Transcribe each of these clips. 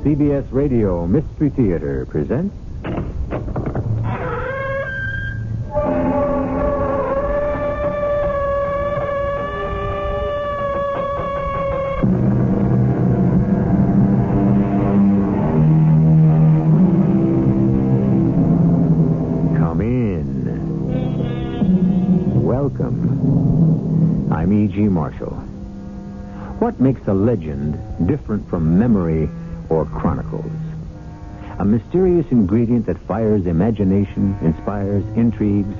CBS Radio Mystery Theater presents... Come in. Welcome. I'm E.G. Marshall. What makes a legend different from memory or chronicles? A mysterious ingredient that fires imagination, inspires intrigues,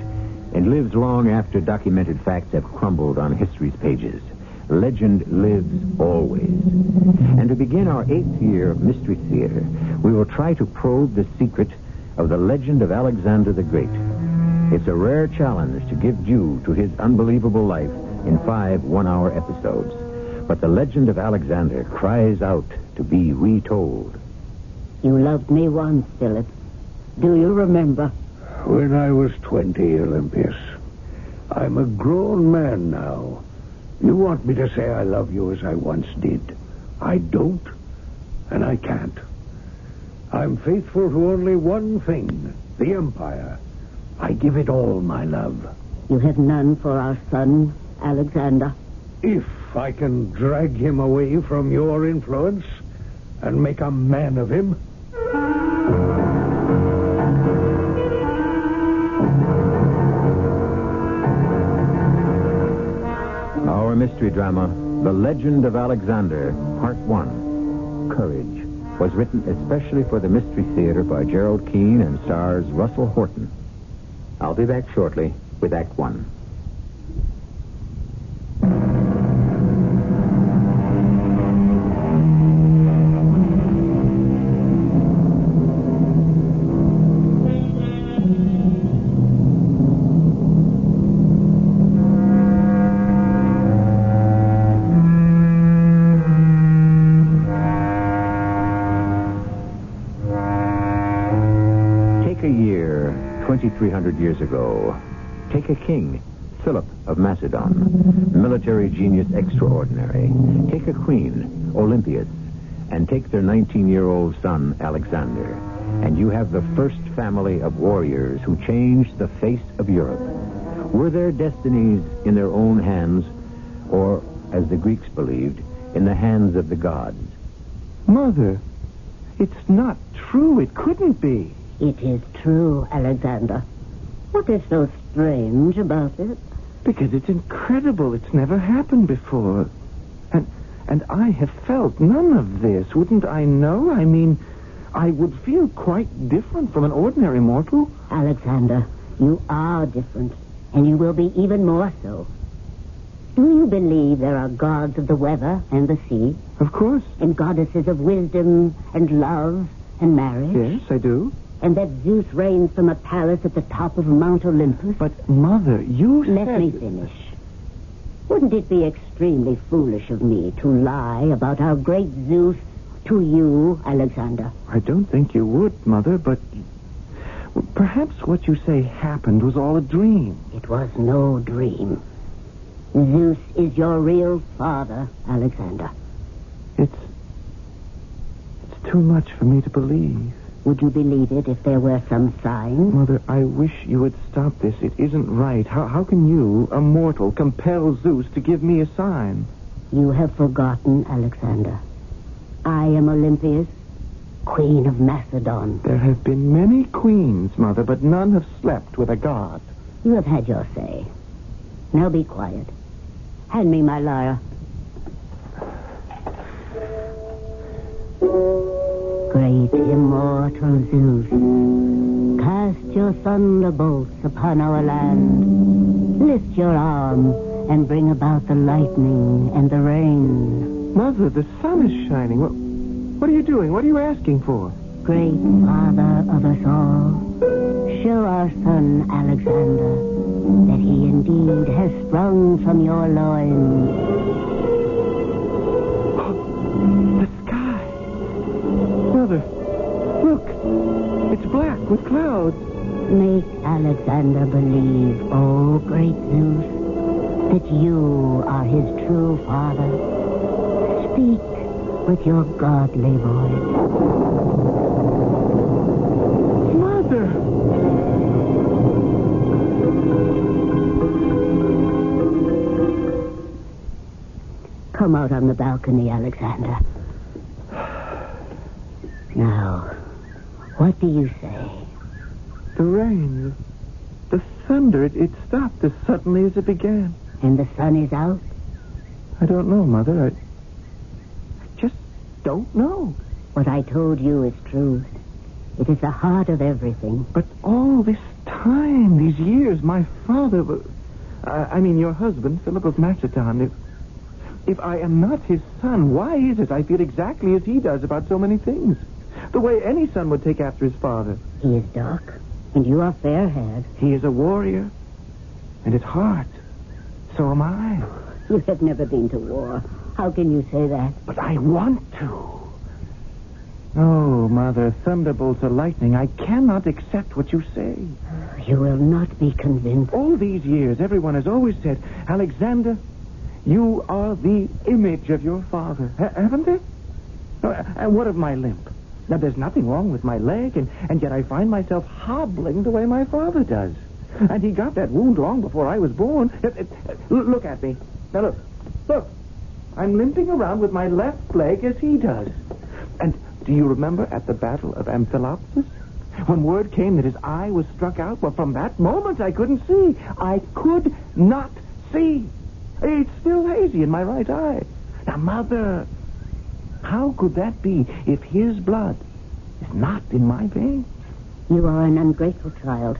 and lives long after documented facts have crumbled on history's pages. Legend lives always. And to begin our 8th year of Mystery Theater, we will try to probe the secret of the legend of Alexander the Great. It's a rare challenge to give due to his unbelievable life in 5 one-hour episodes. But the legend of Alexander cries out to be retold. You loved me once, Philip. Do you remember? When I was 20, Olympius. I'm a grown man now. You want me to say I love you as I once did. I don't, and I can't. I'm faithful to only one thing, the Empire. I give it all my love. You have none for our son, Alexander. If I can drag him away from your influence and make a man of him. Our mystery drama, The Legend of Alexander, Part 1, Courage, was written especially for the Mystery Theater by Gerald Keane and stars Russell Horton. I'll be back shortly with Act 1. Take a year, 2,300 years ago. Take a king, Philip of Macedon, military genius extraordinary. Take a queen, Olympias, and take their 19-year-old son, Alexander. And you have the first family of warriors who changed the face of Europe. Were their destinies in their own hands, or, as the Greeks believed, in the hands of the gods? Mother, it's not true. It couldn't be. It is true, Alexander. What is so strange about it? Because it's incredible. It's never happened before. And I have felt none of this. Wouldn't I know? I mean, I would feel quite different from an ordinary mortal. Alexander, you are different, and you will be even more so. Do you believe there are gods of the weather and the sea? Of course. And goddesses of wisdom and love and marriage? Yes, I do. And that Zeus reigns from a palace at the top of Mount Olympus? But, Mother, you Let said... me finish. Wouldn't it be extremely foolish of me to lie about our great Zeus to you, Alexander? I don't think you would, Mother, but... perhaps what you say happened was all a dream. It was no dream. Zeus is your real father, Alexander. It's too much for me to believe. Would you believe it if there were some sign? Mother, I wish you would stop this. It isn't right. How can you, a mortal, compel Zeus to give me a sign? You have forgotten, Alexander. I am Olympias, Queen of Macedon. There have been many queens, Mother, but none have slept with a god. You have had your say. Now be quiet. Hand me my lyre. Great immortal Zeus, cast your thunderbolts upon our land. Lift your arm and bring about the lightning and the rain. Mother, the sun is shining. What are you doing? What are you asking for? Great Father of us all, show our son Alexander that he indeed has sprung from your loins. Mother, look. It's black with clouds. Make Alexander believe, oh great Zeus, that you are his true father. Speak, with your godly voice. Mother! Come out on the balcony, Alexander. Now, what do you say? The rain, the thunder, it stopped as suddenly as it began. And the sun is out? I don't know, Mother. I just don't know. What I told you is true. It is the heart of everything. But all this time, these years, my father... your husband, Philip of Macedon, if I am not his son, why is it I feel exactly as he does about so many things? The way any son would take after his father. He is dark, and you are fair-haired. He is a warrior, and at heart, so am I. You have never been to war. How can you say that? But I want to. Oh, Mother, thunderbolts or lightning, I cannot accept what you say. You will not be convinced. All these years, everyone has always said, Alexander, you are the image of your father. Haven't they? And what of my limp? Now, there's nothing wrong with my leg, and yet I find myself hobbling the way my father does. And he got that wound long before I was born. Look at me. Now, look. I'm limping around with my left leg as he does. And do you remember at the Battle of Amphilopolis? When word came that his eye was struck out, well, from that moment I couldn't see. I could not see. It's still hazy in my right eye. Now, Mother, how could that be if his blood is not in my veins? You are an ungrateful child.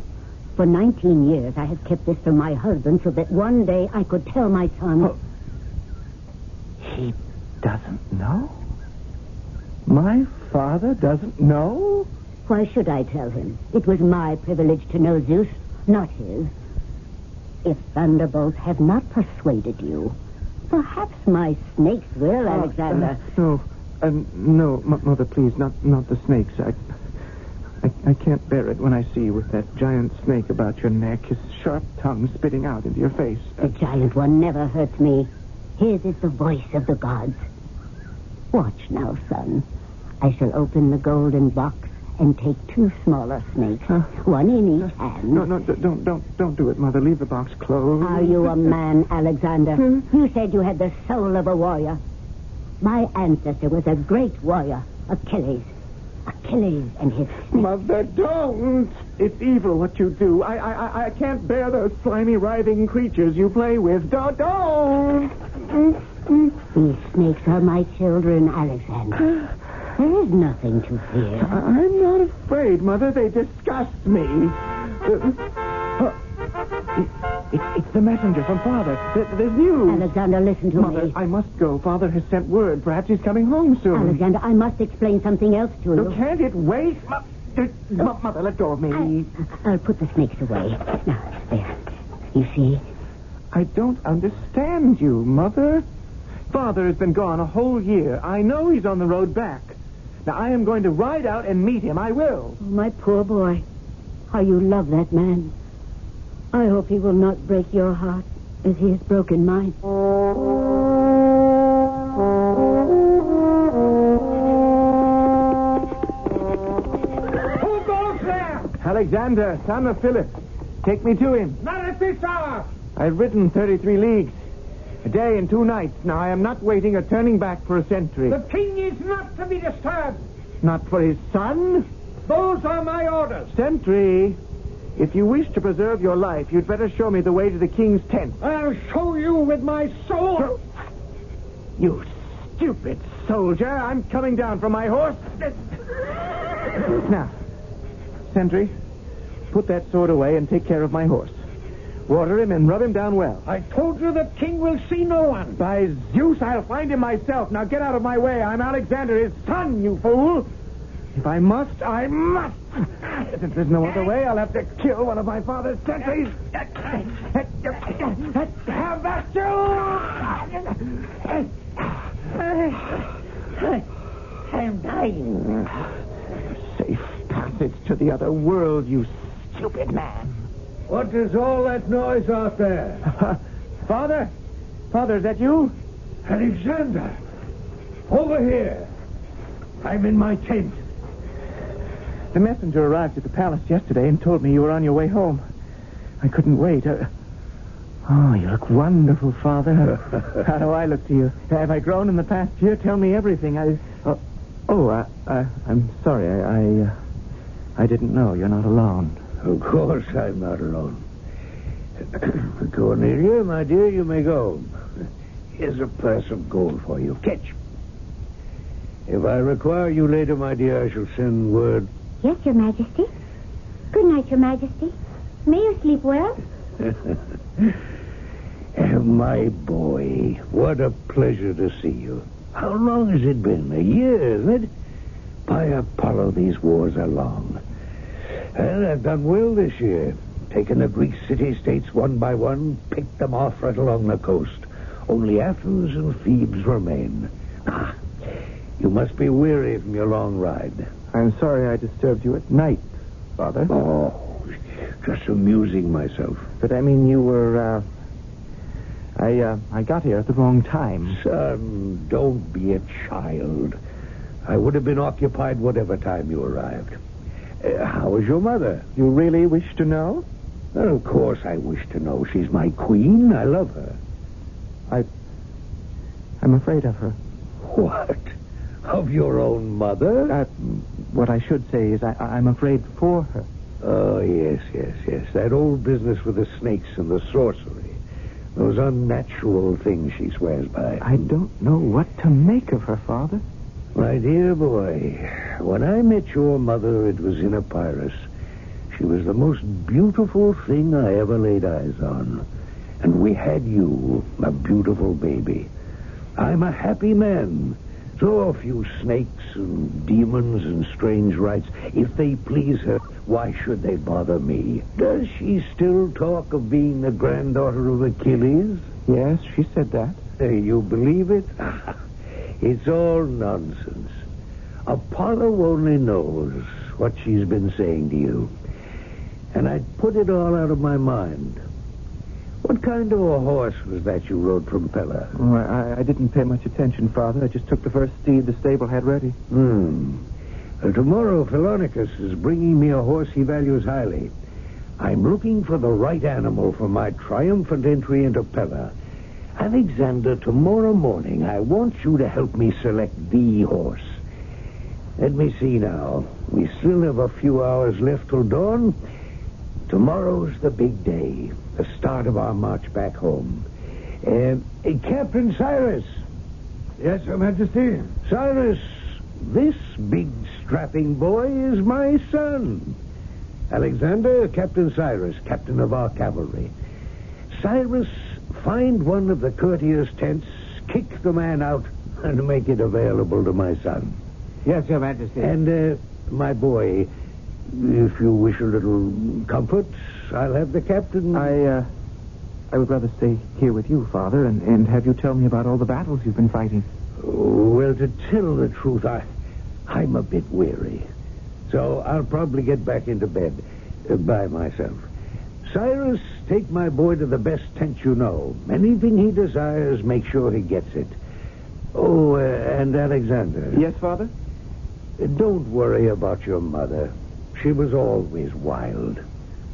For 19 years, I have kept this from my husband so that one day I could tell my son... Oh. He doesn't know? My father doesn't know? Why should I tell him? It was my privilege to know Zeus, not his. If thunderbolts have not persuaded you, perhaps my snakes will, Alexander. No, Mother, please, not the snakes. I can't bear it when I see you with that giant snake about your neck, his sharp tongue spitting out into your face. The giant one never hurts me. His is the voice of the gods. Watch now, son. I shall open the golden box and take 2 smaller snakes, one in each hand. No, don't do it, Mother. Leave the box closed. Are you a man, Alexander? You said you had the soul of a warrior. My ancestor was a great warrior, Achilles. Achilles and his snake. Mother, don't! It's evil what you do. I can't bear those slimy, writhing creatures you play with. Don't! These snakes are my children, Alexander. There is nothing to fear. I'm not afraid, Mother. They disgust me. It's the messenger from Father. There's news. Alexander, listen to Mother, me. I must go. Father has sent word. Perhaps he's coming home soon. Alexander, I must explain something else to you. Can't it wait? Mother, let go of me. I'll put the snakes away. Now, there. You see? I don't understand you, Mother. Father has been gone a whole year. I know he's on the road back. Now, I am going to ride out and meet him. I will. Oh, my poor boy. How you love that man. I hope he will not break your heart as he has broken mine. Who goes there? Alexander, son of Philip. Take me to him. Not at this hour. I've ridden 33 leagues. A day and 2 nights. Now, I am not waiting or turning back for a sentry. The king is not to be disturbed. Not for his son? Those are my orders. Sentry, if you wish to preserve your life, you'd better show me the way to the king's tent. I'll show you with my soul. You stupid soldier. I'm coming down from my horse. Now, sentry, put that sword away and take care of my horse. Water him and rub him down well. I told you the king will see no one. By Zeus, I'll find him myself. Now get out of my way. I'm Alexander, his son, you fool. If I must, I must. If there's no other way, I'll have to kill one of my father's sentries. Have that, I'm dying. Safe passage to the other world, you stupid man. What is all that noise out there? Father? Father, is that you? Alexander! Over here. I'm in my tent. The messenger arrived at the palace yesterday and told me you were on your way home. I couldn't wait. Oh, you look wonderful, Father. How do I look to you? Have I grown in the past year? Tell me everything. I'm sorry. I didn't know. You're not alone. Of course I'm not alone. Cornelia, my dear, you may go. Here's a purse of gold for you. Catch. If I require you later, my dear, I shall send word. Yes, Your Majesty. Good night, Your Majesty. May you sleep well. My boy, what a pleasure to see you. How long has it been? A year, isn't it? By Apollo, these wars are long. And I've done well this year. Taken the Greek city-states one by one, picked them off right along the coast. Only Athens and Thebes remain. You must be weary from your long ride. I'm sorry I disturbed you at night, Father. Oh, just amusing myself. But I mean, you were, I got here at the wrong time. Son, don't be a child. I would have been occupied whatever time you arrived. How is your mother? You really wish to know? Well, of course I wish to know. She's my queen. I love her. I'm afraid of her. What? Of your own mother? What I should say is I'm afraid for her. Oh, yes. That old business with the snakes and the sorcery. Those unnatural things she swears by. I don't know what to make of her, Father. My dear boy, when I met your mother, it was in a Epirus. She was the most beautiful thing I ever laid eyes on. And we had you, a beautiful baby. I'm a happy man. So a few snakes and demons and strange rites, if they please her, why should they bother me? Does she still talk of being the granddaughter of Achilles? Yes, she said that. You believe it? It's all nonsense. Apollo only knows what she's been saying to you. And I'd put it all out of my mind. What kind of a horse was that you rode from Pella? Oh, I didn't pay much attention, Father. I just took the first steed the stable had ready. Tomorrow, Philonicus is bringing me a horse he values highly. I'm looking for the right animal for my triumphant entry into Pella. Alexander, tomorrow morning, I want you to help me select the horse. Let me see now. We still have a few hours left till dawn. Tomorrow's the big day, the start of our march back home. Captain Cyrus. Yes, Your Majesty. Cyrus, this big strapping boy is my son. Alexander, Captain Cyrus, captain of our cavalry. Cyrus, find one of the courtiers' tents, kick the man out, and make it available to my son. Yes, Your Majesty. And, my boy, if you wish a little comfort, I'll have the captain... I would rather stay here with you, Father, and have you tell me about all the battles you've been fighting. Well, to tell the truth, I'm a bit weary. So I'll probably get back into bed by myself. Cyrus, take my boy to the best tent you know. Anything he desires, make sure he gets it. Oh, and Alexander. Yes, Father? Don't worry about your mother. She was always wild.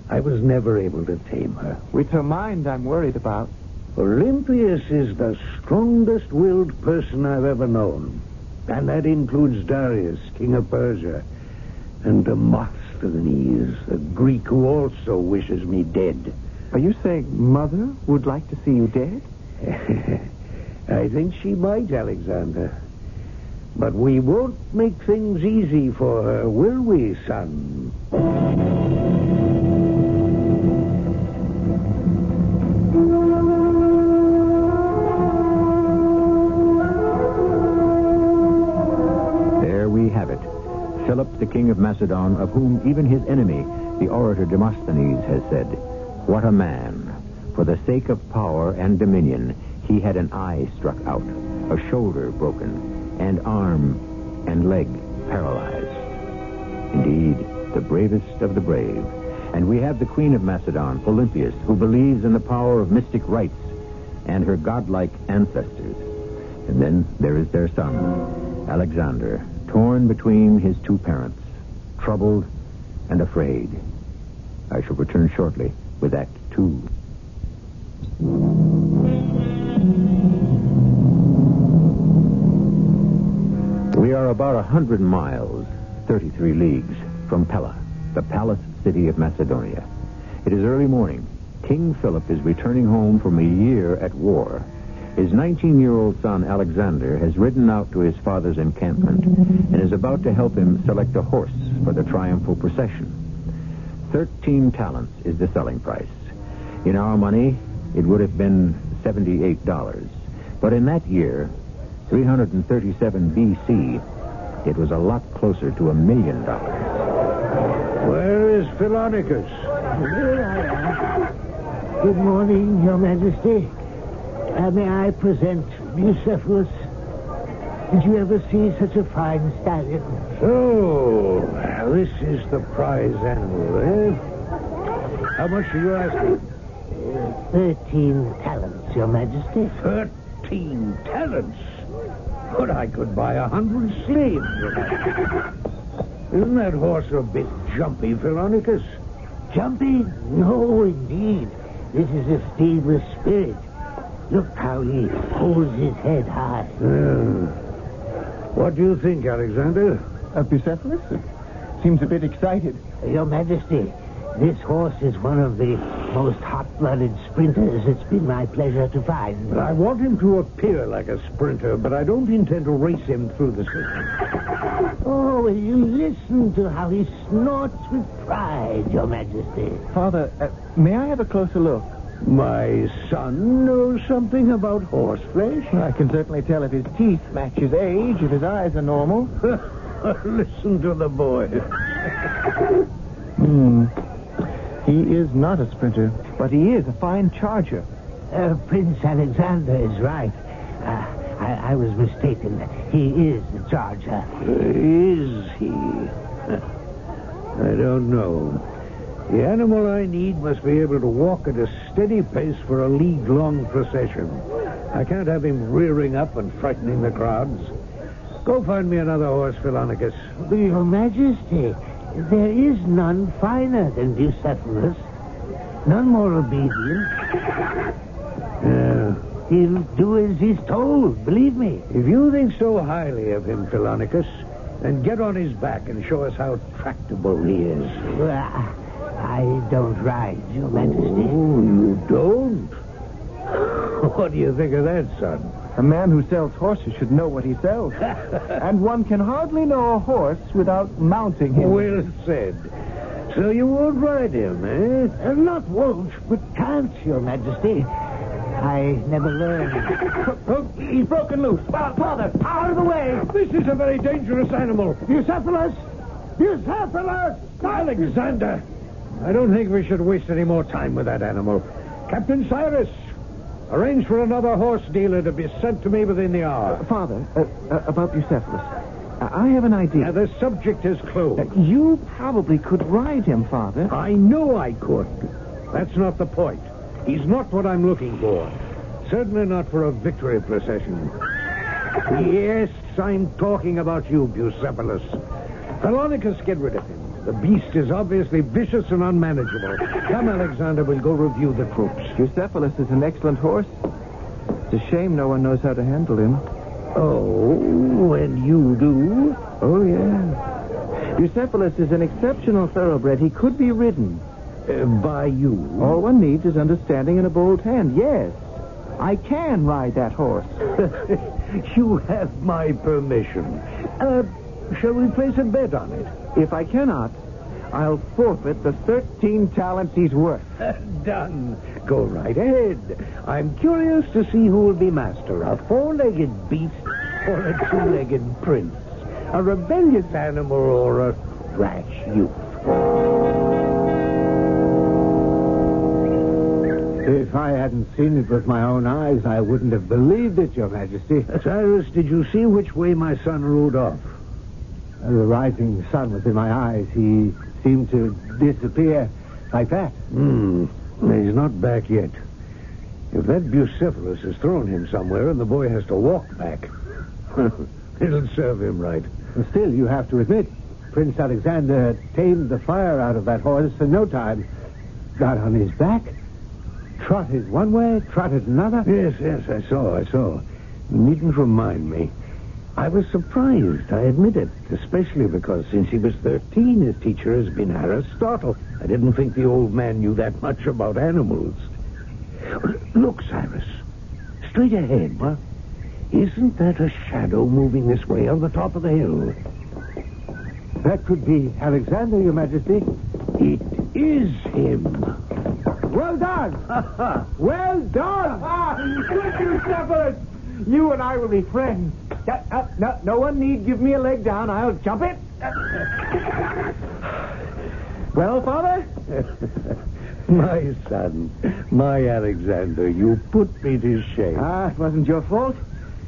I was never able to tame her. With her mind, I'm worried about. Olympius is the strongest-willed person I've ever known. And that includes Darius, king of Persia, and Demosthenes, a Greek who also wishes me dead. Are you saying Mother would like to see you dead? I think she might, Alexander. But we won't make things easy for her, will we, son? There we have it. Philip, the king of Macedon, of whom even his enemy, the orator Demosthenes, has said, "What a man! For the sake of power and dominion, he had an eye struck out, a shoulder broken, and arm and leg paralyzed." Indeed, the bravest of the brave. And we have the queen of Macedon, Olympias, who believes in the power of mystic rites and her godlike ancestors. And then there is their son, Alexander, torn between his two parents, troubled and afraid. I shall return shortly with Act 2. We are about 100 miles, 33 leagues, from Pella, the palace city of Macedonia. It is early morning. King Philip is returning home from a year at war. His 19-year-old son, Alexander, has ridden out to his father's encampment and is about to help him select a horse for the triumphal procession. 13 talents is the selling price. In our money, it would have been $78. But in that year, 337 B.C., it was a lot closer to $1 million. Where is Philonicus? Here I am. Good morning, Your Majesty. May I present Bucephalus? Did you ever see such a fine stallion? So, this is the prize animal, eh? How much are you asking? 13 talents, Your Majesty. 13 talents? But I could buy 100 slaves for that. Isn't that horse a bit jumpy, Philonicus? Jumpy? No, indeed. This is a steed with spirit. Look how he holds his head high. What do you think, Alexander? Bucephalus? Seems a bit excited. Your Majesty, this horse is one of the most hot-blooded sprinters it's been my pleasure to find. But I want him to appear like a sprinter, but I don't intend to race him through the city. Oh, will you listen to how he snorts with pride, Your Majesty? Father, may I have a closer look? My son knows something about horse flesh. I can certainly tell if his teeth match his age, if his eyes are normal. Listen to the boy. He is not a sprinter, but he is a fine charger. Prince Alexander is right. I was mistaken. He is the charger. Is he? I don't know. The animal I need must be able to walk at a steady pace for a league-long procession. I can't have him rearing up and frightening the crowds. Go find me another horse, Philonicus. Your Majesty, there is none finer than Bucephalus. None more obedient. Yeah. He'll do as he's told, believe me. If you think so highly of him, Philonicus, then get on his back and show us how tractable he is. Well, I don't ride, Your Majesty. Oh, you don't? What do you think of that, son? A man who sells horses should know what he sells. And one can hardly know a horse without mounting him. Well said. So you won't ride him, eh? Not won't, but can't, Your Majesty. I never learned. Oh, he's broken loose. Father, out of the way! This is a very dangerous animal. Bucephalus! Bucephalus! Alexander! I don't think we should waste any more time with that animal. Captain Cyrus, arrange for another horse dealer to be sent to me within the hour. Father, about Bucephalus. I have an idea. Now, the subject is closed. You probably could ride him, Father. I know I could. That's not the point. He's not what I'm looking for. Certainly not for a victory procession. Yes, I'm talking about you, Bucephalus. Philonicus, get rid of him. The beast is obviously vicious and unmanageable. Come, Alexander, we'll go review the troops. Bucephalus is an excellent horse. It's a shame no one knows how to handle him. Oh, and you do? Oh, yeah. Bucephalus is an exceptional thoroughbred. He could be ridden. By you? All one needs is understanding and a bold hand. Yes, I can ride that horse. You have my permission. Shall we place a bet on it? If I cannot, I'll forfeit the 13 talents he's worth. Done. Go right ahead. I'm curious to see who will be master, a four-legged beast or a two-legged prince, a rebellious animal or a rash youth. If I hadn't seen it with my own eyes, I wouldn't have believed it, Your Majesty. Cyrus, did you see which way my son rode off? The rising sun was in my eyes. He seemed to disappear like that. He's not back yet. If that Bucephalus has thrown him somewhere and the boy has to walk back, it'll serve him right. And still, you have to admit, Prince Alexander tamed the fire out of that horse in no time. Got on his back, trotted one way, trotted another. Yes, I saw. You needn't remind me. I was surprised, I admit it, especially because since he was 13, his teacher has been Aristotle. I didn't think the old man knew that much about animals. Look, Cyrus, straight ahead. What? Isn't that a shadow moving this way on the top of the hill? That could be Alexander, Your Majesty. It is him. Well done! Well done! Bucephalus! You and I will be friends. No one need give me a leg down. I'll jump it. Well, Father? My son, my Alexander, you put me to shame. It wasn't your fault.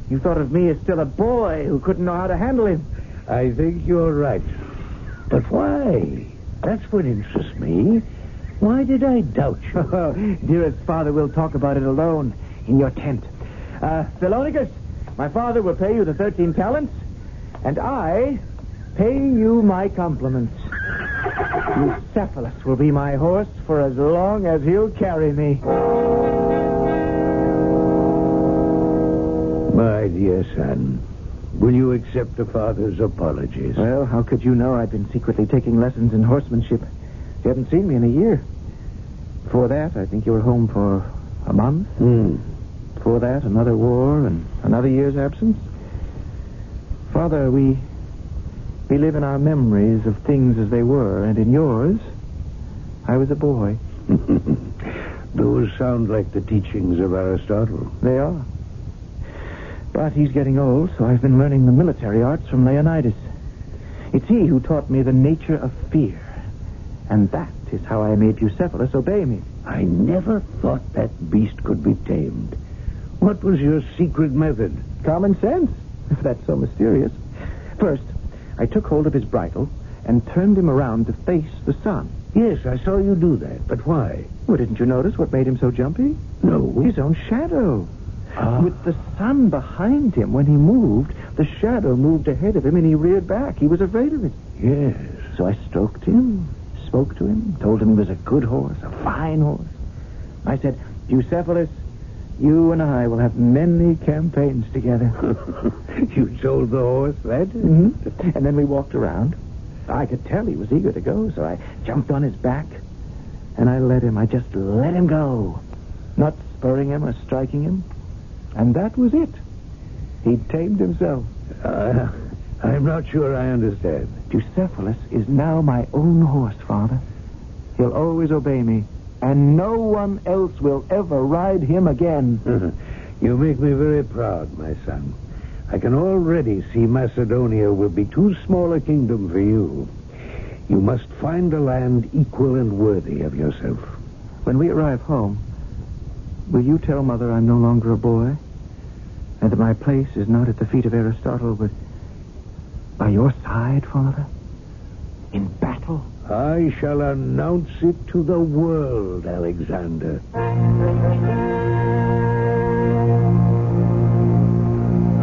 You thought of me as still a boy who couldn't know how to handle him. I think you're right. But why? That's what interests me. Why did I doubt you? Dearest Father, we'll talk about it alone in your tent. Philonicus, my father will pay you the 13 talents, and I pay you my compliments. Bucephalus will be my horse for as long as he'll carry me. My dear son, will you accept the father's apologies? Well, how could you know I'd been secretly taking lessons in horsemanship? You hadn't seen me in a year. Before that, I think you were home for a month. Before that, another war and another year's absence. Father, we live in our memories of things as they were, and in yours, I was a boy. Those sound like the teachings of Aristotle. They are. But he's getting old, so I've been learning the military arts from Leonidas. It's he who taught me the nature of fear. And that is how I made Bucephalus obey me. I never thought that beast could be tamed. What was your secret method? Common sense, if that's so mysterious. First, I took hold of his bridle and turned him around to face the sun. Yes, I saw you do that, but why? Well, didn't you notice what made him so jumpy? No. His own shadow. With the sun behind him, when he moved, the shadow moved ahead of him and he reared back. He was afraid of it. Yes. So I stroked him, spoke to him, told him he was a good horse, a fine horse. I said, Bucephalus, you and I will have many campaigns together. You told the horse that? Mm-hmm. And then we walked around. I could tell he was eager to go, so I jumped on his back, and I just let him go. Not spurring him or striking him. And that was it. He tamed himself. I'm not sure I understand. Bucephalus is now my own horse, Father. He'll always obey me, and no one else will ever ride him again. You make me very proud, my son. I can already see Macedonia will be too small a kingdom for you. You must find a land equal and worthy of yourself. When we arrive home, will you tell Mother I'm no longer a boy? And that my place is not at the feet of Aristotle, but by your side, Father? In battle? I shall announce it to the world, Alexander.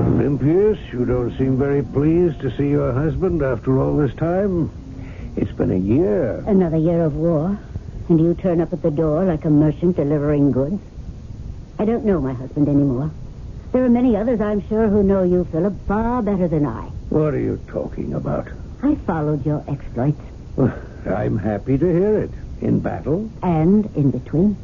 Olympius, you don't seem very pleased to see your husband after all this time. It's been a year. Another year of war, and you turn up at the door like a merchant delivering goods. I don't know my husband anymore. There are many others, I'm sure, who know you, Philip, far better than I. What are you talking about? I followed your exploits. Well, I'm happy to hear it. In battle? And in between.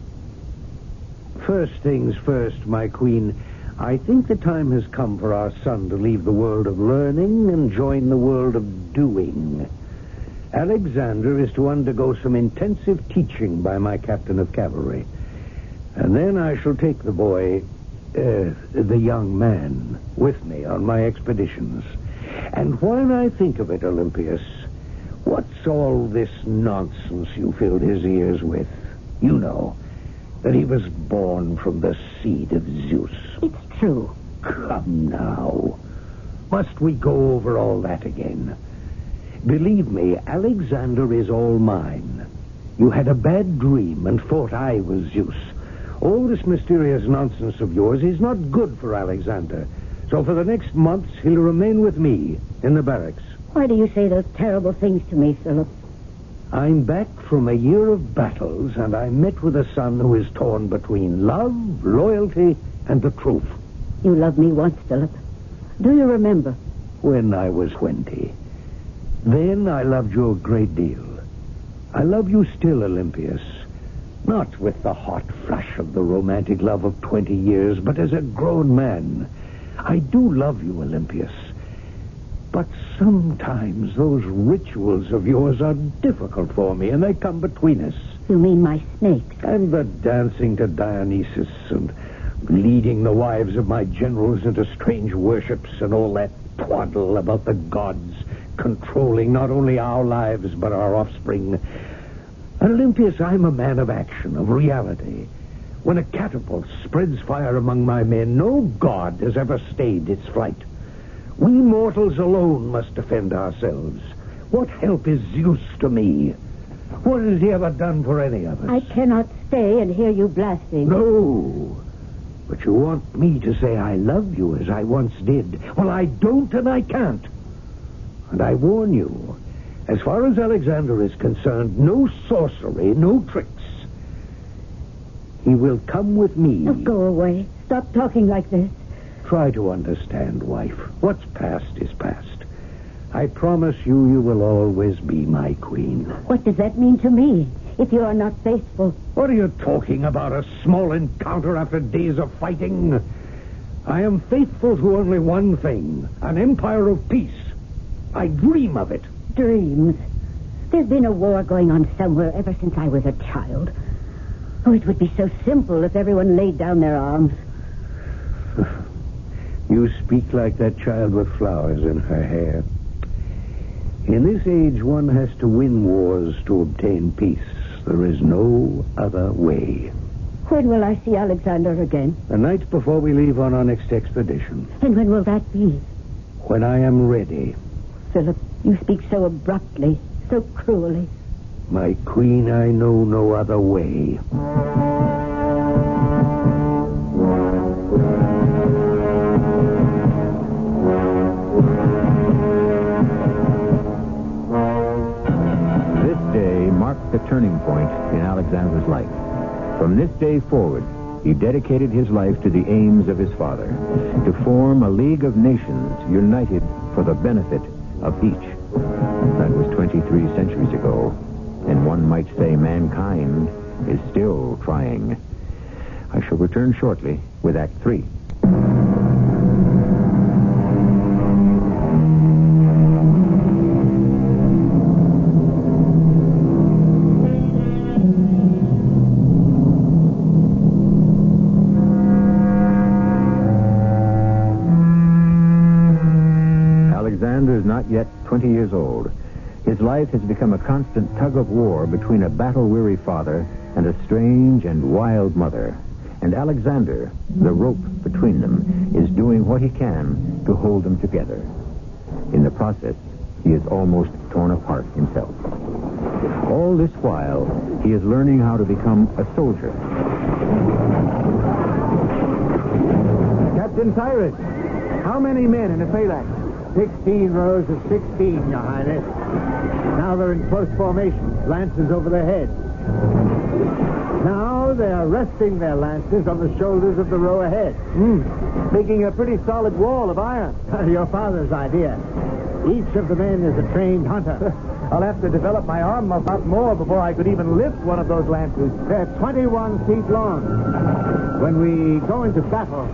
First things first, my queen. I think the time has come for our son to leave the world of learning and join the world of doing. Alexander is to undergo some intensive teaching by my captain of cavalry. And then I shall take the boy, the young man, with me on my expeditions. And while I think of it, Olympius, what's all this nonsense you filled his ears with? You know, that he was born from the seed of Zeus. It's true. Come now. Must we go over all that again? Believe me, Alexander is all mine. You had a bad dream and thought I was Zeus. All this mysterious nonsense of yours is not good for Alexander. So for the next months, he'll remain with me in the barracks. Why do you say those terrible things to me, Philip? I'm back from a year of battles, and I met with a son who is torn between love, loyalty, and the truth. You loved me once, Philip. Do you remember? When I was 20. Then I loved you a great deal. I love you still, Olympias. Not with the hot flush of the romantic love of 20 years, but as a grown man. I do love you, Olympias. But sometimes those rituals of yours are difficult for me, and they come between us. You mean my snakes? And the dancing to Dionysus and leading the wives of my generals into strange worships and all that twaddle about the gods controlling not only our lives but our offspring. Olympias, I'm a man of action, of reality. When a catapult spreads fire among my men, no god has ever stayed its flight. We mortals alone must defend ourselves. What help is Zeus to me? What has he ever done for any of us? I cannot stay and hear you blaspheme. No. But you want me to say I love you as I once did. Well, I don't and I can't. And I warn you, as far as Alexander is concerned, no sorcery, no tricks. He will come with me. Oh, go away. Stop talking like this. Try to understand, wife. What's past is past. I promise you, you will always be my queen. What does that mean to me, if you are not faithful? What are you talking about, a small encounter after days of fighting? I am faithful to only one thing, an empire of peace. I dream of it. Dreams. There's been a war going on somewhere ever since I was a child. Oh, it would be so simple if everyone laid down their arms. You speak like that child with flowers in her hair. In this age, one has to win wars to obtain peace. There is no other way. When will I see Alexander again? The night before we leave on our next expedition. And when will that be? When I am ready. Philip, you speak so abruptly, so cruelly. My queen, I know no other way. The turning point in Alexander's life. From this day forward, he dedicated his life to the aims of his father, to form a League of Nations united for the benefit of each. That was 23 centuries ago, and one might say mankind is still trying. I shall return shortly with Act 3. Alexander is not yet 20 years old. His life has become a constant tug-of-war between a battle-weary father and a strange and wild mother. And Alexander, the rope between them, is doing what he can to hold them together. In the process, he is almost torn apart himself. All this while, he is learning how to become a soldier. Captain Cyrus, how many men in a phalanx? 16 rows of 16, Your Highness. Now they're in close formation, lances over their heads. Now they are resting their lances on the shoulders of the row ahead. Making a pretty solid wall of iron. Your father's idea. Each of the men is a trained hunter. I'll have to develop my arm a lot more before I could even lift one of those lances. They're 21 feet long. When we go into battle,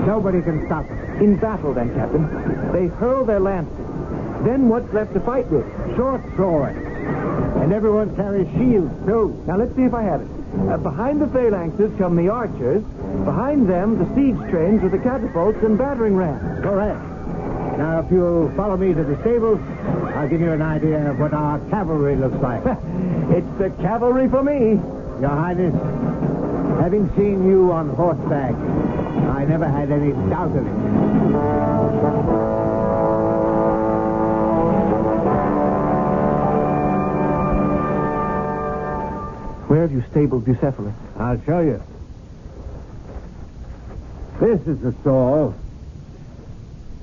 nobody can stop us. In battle, then, Captain, they hurl their lances. Then what's left to fight with? Short swords. And everyone carries shields, too. Now, let's see if I have it. Behind the phalanxes come the archers. Behind them, the siege trains with the catapults and battering rams. Correct. Now, if you'll follow me to the stables, I'll give you an idea of what our cavalry looks like. It's the cavalry for me. Your Highness, having seen you on horseback, I never had any doubt of it. Where have you stabled Bucephalus? I'll show you. This is the stall.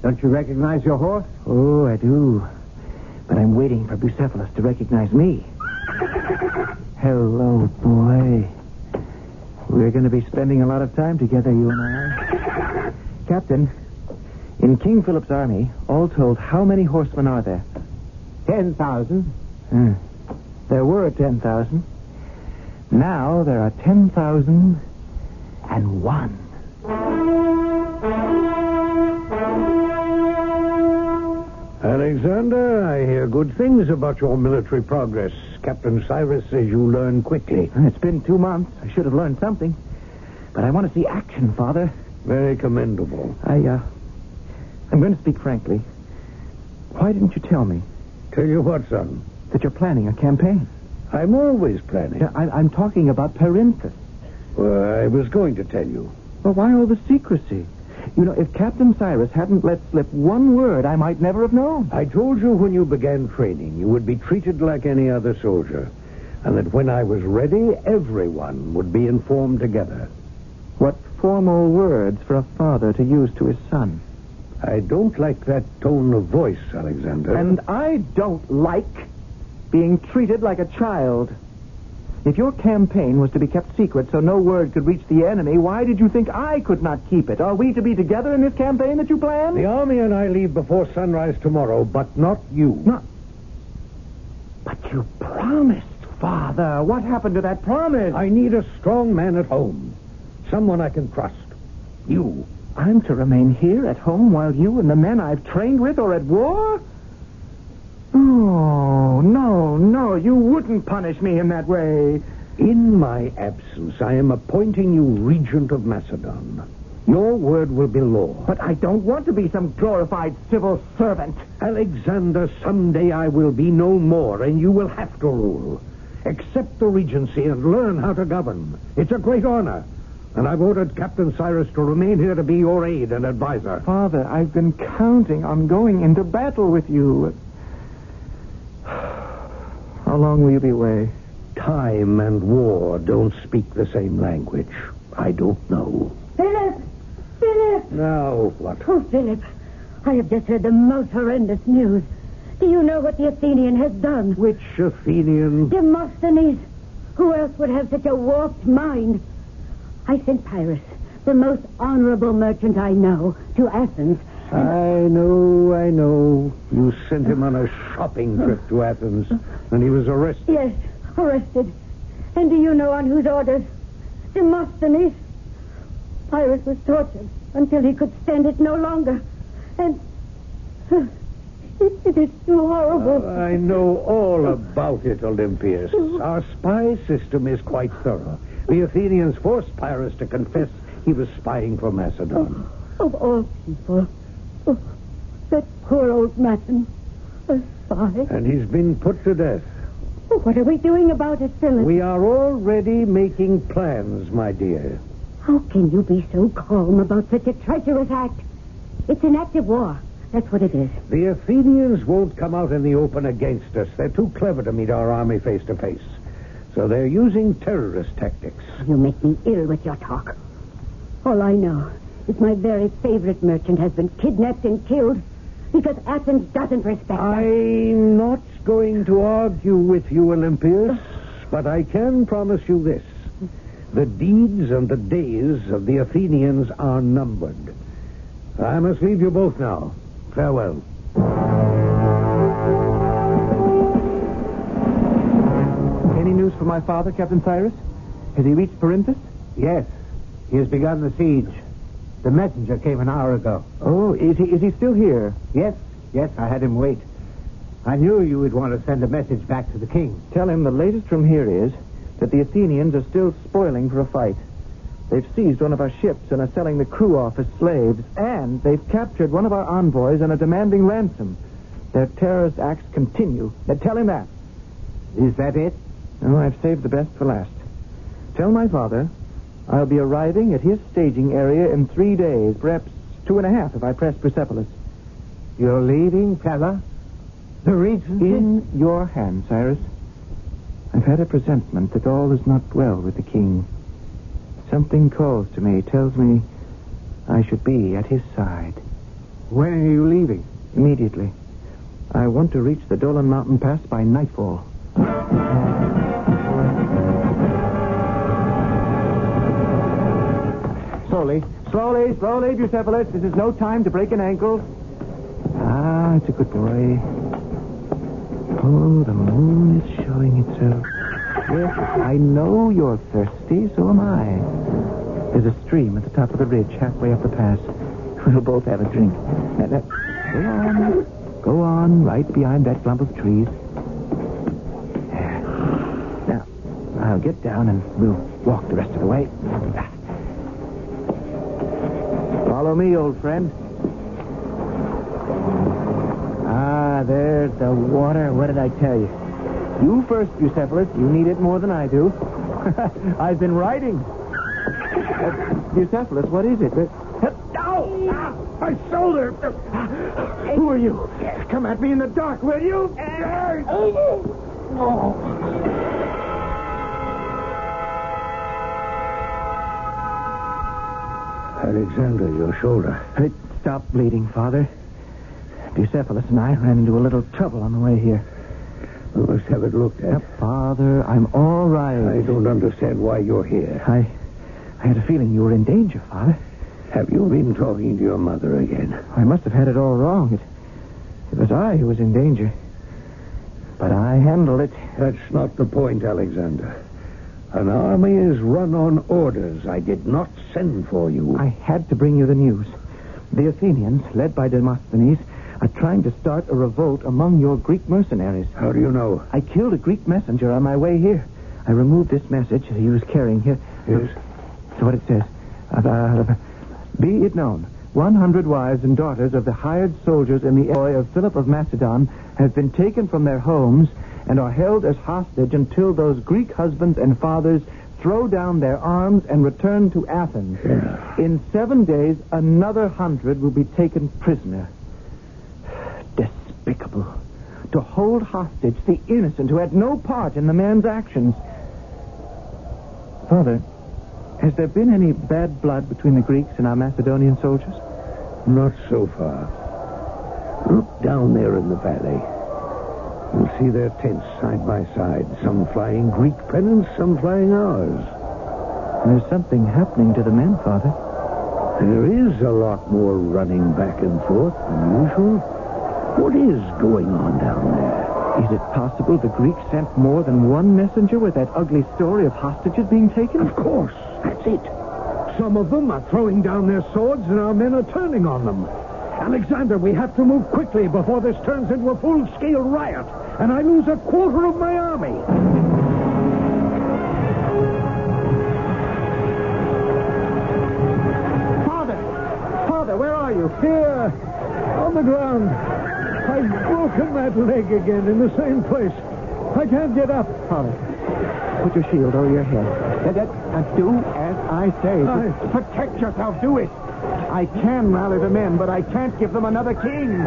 Don't you recognize your horse? Oh, I do. But I'm waiting for Bucephalus to recognize me. Hello, boy. We're going to be spending a lot of time together, you and I. Captain, in King Philip's army, all told, how many horsemen are there? 10,000. There were 10,000. Now there are 10,001. Alexander, I hear good things about your military progress. Captain Cyrus says you learn quickly. It's been 2 months. I should have learned something. But I want to see action, Father. Very commendable. I'm going to speak frankly. Why didn't you tell me Tell you what, son. that you're planning a campaign? I'm always planning. Yeah, I'm talking about Perinthus. Well, I was going to tell you. Well, why all the secrecy? You know, if Captain Cyrus hadn't let slip one word, I might never have known. I told you when you began training you would be treated like any other soldier, and that when I was ready, everyone would be informed together. What formal words for a father to use to his son. I don't like that tone of voice, Alexander. And I don't like being treated like a child. If your campaign was to be kept secret so no word could reach the enemy, why did you think I could not keep it? Are we to be together in this campaign that you planned? The army and I leave before sunrise tomorrow, but not you. No. But you promised, Father. What happened to that promise? I need a strong man at home. Someone I can trust. You. I'm to remain here at home while you and the men I've trained with are at war? Oh, no, you wouldn't punish me in that way. In my absence, I am appointing you regent of Macedon. Your word will be law. But I don't want to be some glorified civil servant. Alexander, someday I will be no more, and you will have to rule. Accept the regency and learn how to govern. It's a great honor. And I've ordered Captain Cyrus to remain here to be your aide and advisor. Father, I've been counting on going into battle with you. How long will you be away? Time and war don't speak the same language. I don't know. Philip! Now what? Oh, Philip, I have just heard the most horrendous news. Do you know what the Athenian has done? Which Athenian? Demosthenes. Who else would have such a warped mind? I sent Pyrrhus, the most honorable merchant I know, to Athens. I know. You sent him on a shopping trip to Athens, and he was arrested. Yes, arrested. And do you know on whose orders? Demosthenes. Pyrrhus was tortured until he could stand it no longer. And it is too horrible. I know all about it, Olympias. Our spy system is quite thorough. The Athenians forced Pyrrhus to confess he was spying for Macedon. Of all people. Oh, that poor old man. A spy. And he's been put to death. Oh, what are we doing about it, Philip? We are already making plans, my dear. How can you be so calm about such a treacherous act? It's an act of war. That's what it is. The Athenians won't come out in the open against us. They're too clever to meet our army face to face. So they're using terrorist tactics. You make me ill with your talk. All I know is my very favorite merchant has been kidnapped and killed because Athens doesn't respect us. I'm not going to argue with you, Olympias, but I can promise you this. The deeds and the days of the Athenians are numbered. I must leave you both now. Farewell. Any news from my father, Captain Cyrus? Has he reached Perinthus? Yes. He has begun the siege. The messenger came an hour ago. Oh, is he still here? Yes, I had him wait. I knew you would want to send a message back to the king. Tell him the latest from here is that the Athenians are still spoiling for a fight. They've seized one of our ships and are selling the crew off as slaves, and they've captured one of our envoys and are demanding ransom. Their terrorist acts continue. Now, tell him that. Is that it? No, I've saved the best for last. Tell my father I'll be arriving at his staging area in 3 days, perhaps 2.5 if I press Persepolis. You're leaving, Pella? The regency? In your hands, Cyrus. I've had a presentiment that all is not well with the king. Something calls to me, tells me I should be at his side. When are you leaving? Immediately. I want to reach the Dolan Mountain Pass by nightfall. Slowly, Bucephalus. This is no time to break an ankle. Ah, it's a good boy. Oh, the moon is showing itself. Yes, I know you're thirsty, so am I. There's a stream at the top of the ridge, halfway up the pass. We'll both have a drink. Go on, right behind that clump of trees. Now, I'll get down and we'll walk the rest of the way. Follow me, old friend. Ah, there's the water. What did I tell you? You first, Bucephalus. You need it more than I do. I've been writing. Bucephalus, what is it? My shoulder! Who are you? Come at me in the dark, will you? Alexander, your shoulder. It stopped bleeding, Father. Bucephalus and I ran into a little trouble on the way here. We must have it looked at. Father, I'm all right. I don't understand why you're here. I had a feeling you were in danger, Father. Have you been talking to your mother again? I must have had it all wrong. It was I who was in danger. But I handled it. That's not the point, Alexander. An army is run on orders. I did not send for you. I had to bring you the news. The Athenians, led by Demosthenes, are trying to start a revolt among your Greek mercenaries. How do you know? I killed a Greek messenger on my way here. I removed this message he was carrying here. Yes? So what it says. Be it known, 100 wives and daughters of the hired soldiers in the employ of Philip of Macedon have been taken from their homes and are held as hostage until those Greek husbands and fathers throw down their arms and return to Athens. Yeah. In 7 days, another 100 will be taken prisoner. Despicable. To hold hostage the innocent who had no part in the man's actions. Father, has there been any bad blood between the Greeks and our Macedonian soldiers? Not so far. Look down there in the valley. You'll see their tents side by side. Some flying Greek pennants, some flying ours. There's something happening to the men, Father. There is a lot more running back and forth than usual. What is going on down there? Is it possible the Greeks sent more than one messenger with that ugly story of hostages being taken? Of course. That's it. Some of them are throwing down their swords and our men are turning on them. Alexander, we have to move quickly before this turns into a full-scale riot, and I lose a quarter of my army. Father, where are you? Here, on the ground. I've broken that leg again in the same place. I can't get up. Father, put your shield over your head. Do as I say. Protect yourself. Do it. I can rally the men, but I can't give them another king.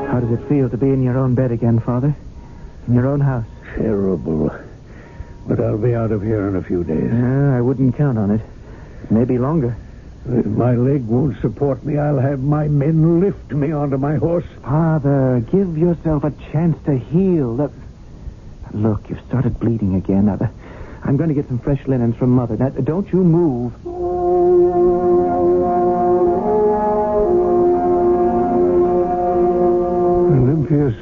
How does it feel to be in your own bed again, Father? In your own house? Terrible. But I'll be out of here in a few days. I wouldn't count on it. Maybe longer. If my leg won't support me, I'll have my men lift me onto my horse. Father, give yourself a chance to heal. Look, you've started bleeding again. I'm going to get some fresh linens from Mother. Now, don't you move. Olympius,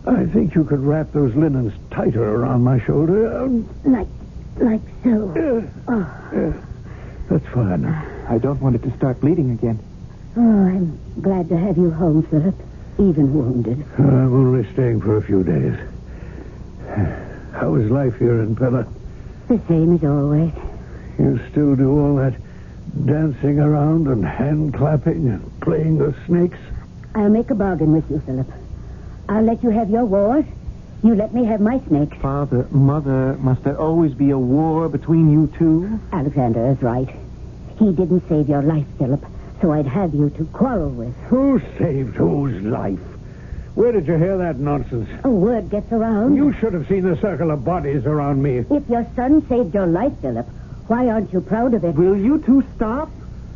I think you could wrap those linens tighter around my shoulder. Like so. That's fine. I don't want it to start bleeding again. Oh, I'm glad to have you home, Philip. Even wounded. I'm only staying for a few days. How is life here in Pella? The same as always. You still do all that dancing around and hand clapping and playing the snakes? I'll make a bargain with you, Philip. I'll let you have your wars. You let me have my snakes. Father, Mother, must there always be a war between you two? Alexander is right. He didn't save your life, Philip, so I'd have you to quarrel with. Who saved whose life? Where did you hear that nonsense? A word gets around. You should have seen the circle of bodies around me. If your son saved your life, Philip, why aren't you proud of it? Will you two stop?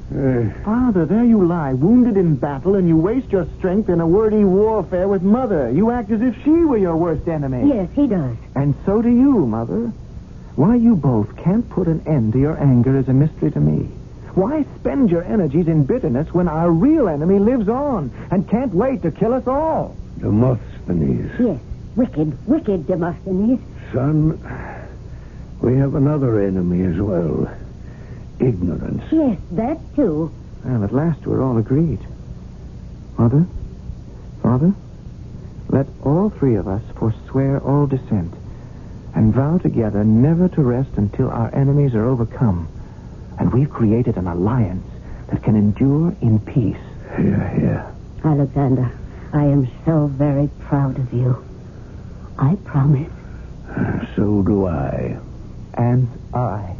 Father, there you lie, wounded in battle, and you waste your strength in a wordy warfare with Mother. You act as if she were your worst enemy. Yes, he does. And so do you, Mother. Why you both can't put an end to your anger is a mystery to me. Why spend your energies in bitterness when our real enemy lives on and can't wait to kill us all? Demosthenes. Yes, wicked Demosthenes. Son, we have another enemy as well. Ignorance. Yes, that too. Well, at last we're all agreed. Mother, Father, let all three of us forswear all dissent and vow together never to rest until our enemies are overcome and we've created an alliance that can endure in peace. Here. Alexander, I am so very proud of you. I promise. So do I. And I.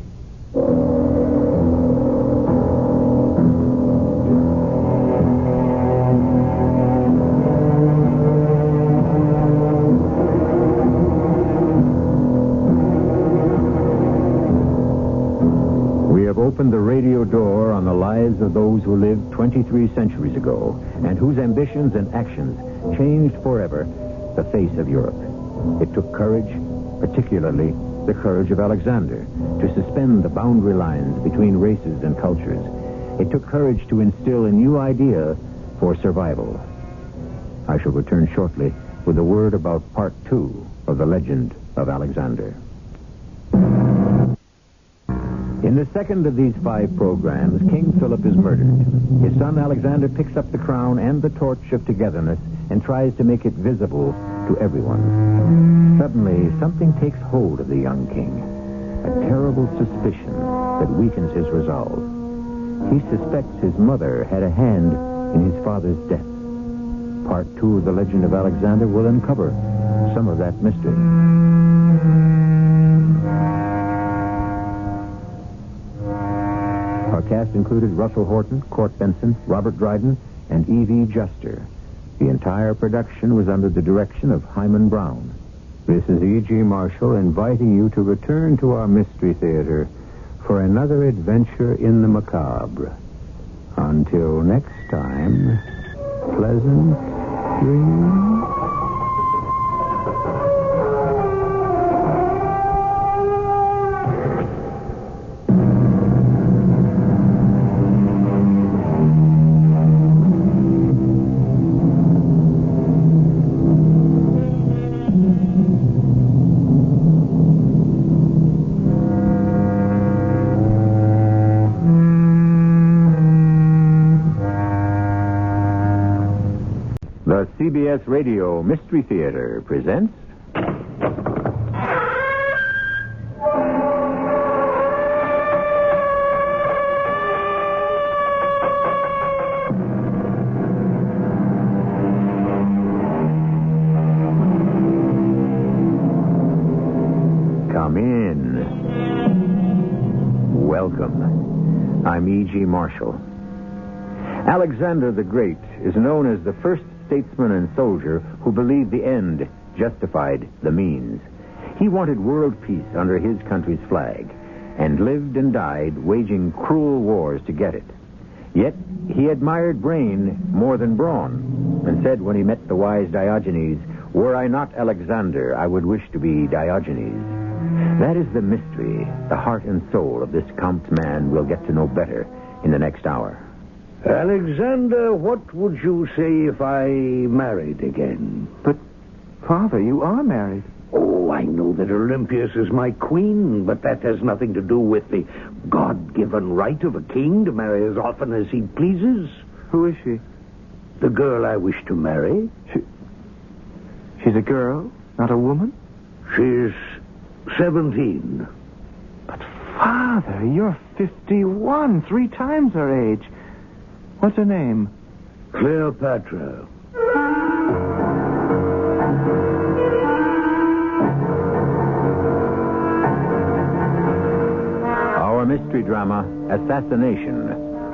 We have opened the radio door on the lives of those who lived 23 centuries ago and whose ambitions and actions changed forever the face of Europe. It took courage, particularly the courage of Alexander, to suspend the boundary lines between races and cultures. It took courage to instill a new idea for survival. I shall return shortly with a word about part 2 of the legend of Alexander. In the second of these 5 programs, King Philip is murdered. His son Alexander picks up the crown and the torch of togetherness and tries to make it visible to everyone. Suddenly, something takes hold of the young king. A terrible suspicion that weakens his resolve. He suspects his mother had a hand in his father's death. Part 2 of the legend of Alexander will uncover some of that mystery. Our cast included Russell Horton, Court Benson, Robert Dryden, and E.V. Juster. The entire production was under the direction of Hyman Brown. This is E.G. Marshall inviting you to return to our Mystery Theater for another adventure in the macabre. Until next time, pleasant dreams. The CBS Radio Mystery Theater presents... Come in. Welcome. I'm E.G. Marshall. Alexander the Great is known as the first statesman and soldier who believed the end justified the means. He wanted world peace under his country's flag and lived and died waging cruel wars to get it. Yet he admired brain more than brawn and said when he met the wise Diogenes, "Were I not Alexander, I would wish to be Diogenes." That is the mystery, the heart and soul of this Comte man we'll get to know better in the next hour. Alexander, what would you say if I married again? But, Father, you are married. Oh, I know that Olympias is my queen, but that has nothing to do with the God-given right of a king to marry as often as he pleases. Who is she? The girl I wish to marry. She's a girl, not a woman? She's 17. But, Father, you're 51, 3 times her age. What's her name? Cleopatra. Our mystery drama, Assassination,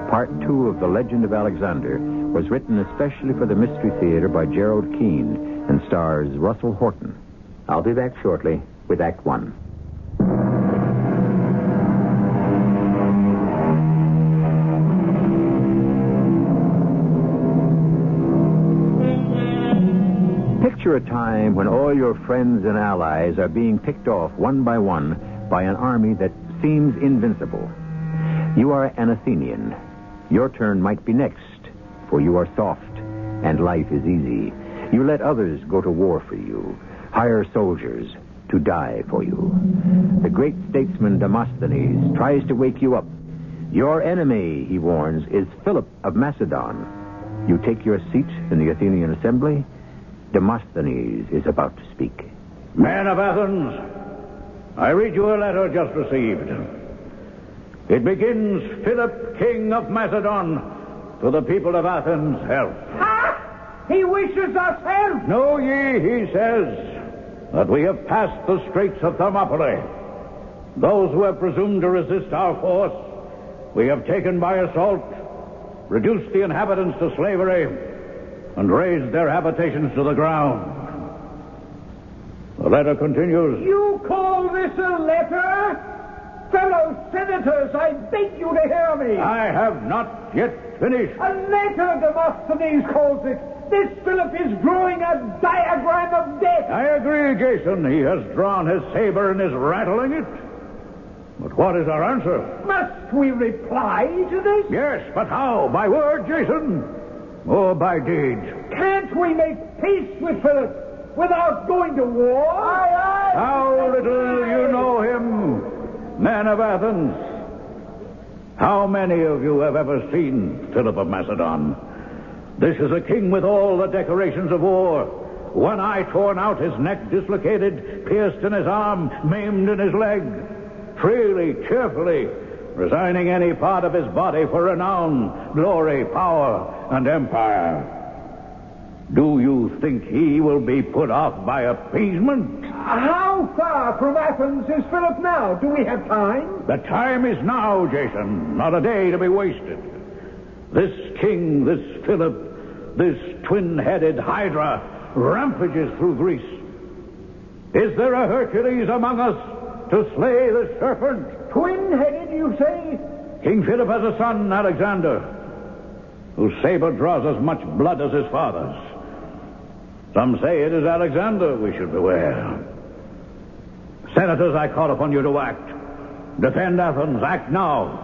Part 2 of The Legend of Alexander, was written especially for the Mystery Theater by Gerald Keane and stars Russell Horton. I'll be back shortly with Act One. Picture a time when all your friends and allies are being picked off one by one by an army that seems invincible. You are an Athenian. Your turn might be next, for you are soft, and life is easy. You let others go to war for you, hire soldiers to die for you. The great statesman Demosthenes tries to wake you up. Your enemy, he warns, is Philip of Macedon. You take your seat in the Athenian assembly. Demosthenes is about to speak. Men of Athens, I read you a letter just received. It begins, Philip, king of Macedon, to the people of Athens, help. Ha! He wishes us help. Know ye, he says, that we have passed the straits of Thermopylae. Those who have presumed to resist our force, we have taken by assault, reduced the inhabitants to slavery, and razed their habitations to the ground. The letter continues. You call this a letter? Fellow senators, I beg you to hear me. I have not yet finished. A letter, Demosthenes calls it. This Philip is drawing a diagram of death. I agree, Jason. He has drawn his saber and is rattling it. But what is our answer? Must we reply to this? Yes, but how? By word, Jason? Or by deed? Can't we make peace with Philip without going to war? Aye. How little you know him, men of Athens. How many of you have ever seen Philip of Macedon? This is a king with all the decorations of war. One eye torn out, his neck dislocated, pierced in his arm, maimed in his leg. Freely, cheerfully, resigning any part of his body for renown, glory, power, and empire. Do you think he will be put off by appeasement? How far from Athens is Philip now? Do we have time? The time is now, Jason. Not a day to be wasted. This king, this Philip, this twin-headed Hydra rampages through Greece. Is there a Hercules among us to slay the serpent? Twin-headed, you say? King Philip has a son, Alexander, whose saber draws as much blood as his father's. Some say it is Alexander we should beware. Senators, I call upon you to act. Defend Athens. Act now.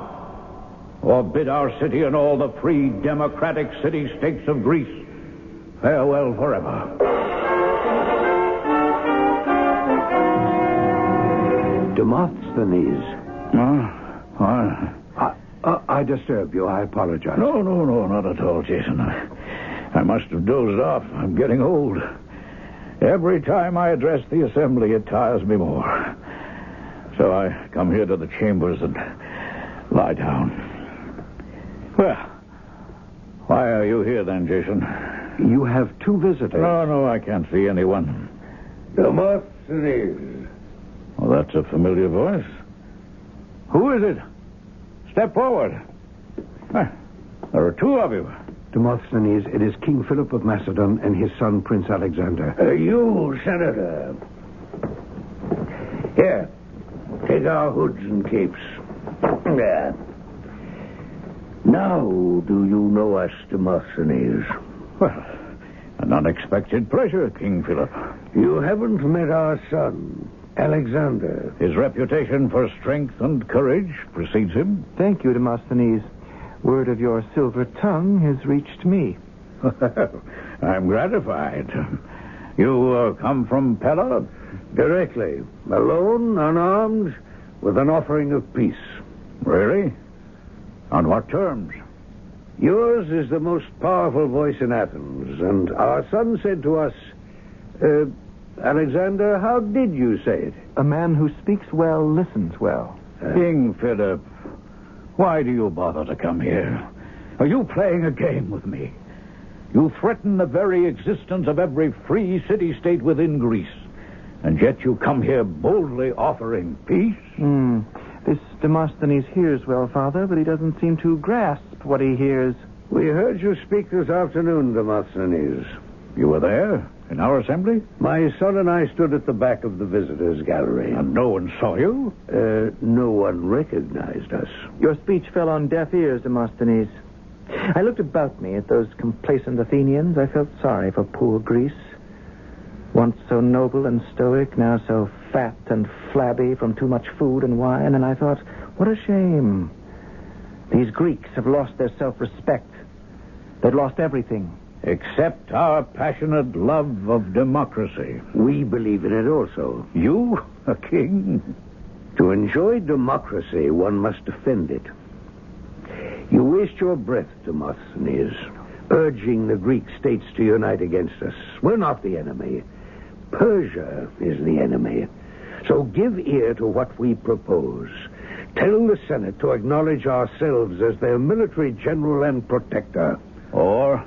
Or bid our city and all the free democratic city-states of Greece farewell forever. Demosthenes. I disturb you. I apologize. No, not at all, Jason. I must have dozed off. I'm getting old. Every time I address the assembly, it tires me more. So I come here to the chambers and lie down. Well, why are you here then, Jason? You have two visitors. No, I can't see anyone. Demosthenes. Well, that's a familiar voice. Who is it? Step forward. There are two of you. Demosthenes, it is King Philip of Macedon and his son, Prince Alexander. You, Senator. Here, take our hoods and capes. There. Now, do you know us, Demosthenes? Well, an unexpected pleasure, King Philip. You haven't met our son, Alexander. His reputation for strength and courage precedes him. Thank you, Demosthenes. Word of your silver tongue has reached me. I'm gratified. You come from Pella? Directly. Alone, unarmed, with an offering of peace. Really? On what terms? Yours is the most powerful voice in Athens, and our son said to us, Alexander, how did you say it? A man who speaks well listens well. King Philip, why do you bother to come here? Are you playing a game with me? You threaten the very existence of every free city-state within Greece, and yet you come here boldly offering peace? This Demosthenes hears well, Father, but he doesn't seem to grasp what he hears. We heard you speak this afternoon, Demosthenes. You were there? In our assembly? My son and I stood at the back of the visitors' gallery. And no one saw you? No one recognized us. Your speech fell on deaf ears, Demosthenes. I looked about me at those complacent Athenians. I felt sorry for poor Greece. Once so noble and stoic, now so fat and flabby from too much food and wine, and I thought, what a shame. These Greeks have lost their self-respect. They've lost everything. Except our passionate love of democracy. We believe in it also. You, a king? To enjoy democracy, one must defend it. You waste your breath, Demosthenes, urging the Greek states to unite against us. We're not the enemy. Persia is the enemy. So give ear to what we propose. Tell the Senate to acknowledge ourselves as their military general and protector. Or?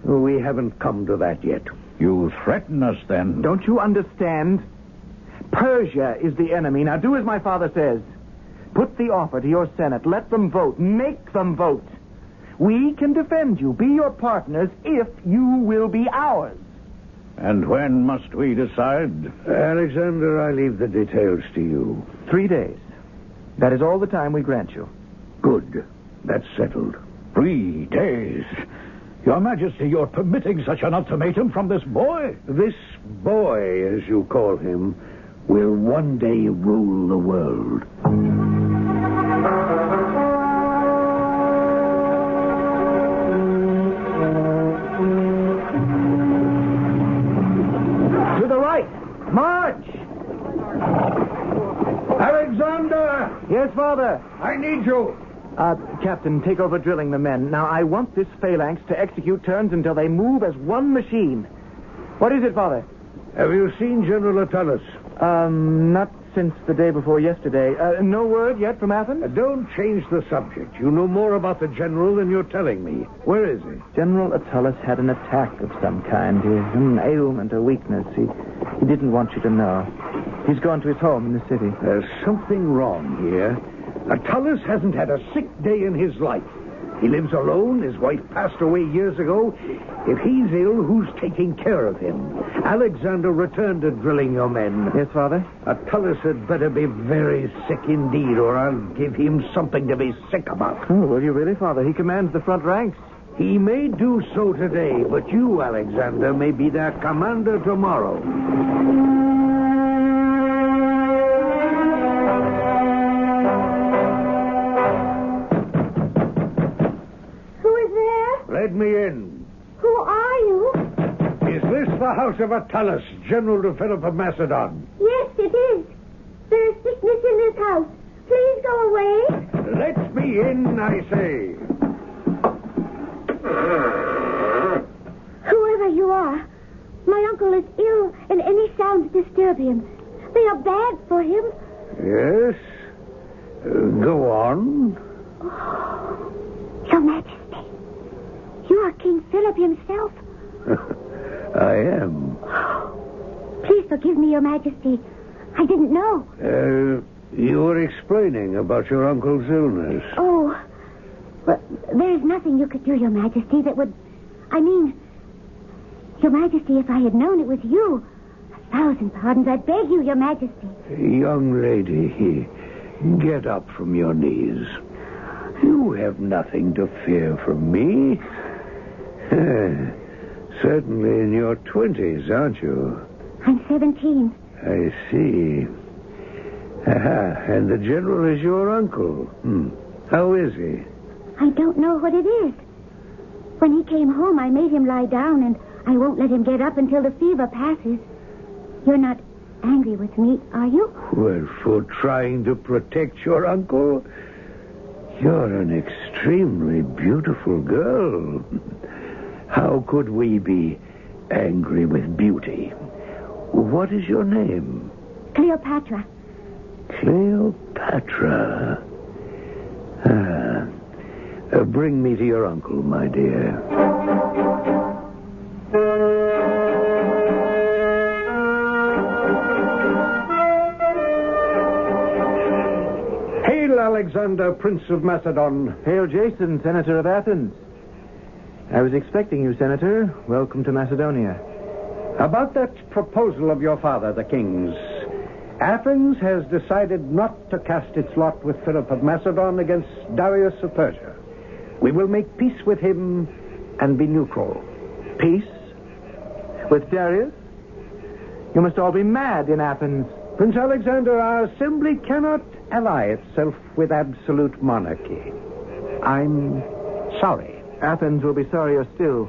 We haven't come to that yet. You threaten us, then? Don't you understand? Persia is the enemy. Now do as my father says. Put the offer to your Senate. Let them vote. Make them vote. We can defend you, be your partners, if you will be ours. And when must we decide? Alexander, I leave the details to you. 3 days. That is all the time we grant you. Good. That's settled. 3 days. Your Majesty, you're permitting such an ultimatum from this boy? This boy, as you call him, will one day rule the world. To the right. March! Alexander! Yes, Father. I need you. Captain, take over drilling the men. Now, I want this phalanx to execute turns until they move as one machine. What is it, Father? Have you seen General Attalus? Not since the day before yesterday. No word yet from Athens? Don't change the subject. You know more about the general than you're telling me. Where is he? General Attalus had an attack of some kind. An ailment, a weakness. He didn't want you to know. He's gone to his home in the city. There's something wrong here. Attalus hasn't had a sick day in his life. He lives alone. His wife passed away years ago. If he's ill, who's taking care of him? Alexander, return to drilling your men. Yes, Father? Attalus had better be very sick indeed, or I'll give him something to be sick about. Oh, will you really, Father? He commands the front ranks. He may do so today, but you, Alexander, may be their commander tomorrow. Let me in. Who are you? Is this the house of Attalus, General to Philip of Macedon? Yes, it is. There is sickness in this house. Please go away. Let me in, I say. Whoever you are, my uncle is ill, and any sounds disturb him. They are bad for him. Yes? Go on. Your Majesty. You are King Philip himself. I am. Please forgive me, Your Majesty. I didn't know. You were explaining about your uncle's illness. Oh, well, there is nothing you could do, Your Majesty, that would... I mean, Your Majesty, if I had known it was you, 1,000 pardons, I beg you, Your Majesty. Young lady, get up from your knees. You have nothing to fear from me. Certainly in your 20s, aren't you? I'm 17. I see. And the general is your uncle. How is he? I don't know what it is. When he came home, I made him lie down, and I won't let him get up until the fever passes. You're not angry with me, are you? Well, for trying to protect your uncle? You're an extremely beautiful girl. How could we be angry with beauty? What is your name? Cleopatra. Cleopatra. Bring me to your uncle, my dear. Hail, Alexander, Prince of Macedon. Hail, Jason, Senator of Athens. I was expecting you, Senator. Welcome to Macedonia. About that proposal of your father, the king's, Athens has decided not to cast its lot with Philip of Macedon against Darius of Persia. We will make peace with him and be neutral. Peace? With Darius? You must all be mad in Athens. Prince Alexander, our assembly cannot ally itself with absolute monarchy. I'm sorry. Athens will be sorrier still.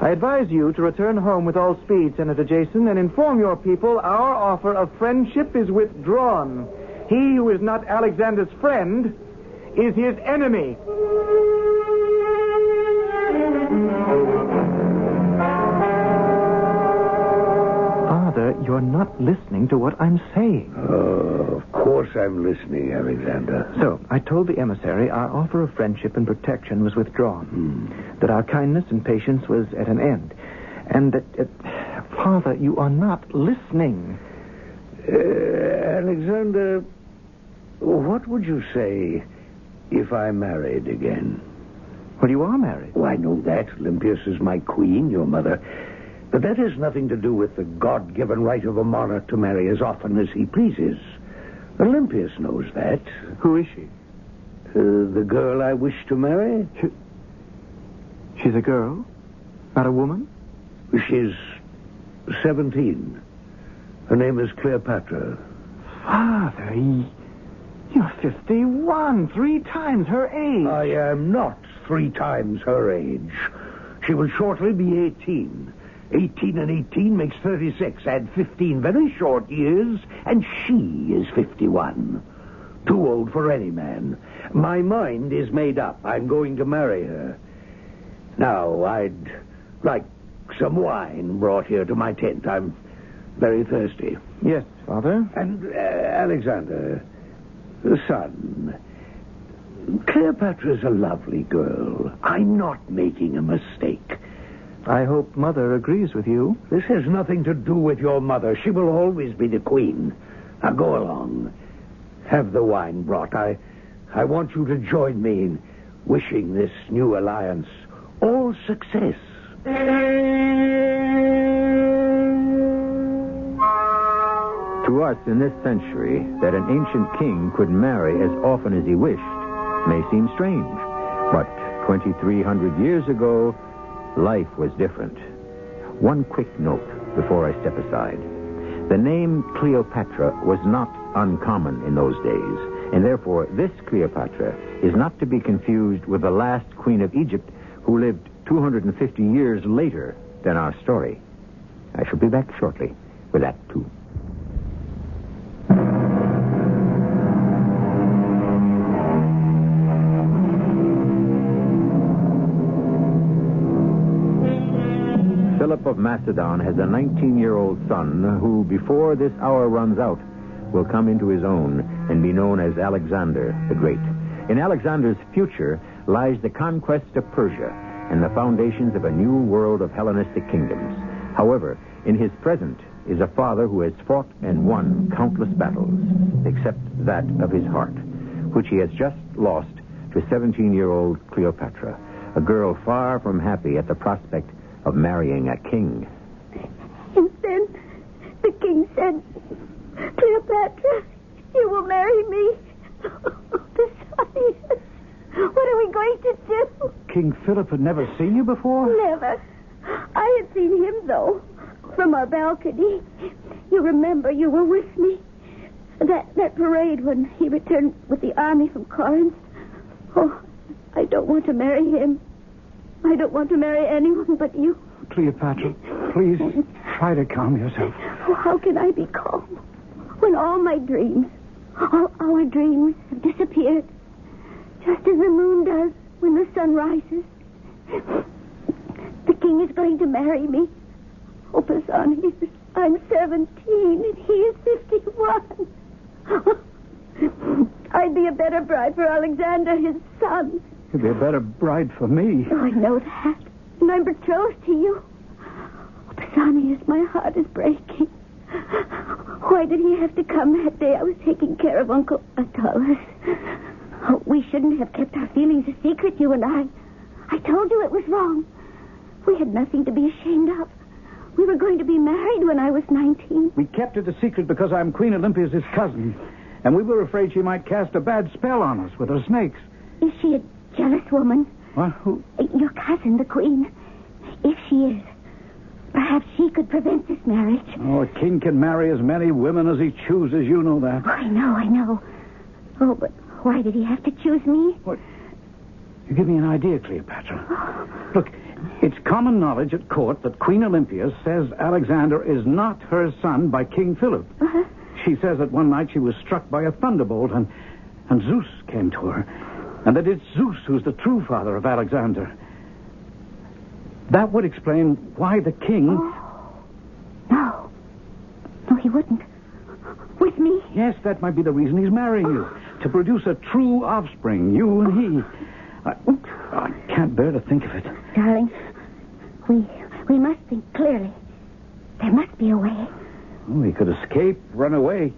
I advise you to return home with all speed, Senator Jason, and inform your people our offer of friendship is withdrawn. He who is not Alexander's friend is his enemy. Father, you're not listening to what I'm saying. Oh, of course I'm listening, Alexander. So, I told the emissary our offer of friendship and protection was withdrawn. That our kindness and patience was at an end. And that... Father, you are not listening. Alexander, what would you say if I married again? Well, you are married. Oh, I know that. Olympias is my queen, your mother. But that has nothing to do with the God-given right of a monarch to marry as often as he pleases. Olympias knows that. Who is she? The girl I wish to marry? She's a girl? Not a woman? She's 17. Her name is Cleopatra. Father, you're 51, 3 times her age. I am not 3 times her age. She will shortly be 18. 18 and 18 makes 36. Add 15 very short years, and she is 51. Too old for any man. My mind is made up. I'm going to marry her. Now, I'd like some wine brought here to my tent. I'm very thirsty. Yes, Father. And, Alexander, son, Cleopatra's a lovely girl. I'm not making a mistake. I hope Mother agrees with you. This has nothing to do with your mother. She will always be the queen. Now, go along. Have the wine brought. I want you to join me in wishing this new alliance all success. To us in this century, that an ancient king could marry as often as he wished may seem strange. But 2,300 years ago, life was different. One quick note before I step aside. The name Cleopatra was not uncommon in those days, and therefore this Cleopatra is not to be confused with the last queen of Egypt who lived 250 years later than our story. I shall be back shortly with that, too. Philip of Macedon has a 19-year-old son who, before this hour runs out, will come into his own and be known as Alexander the Great. In Alexander's future lies the conquest of Persia and the foundations of a new world of Hellenistic kingdoms. However, in his present is a father who has fought and won countless battles, except that of his heart, which he has just lost to 17-year-old Cleopatra, a girl far from happy at the prospect of marrying a king. And then the king said, Cleopatra, you will marry me. Besides, what are we going to do? King Philip had never seen you before? Never. I had seen him, though, from our balcony. You remember you were with me. That parade when he returned with the army from Corinth. Oh, I don't want to marry him. I don't want to marry anyone but you. Cleopatra, please try to calm yourself. Oh, how can I be calm when all my dreams, all our dreams have disappeared, just as the moon does when the sun rises? The king is going to marry me. Oh, Bassanio, I'm 17 and he is 51. I'd be a better bride for Alexander, his son. You'd be a better bride for me. Oh, I know that. And I'm betrothed to you. Oh, Bassanio, my heart is breaking. Why did he have to come that day I was taking care of Uncle Attalus? Oh, we shouldn't have kept our feelings a secret, you and I. I told you it was wrong. We had nothing to be ashamed of. We were going to be married when I was 19. We kept it a secret because I'm Queen Olympia's cousin. And we were afraid she might cast a bad spell on us with her snakes. Is she a jealous woman? What? Who? Your cousin, the Queen. If she is, perhaps she could prevent this marriage. Oh, a king can marry as many women as he chooses. You know that. Oh, I know. Oh, but why did he have to choose me? What? You give me an idea, Cleopatra. Look, it's common knowledge at court that Queen Olympia says Alexander is not her son by King Philip. Uh-huh. She says that one night she was struck by a thunderbolt and Zeus came to her. And that it's Zeus who's the true father of Alexander. That would explain why the king... Oh. No, he wouldn't. With me? Yes, that might be the reason he's marrying you. To produce a true offspring, you and he. I can't bear to think of it. Darling, we must think clearly. There must be a way. Oh, he could escape, run away.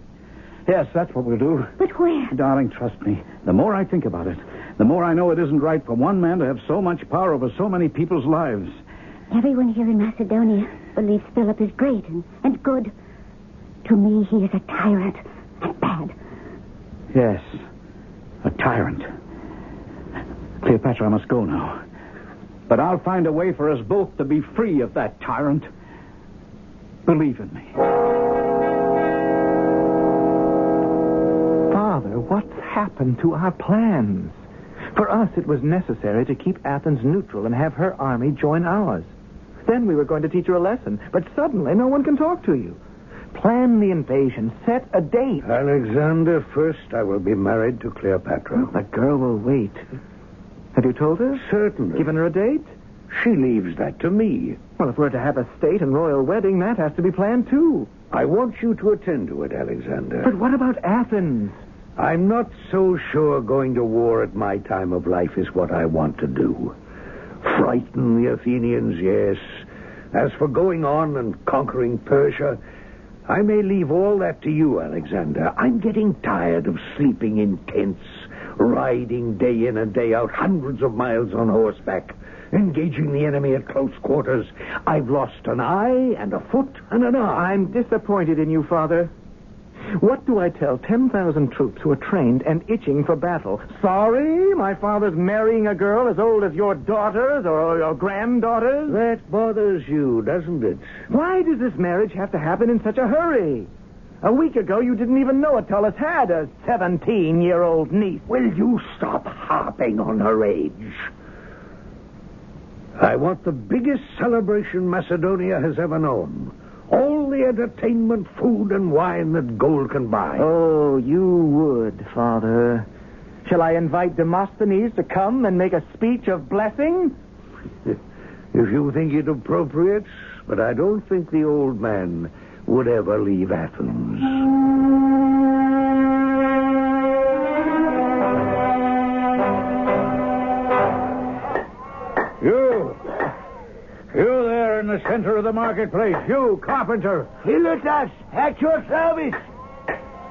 Yes, that's what we'll do. But where? Darling, trust me. The more I think about it, the more I know it isn't right for one man to have so much power over so many people's lives. Everyone here in Macedonia believes Philip is great and good. To me, he is a tyrant and bad. Yes, a tyrant. Cleopatra, I must go now. But I'll find a way for us both to be free of that tyrant. Believe in me. Father, what's happened to our plans? For us, it was necessary to keep Athens neutral and have her army join ours. Then we were going to teach her a lesson, but suddenly no one can talk to you. Plan the invasion. Set a date. Alexander, first I will be married to Cleopatra. The girl will wait. Have you told her? Certainly. Given her a date? She leaves that to me. Well, if we're to have a state and royal wedding, that has to be planned, too. I want you to attend to it, Alexander. But what about Athens? I'm not so sure going to war at my time of life is what I want to do. Frighten the Athenians, yes. As for going on and conquering Persia, I may leave all that to you, Alexander. I'm getting tired of sleeping in tents, riding day in and day out, hundreds of miles on horseback, engaging the enemy at close quarters. I've lost an eye and a foot and an arm. I'm disappointed in you, Father. What do I tell 10,000 troops who are trained and itching for battle? Sorry, my father's marrying a girl as old as your daughters or your granddaughters? That bothers you, doesn't it? Why does this marriage have to happen in such a hurry? A week ago, you didn't even know Attalus had a 17-year-old niece. Will you stop harping on her age? I want the biggest celebration Macedonia has ever known. All the entertainment, food, and wine that gold can buy. Oh, you would, Father. Shall I invite Demosthenes to come and make a speech of blessing? If you think it appropriate, but I don't think the old man would ever leave Athens. You there in the center of the marketplace. You, carpenter. Philotas, at your service.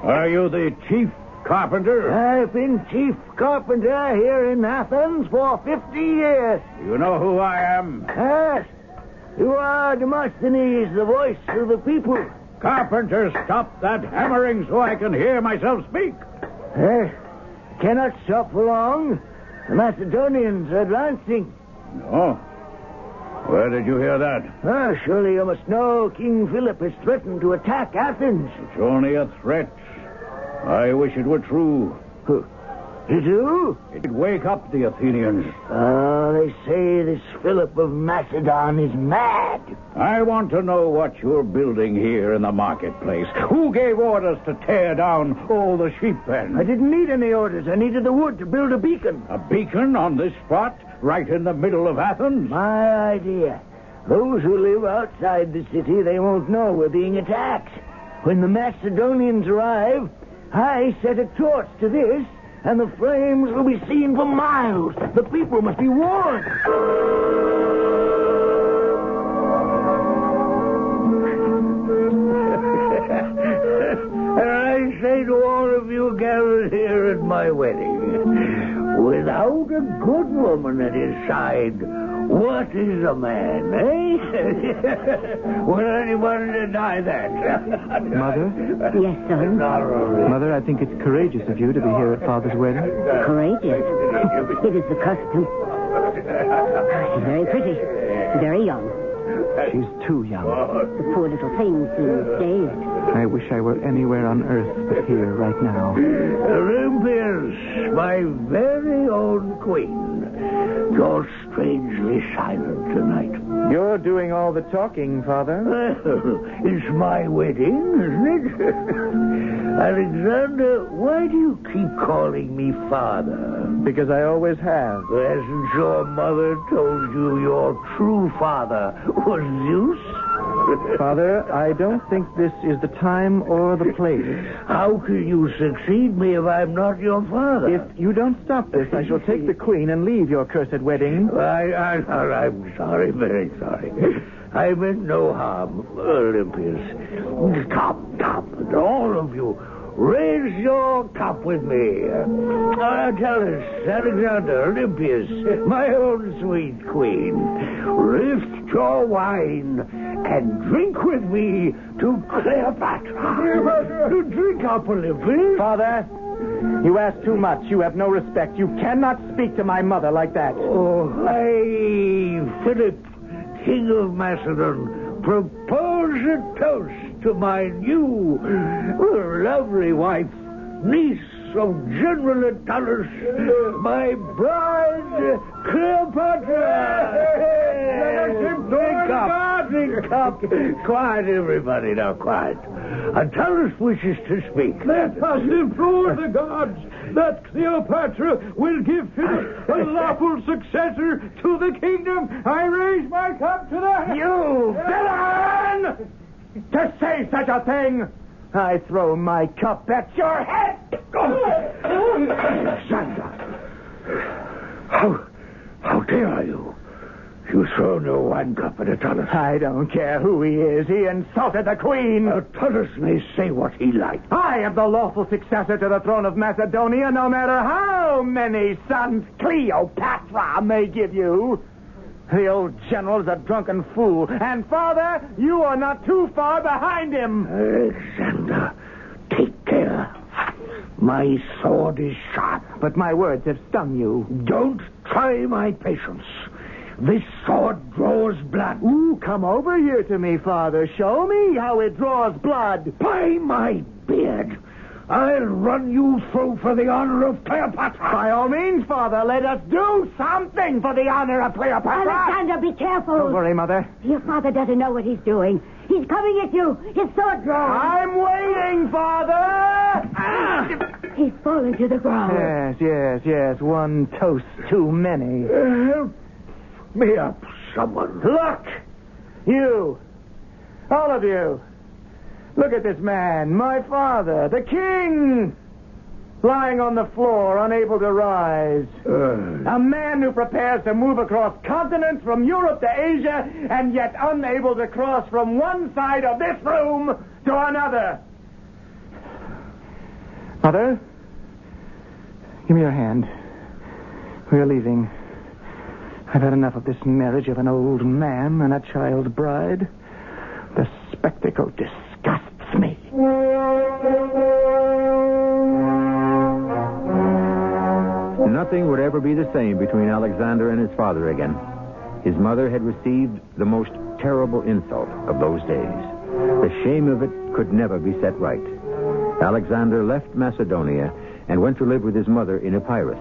Are you the chief carpenter? I've been chief carpenter here in Athens for 50 years. You know who I am? Yes. You are Demosthenes, the voice of the people. Carpenter, stop that hammering so I can hear myself speak. Cannot stop for long. The Macedonians are advancing. No. Where did you hear that? Surely you must know King Philip has threatened to attack Athens. It's only a threat. I wish it were true. You do? It'd wake up the Athenians. They say this Philip of Macedon is mad. I want to know what you're building here in the marketplace. Who gave orders to tear down all the sheep pens? I didn't need any orders. I needed the wood to build a beacon. A beacon on this spot, right in the middle of Athens? My idea. Those who live outside the city, they won't know we're being attacked. When the Macedonians arrive, I set a torch to this, and the flames will be seen for miles. The people must be warned. And I say to all of you gathered here at my wedding, Without a good woman at his side, what is a man, eh? Will anyone deny that? Mother? Yes, son. Mother, I think it's courageous of you to be here at Father's wedding. Courageous. It is the custom. She's very pretty. Very young. She's too young. The poor little thing seems dazed. I wish I were anywhere on earth but here right now. Olympias, my very own queen. You're strangely silent tonight. You're doing all the talking, Father. Well, it's my wedding, isn't it? Alexander, why do you keep calling me father? Because I always have. Hasn't your mother told you your true father was Zeus? Father, I don't think this is the time or the place. How can you succeed me if I'm not your father? If you don't stop this, I shall take the Queen and leave your cursed wedding. I'm sorry, very sorry. I meant no harm, Olympias. Stop, all of you. Raise your cup with me. Tell us, Alexander, Olympias, my own sweet queen, lift your wine and drink with me to Cleopatra. To drink up, Olympias. Father, you ask too much. You have no respect. You cannot speak to my mother like that. Oh, I, Philip, King of Macedon, propose a toast to my new, lovely wife, niece of General Attalus, my bride, Cleopatra. Drink up. Quiet, everybody, now, quiet. Attalus wishes to speak. Let us implore the gods that Cleopatra will give Philip a lawful successor to the kingdom. I raise my cup to the... You villain! To say such a thing, I throw my cup at your head! Alexander, how dare you? You throw no wine cup at Attalus. I don't care who he is. He insulted the Queen. Attalus may say what he likes. I am the lawful successor to the throne of Macedonia, no matter how many sons Cleopatra may give you. The old general is a drunken fool. And, Father, you are not too far behind him. Alexander, take care. My sword is sharp. But my words have stung you. Don't try my patience. This sword draws blood. Ooh, come over here to me, Father. Show me how it draws blood. By my beard, I'll run you through for the honor of Cleopatra. By all means, Father, let us do something for the honor of Cleopatra. Alexander, be careful. Don't worry, Mother. Your father doesn't know what he's doing. He's coming at you. His sword drawn. I'm waiting, Father. He's fallen to the ground. Yes. One toast too many. Help me up, someone. Look! You. All of you. Look at this man, my father, the king, lying on the floor, unable to rise. A man who prepares to move across continents from Europe to Asia, and yet unable to cross from one side of this room to another. Mother, give me your hand. We are leaving. I've had enough of this marriage of an old man and a child bride. The spectacle disgusts me. Nothing would ever be the same between Alexander and his father again. His mother had received the most terrible insult of those days. The shame of it could never be set right. Alexander left Macedonia and went to live with his mother in Epirus.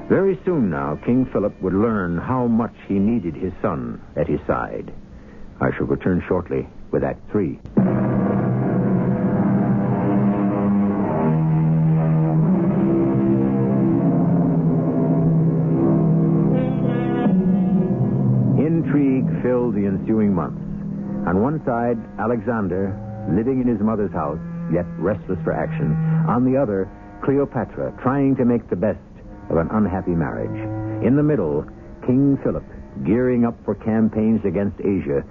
Very soon now, King Philip would learn how much he needed his son at his side. I shall return shortly with Act 3. Intrigue filled the ensuing months. On one side, Alexander, living in his mother's house, yet restless for action. On the other, Cleopatra, trying to make the best of an unhappy marriage. In the middle, King Philip, gearing up for campaigns against Asia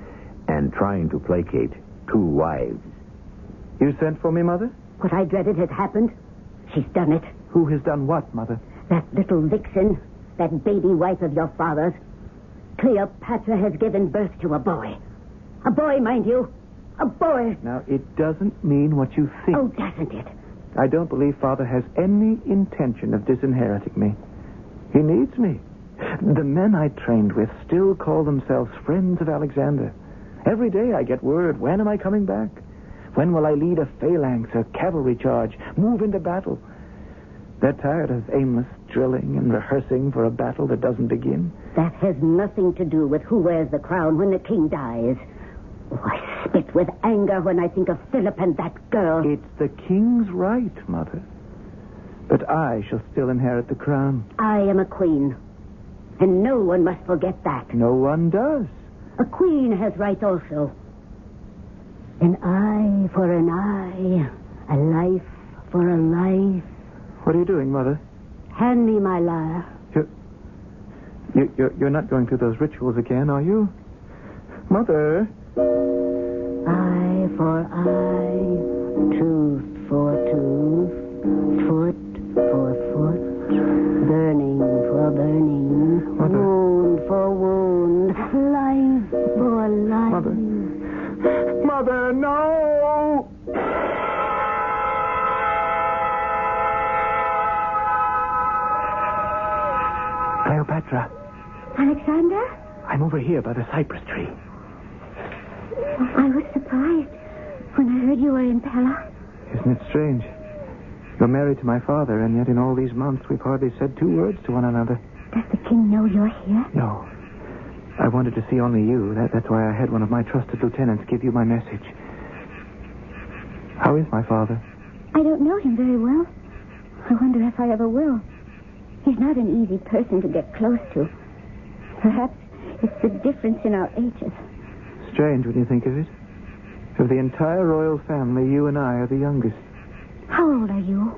and trying to placate 2 wives. You sent for me, Mother? What I dreaded has happened. She's done it. Who has done what, Mother? That little vixen, that baby wife of your father's, Cleopatra has given birth to a boy. A boy, mind you. A boy. Now, it doesn't mean what you think. Oh, doesn't it? I don't believe Father has any intention of disinheriting me. He needs me. The men I trained with still call themselves friends of Alexander. Every day I get word, when am I coming back? When will I lead a phalanx, a cavalry charge, move into battle? They're tired of aimless drilling and rehearsing for a battle that doesn't begin. That has nothing to do with who wears the crown when the king dies. Oh, I spit with anger when I think of Philip and that girl. It's the king's right, Mother. But I shall still inherit the crown. I am a queen. And no one must forget that. No one does. A queen has rights also. An eye for an eye. A life for a life. What are you doing, Mother? Hand me my lyre. You're not going through those rituals again, are you? Mother. Eye for eye. Tooth for tooth. Foot for foot. Burning for burning. Mother. Wound for wound. Life for life. Mother. Mother, no! Cleopatra. Alexander? I'm over here by the cypress tree. I was surprised when I heard you were in Pella. Isn't it strange? You're married to my father, and yet in all these months we've hardly said two words to one another. Does the king know you're here? No. I wanted to see only you. That's why I had one of my trusted lieutenants give you my message. How is my father? I don't know him very well. I wonder if I ever will. He's not an easy person to get close to. Perhaps it's the difference in our ages. Strange when you think of it. Of the entire royal family, you and I are the youngest. How old are you?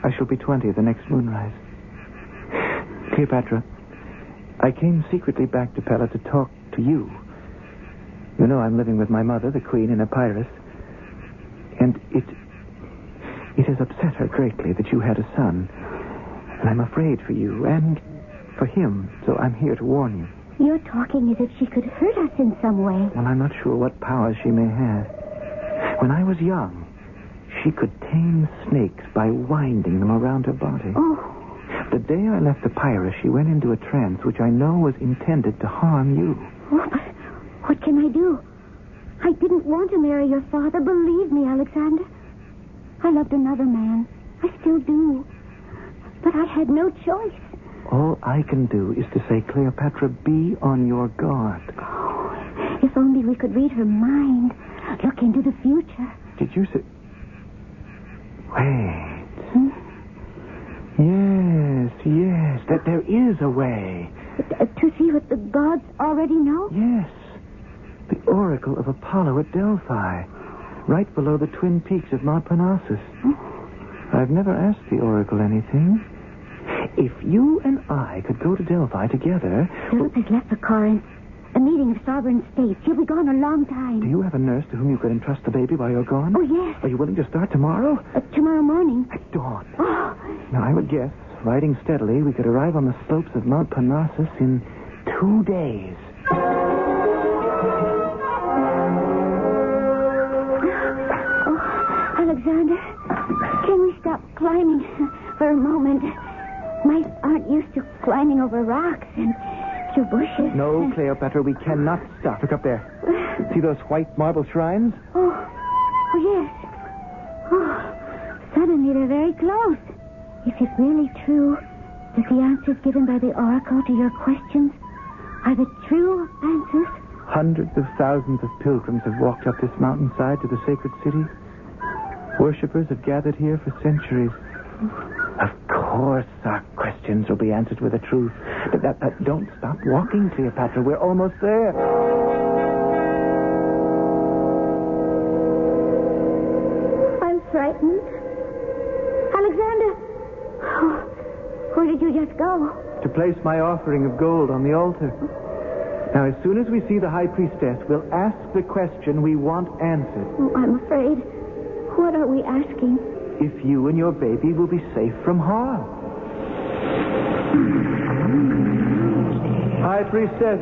I shall be 20 the next moonrise. Cleopatra, I came secretly back to Pella to talk to you. You know I'm living with my mother, the queen, in Epirus. And it has upset her greatly that you had a son. And I'm afraid for you and for him, so I'm here to warn you. You're talking as if she could hurt us in some way. Well, I'm not sure what powers she may have. When I was young, she could tame snakes by winding them around her body. Oh. The day I left Epirus, she went into a trance which I know was intended to harm you. Oh, but what can I do? I didn't want to marry your father. Believe me, Alexander. I loved another man. I still do. But I had no choice. All I can do is to say, Cleopatra, be on your guard. Oh, if only we could read her mind. Look into the future. Did you say... Wait. Hmm? Yes, that there is a way. To see what the gods already know? Yes. The oracle of Apollo at Delphi. Right below the twin peaks of Mount Parnassus. I've never asked the oracle anything. If you and I could go to Delphi together... Philip has left for Corinth. A meeting of sovereign states. He'll be gone a long time. Do you have a nurse to whom you could entrust the baby while you're gone? Oh, yes. Are you willing to start tomorrow? Tomorrow morning. At dawn. Oh. Now, I would guess, riding steadily, we could arrive on the slopes of Mount Parnassus in 2 days. Oh, Alexander, can we stop climbing for a moment? My aunt used to climbing over rocks and through bushes. No, Cleopatra, we cannot stop. Look up there. See those white marble shrines? Oh, yes. Oh, suddenly they're very close. Is it really true that the answers given by the oracle to your questions are the true answers? Hundreds of thousands of pilgrims have walked up this mountainside to the sacred city. Worshippers have gathered here for centuries. Of course, our questions will be answered with the truth. Don't stop walking, Cleopatra. We're almost there. I'm frightened. Alexander! Oh, where did you just go? To place my offering of gold on the altar. Now, as soon as we see the high priestess, we'll ask the question we want answered. Oh, I'm afraid. What are we asking? If you and your baby will be safe from harm. High Priestess,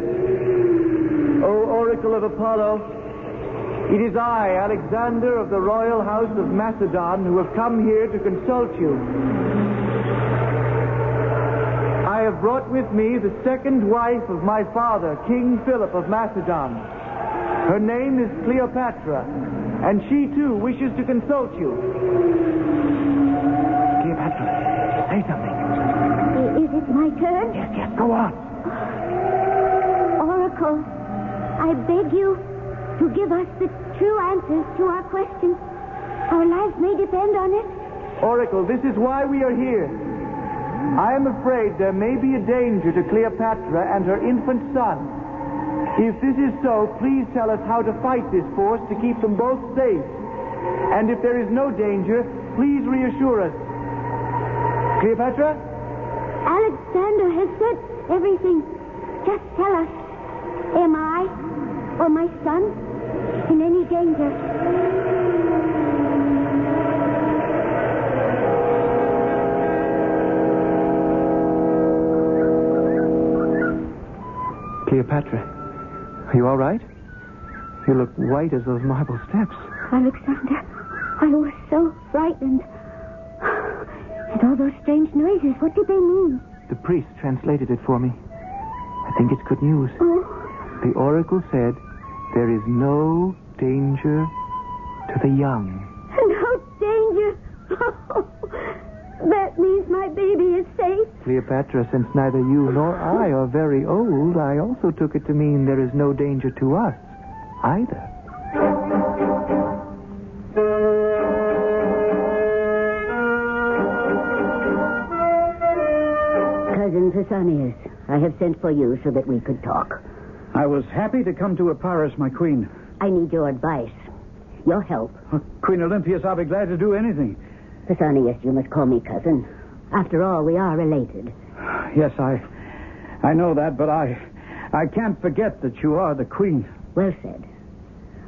O Oracle of Apollo, it is I, Alexander of the Royal House of Macedon, who have come here to consult you. I have brought with me the second wife of my father, King Philip of Macedon. Her name is Cleopatra, and she too wishes to consult you. Cleopatra, say something. Is it my turn? Yes, go on. Oracle, I beg you to give us the true answers to our questions. Our lives may depend on it. Oracle, this is why we are here. I am afraid there may be a danger to Cleopatra and her infant son. If this is so, please tell us how to fight this force to keep them both safe. And if there is no danger, please reassure us. Cleopatra? Alexander has said everything. Just tell us. Am I or my son in any danger? Cleopatra, are you all right? You look white as those marble steps. Alexander, I was so frightened. And all those strange noises, what did they mean? The priest translated it for me. I think it's good news. Oh. The oracle said there is no danger to the young. No danger? That means my baby is safe. Cleopatra, since neither you nor I are very old, I also took it to mean there is no danger to us either. Cousin Assassination, I have sent for you so that we could talk. I was happy to come to Epirus, my queen. I need your advice, your help. Queen Olympias, I'll be glad to do anything. Assassination, you must call me cousin. After all, we are related. Yes, I know that, but I can't forget that you are the queen. Well said.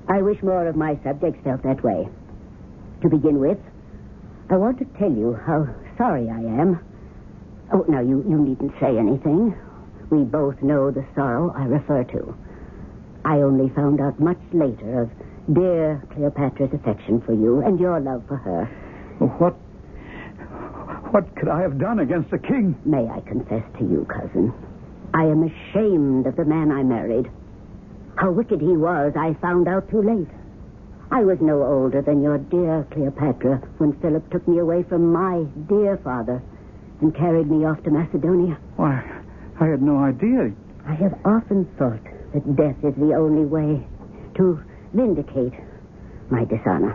I wish more of my subjects felt that way. To begin with, I want to tell you how sorry I am. Oh, now, you needn't say anything. We both know the sorrow I refer to. I only found out much later of dear Cleopatra's affection for you and your love for her. What could I have done against the king? May I confess to you, cousin? I am ashamed of the man I married. How wicked he was, I found out too late. I was no older than your dear Cleopatra when Philip took me away from my dear father and carried me off to Macedonia. Why, I had no idea. I have often thought that death is the only way to vindicate my dishonor.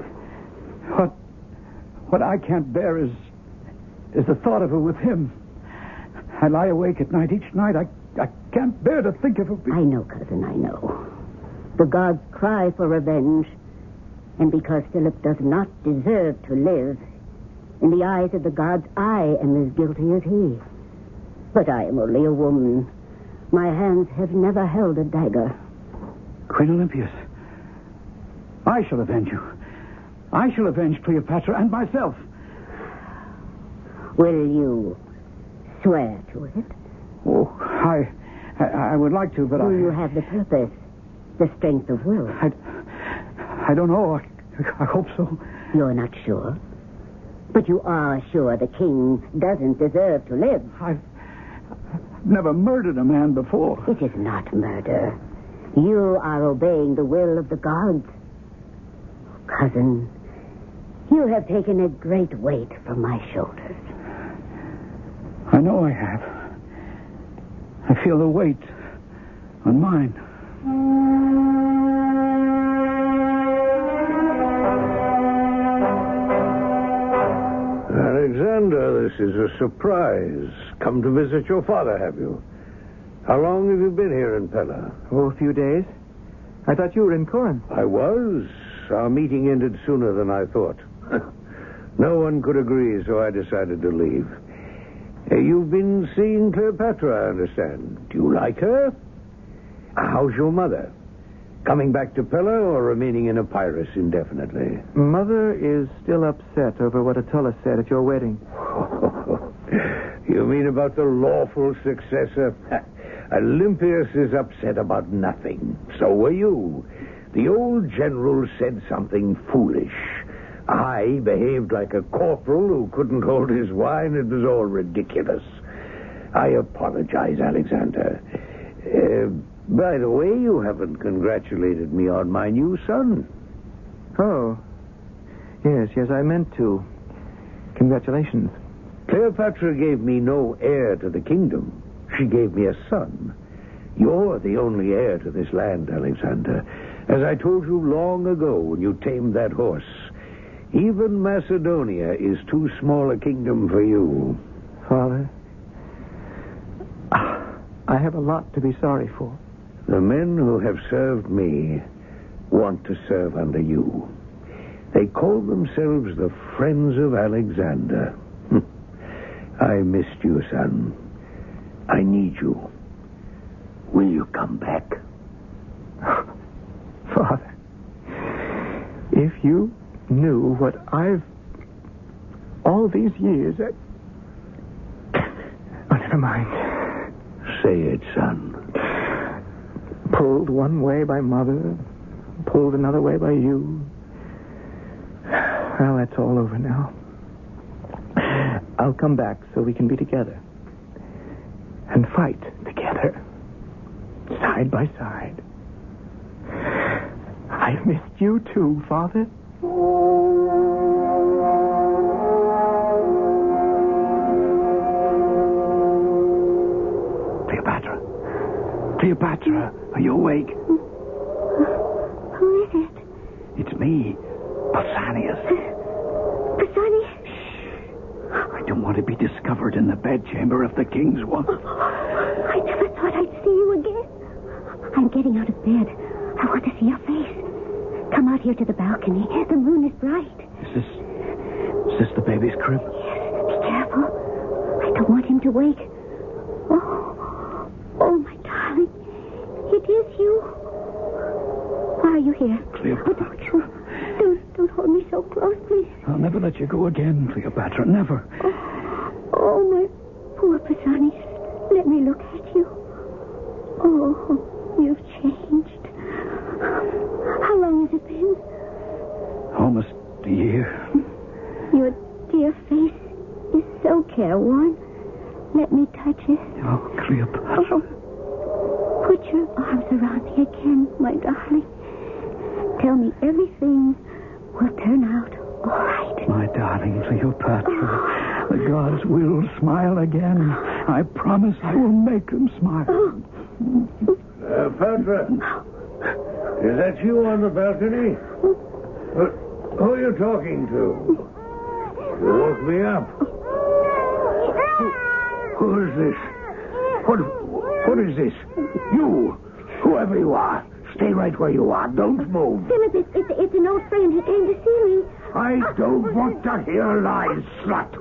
What I can't bear is the thought of her with him. I lie awake at night each night. I can't bear to think of her. I know, cousin, I know. The gods cry for revenge, and because Philip does not deserve to live, in the eyes of the gods, I am as guilty as he. But I am only a woman. My hands have never held a dagger. Queen Olympias, I shall avenge you. I shall avenge Cleopatra and myself. Will you swear to it? Oh, I would like to, but Do you have the purpose, the strength of will? I don't know. I hope so. You're not sure? But you are sure the king doesn't deserve to live. I've never murdered a man before. It is not murder. You are obeying the will of the gods. Cousin, you have taken a great weight from my shoulders. I know I have. I feel the weight on mine. Alexander, this is a surprise. Come to visit your father, have you? How long have you been here in Pella? Oh, a few days. I thought you were in Corinth. I was. Our meeting ended sooner than I thought. No one could agree, so I decided to leave. You've been seeing Cleopatra, I understand. Do you like her? How's your mother? Coming back to Pella or remaining in Epirus indefinitely? Mother is still upset over what Attullus said at your wedding. You mean about the lawful successor? Olympius is upset about nothing. So were you. The old general said something foolish. I behaved like a corporal who couldn't hold his wine. It was all ridiculous. I apologize, Alexander. By the way, you haven't congratulated me on my new son. Oh. Yes, I meant to. Congratulations. Cleopatra gave me no heir to the kingdom. She gave me a son. You're the only heir to this land, Alexander. As I told you long ago when you tamed that horse, even Macedonia is too small a kingdom for you. Father, I have a lot to be sorry for. The men who have served me want to serve under you. They call themselves the Friends of Alexander. I missed you, son. I need you. Will you come back? Father, if you knew what I've... all these years... Oh, never mind. Say it, son. Pulled one way by Mother, pulled another way by you. Well, that's all over now. I'll come back so we can be together. And fight together. Side by side. I've missed you too, Father. Cleopatra, are you awake? Who is it? It's me, Pausanias. Pausanias? I don't want to be discovered in the bedchamber of the king's one. I never thought I'd see you again. I'm getting out of bed. I want to see your face. Come out here to the balcony. The moon is bright. Is this the baby's crib? Yes, be careful. I don't want him to wake. Oh, my darling. It is you. Why are you here? Cleopatra. Don't hold me so close, please. I'll never let you go again, Cleopatra. Never. Oh, my poor Pausanias. Let me look at you. Oh, you've changed. How long has it been? Almost a year. Your dear face is so careworn. Let me touch it. Oh, Cleopatra. Oh, put your arms around me again, my darling. Tell me everything will turn out all right. My darling Cleopatra, the gods will smile again. I promise I will make them smile. Petra, is that you on the balcony? Who are you talking to? You woke me up. Who is this? What is this? You, whoever you are, stay right where you are. Don't move. Philip, it's an old friend. He came to see me. I don't want to hear lies, slut.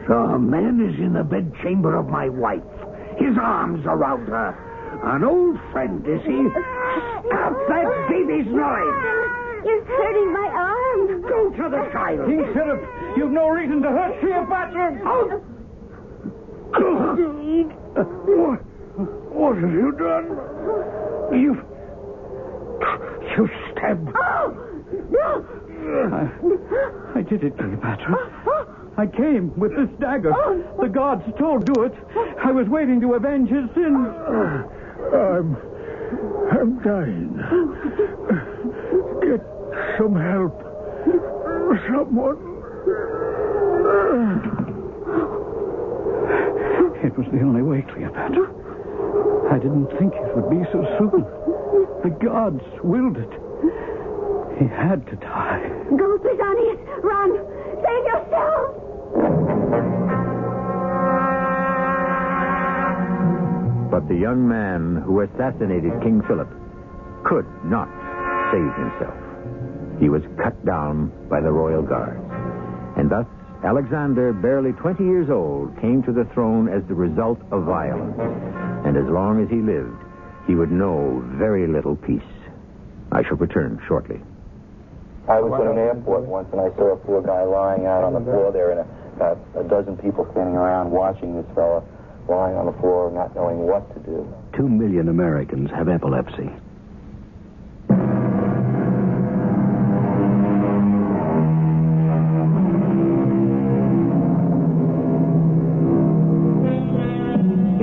So a man is in the bedchamber of my wife. His arms around her. An old friend, is he? Stop that baby's noise. You're hurting my arm. Go to the child. King Philip, you've no reason to hurt Cleopatra. What have you done? You stabbed. I did it, Cleopatra. I came with this dagger. The gods told do it. I was waiting to avenge his sins. I'm dying. Get some help. Someone. It was the only way, Cleopatra. I didn't think it would be so soon. The gods willed it. He had to die. Go, Pausanias. Run. Save yourself. But the young man who assassinated King Philip could not save himself. He was cut down by the royal guards. And thus, Alexander, barely 20 years old, came to the throne as the result of violence. And as long as he lived, he would know very little peace. I shall return shortly. I was at an airport once, and I saw a poor guy lying out on the floor there in a got a dozen people standing around watching this fella lying on the floor, not knowing what to do. 2 million Americans have epilepsy.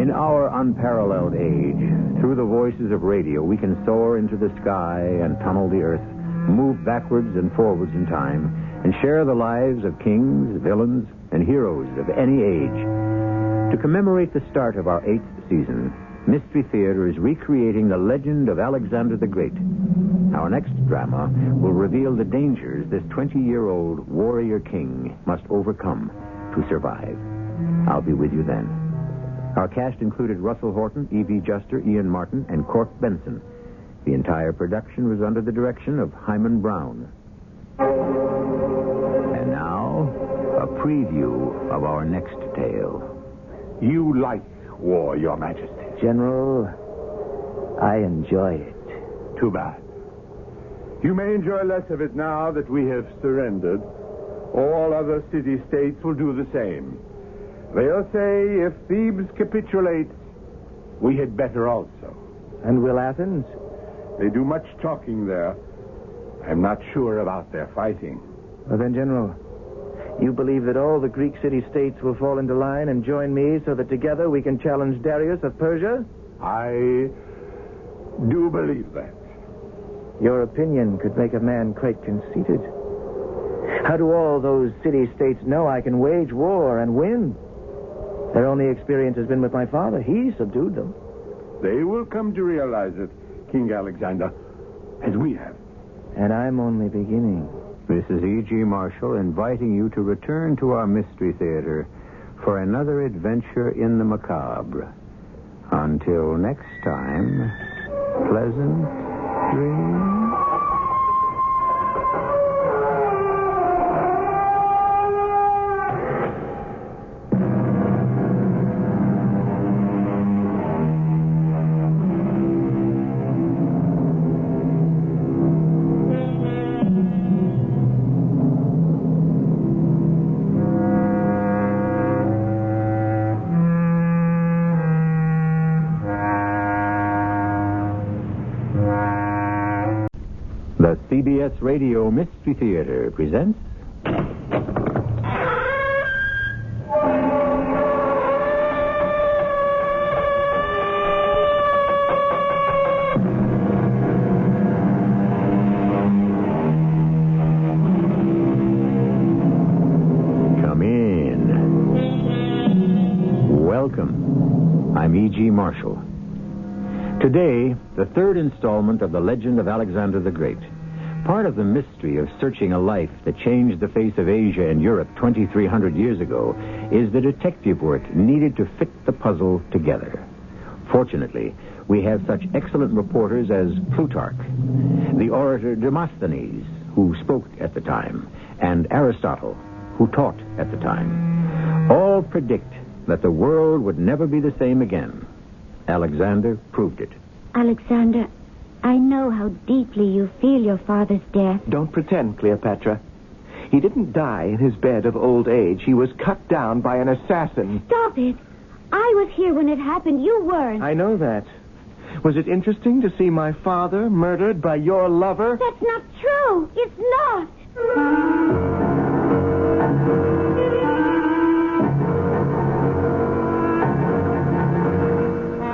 In our unparalleled age, through the voices of radio, we can soar into the sky and tunnel the earth, move backwards and forwards in time, and share the lives of kings, villains, and heroes of any age. To commemorate the start of our 8th season, Mystery Theater is recreating the legend of Alexander the Great. Our next drama will reveal the dangers this 20-year-old warrior king must overcome to survive. I'll be with you then. Our cast included Russell Horton, E.V. Juster, Ian Martin, and Cork Benson. The entire production was under the direction of Hyman Brown. And now, a preview of our next tale. You like war, Your Majesty. General, I enjoy it. Too bad. You may enjoy less of it now that we have surrendered. All other city-states will do the same. They'll say if Thebes capitulates, we had better also. And will Athens? They do much talking there. I'm not sure about their fighting. Well then, General, you believe that all the Greek city-states will fall into line and join me so that together we can challenge Darius of Persia? I do believe that. Your opinion could make a man quite conceited. How do all those city-states know I can wage war and win? Their only experience has been with my father. He subdued them. They will come to realize it, King Alexander, as we have. And I'm only beginning. This is E.G. Marshall inviting you to return to our Mystery Theater for another adventure in the macabre. Until next time, pleasant dreams. The CBS Radio Mystery Theater presents... Come in. Welcome. I'm E.G. Marshall. Today, the third installment of the legend of Alexander the Great. Part of the mystery of searching a life that changed the face of Asia and Europe 2,300 years ago is the detective work needed to fit the puzzle together. Fortunately, we have such excellent reporters as Plutarch, the orator Demosthenes, who spoke at the time, and Aristotle, who taught at the time. All predict that the world would never be the same again. Alexander proved it. Alexander, I know how deeply you feel your father's death. Don't pretend, Cleopatra. He didn't die in his bed of old age. He was cut down by an assassin. Stop it. I was here when it happened. You weren't. I know that. Was it interesting to see my father murdered by your lover? That's not true. It's not.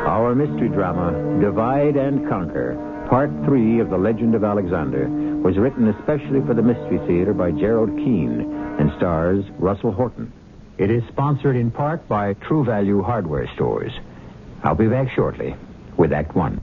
Our mystery drama, Divide and Conquer, Part 3 of The Legend of Alexander, was written especially for the Mystery Theater by Gerald Keane and stars Russell Horton. It is sponsored in part by True Value Hardware Stores. I'll be back shortly with Act 1.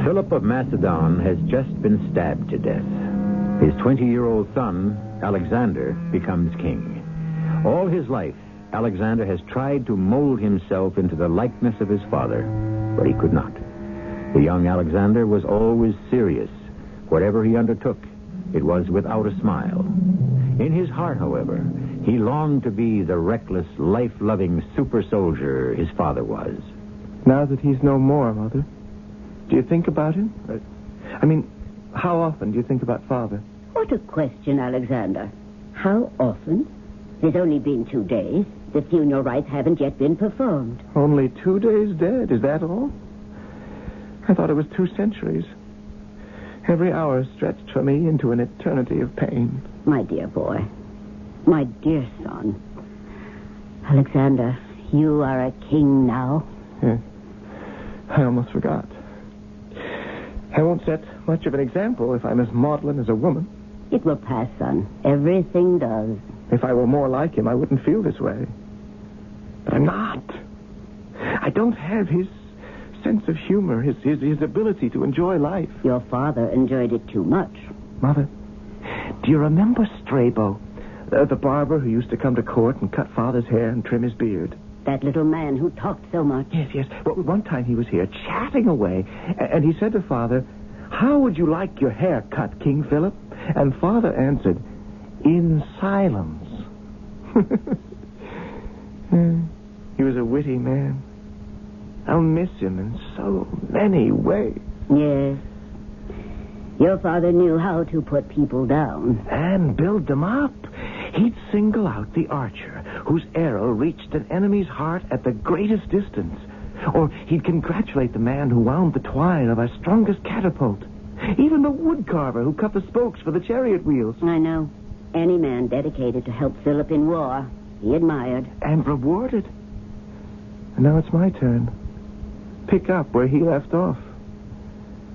Philip of Macedon has just been stabbed to death. His 20-year-old son, Alexander, becomes king. All his life, Alexander has tried to mold himself into the likeness of his father, but he could not. The young Alexander was always serious. Whatever he undertook, it was without a smile. In his heart, however, He longed to be the reckless, life-loving super soldier his father was. Now that he's no more, Mother, do you think about him? I mean, how often do you think about Father? What a question, Alexander. How often? There's only been 2 days. The funeral rites haven't yet been performed. Only 2 days dead, is that all? I thought it was 2 centuries. Every hour stretched for me into an eternity of pain. My dear boy. My dear son. Alexander, you are a king now. Yes. I almost forgot. I won't set much of an example if I'm as maudlin as a woman. It will pass, son. Everything does. If I were more like him, I wouldn't feel this way. But I'm not. I don't have his sense of humor, his ability to enjoy life. Your father enjoyed it too much. Mother, do you remember Strabo, the barber who used to come to court and cut Father's hair and trim his beard? That little man who talked so much. Yes. Well, one time he was here chatting away, and he said to Father, "How would you like your hair cut, King Philip?" And Father answered, "In silence." He was a witty man. I'll miss him in so many ways. Yes. Your father knew how to put people down. And build them up. He'd single out the archer whose arrow reached an enemy's heart at the greatest distance. Or he'd congratulate the man who wound the twine of our strongest catapult. Even the woodcarver who cut the spokes for the chariot wheels. I know. Any man dedicated to help Philip in war, he admired. And rewarded. And now it's my turn. Pick up where he left off.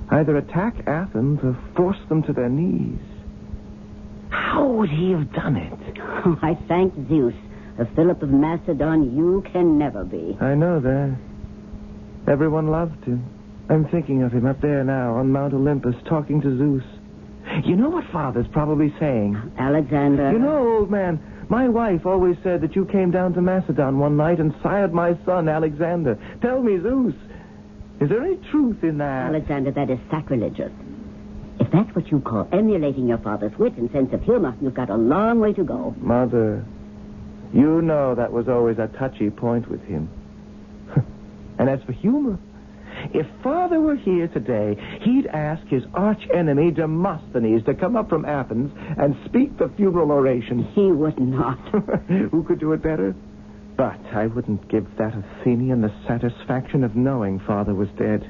Either attack Athens or force them to their knees. How would he have done it? Oh, I thank Zeus. A Philip of Macedon you can never be. I know that. Everyone loved him. I'm thinking of him up there now on Mount Olympus talking to Zeus. You know what Father's probably saying? Alexander. You know, old man, my wife always said that you came down to Macedon one night and sired my son, Alexander. Tell me, Zeus, is there any truth in that? Alexander, that is sacrilegious. If that's what you call emulating your father's wit and sense of humor, you've got a long way to go. Mother, you know that was always a touchy point with him. And as for humor, if Father were here today, he'd ask his arch-enemy Demosthenes to come up from Athens and speak the funeral oration. He would not. Who could do it better? But I wouldn't give that Athenian the satisfaction of knowing Father was dead.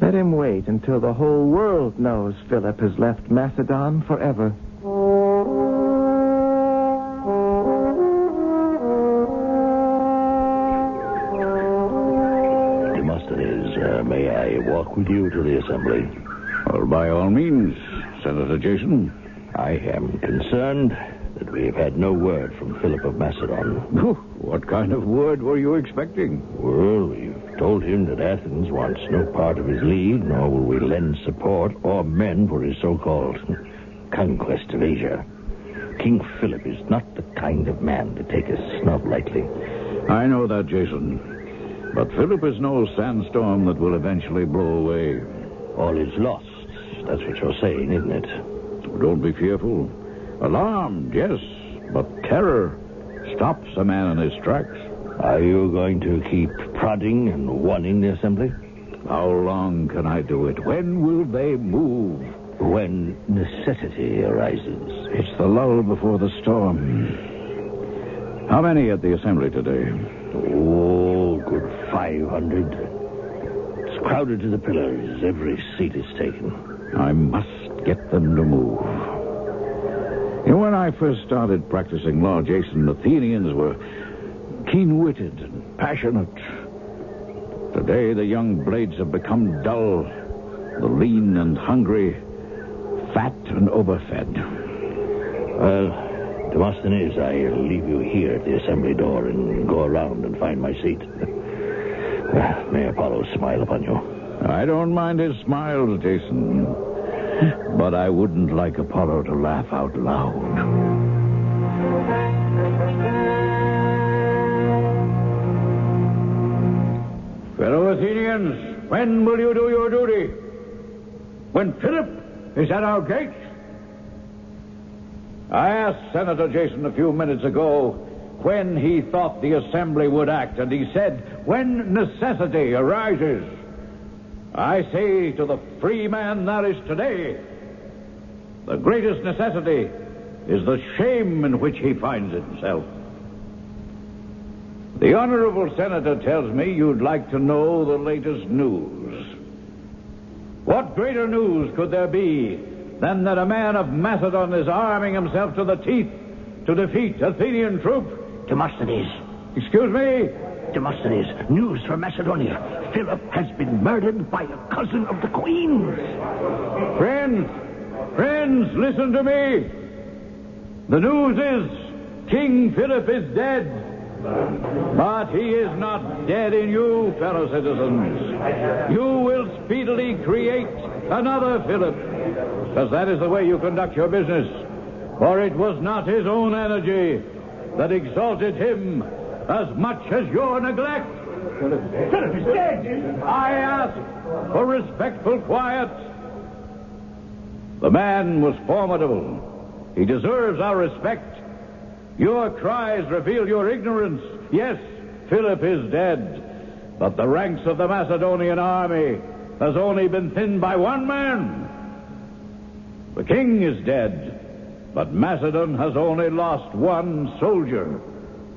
Let him wait until the whole world knows Philip has left Macedon forever. Demosthenes, may I walk with you to the assembly? Well, by all means, Senator Jason. I am concerned that we have had no word from Philip of Macedon. What kind of word were you expecting? Well, we've told him that Athens wants no part of his lead, nor will we lend support or men for his so-called conquest of Asia. King Philip is not the kind of man to take a snub lightly. I know that, Jason. But Philip is no sandstorm that will eventually blow away. All is lost. That's what you're saying, isn't it? Don't be fearful. Alarmed, yes, but terror stops a man in his tracks. Are you going to keep prodding and warning the assembly? How long can I do it? When will they move? When necessity arises. It's the lull before the storm. How many at the assembly today? Oh, good 500. It's crowded to the pillars. Every seat is taken. I must get them to move. You know, when I first started practicing law, Jason, Athenians were keen-witted and passionate. Today, the young blades have become dull, the lean and hungry, fat and overfed. Well, Demosthenes, I'll leave you here at the assembly door and go around and find my seat. May Apollo smile upon you. I don't mind his smiles, Jason. But I wouldn't like Apollo to laugh out loud. Fellow Athenians, when will you do your duty? When Philip is at our gates? I asked Senator Jason a few minutes ago when he thought the assembly would act, and he said, when necessity arises. I say to the free man that is today, the greatest necessity is the shame in which he finds himself. The honorable senator tells me you'd like to know the latest news. What greater news could there be than that a man of Macedon is arming himself to the teeth to defeat Athenian troops? Demosthenes. Excuse me? Demosthenes, news from Macedonia. Philip has been murdered by a cousin of the Queen's. Friends, listen to me. The news is King Philip is dead. But he is not dead in you, fellow citizens. You will speedily create another Philip, because that is the way you conduct your business. For it was not his own energy that exalted him as much as your neglect. Philip is dead. I ask for respectful quiet. The man was formidable. He deserves our respect. Your cries reveal your ignorance. Yes, Philip is dead, but the ranks of the Macedonian army has only been thinned by one man. The king is dead, but Macedon has only lost one soldier.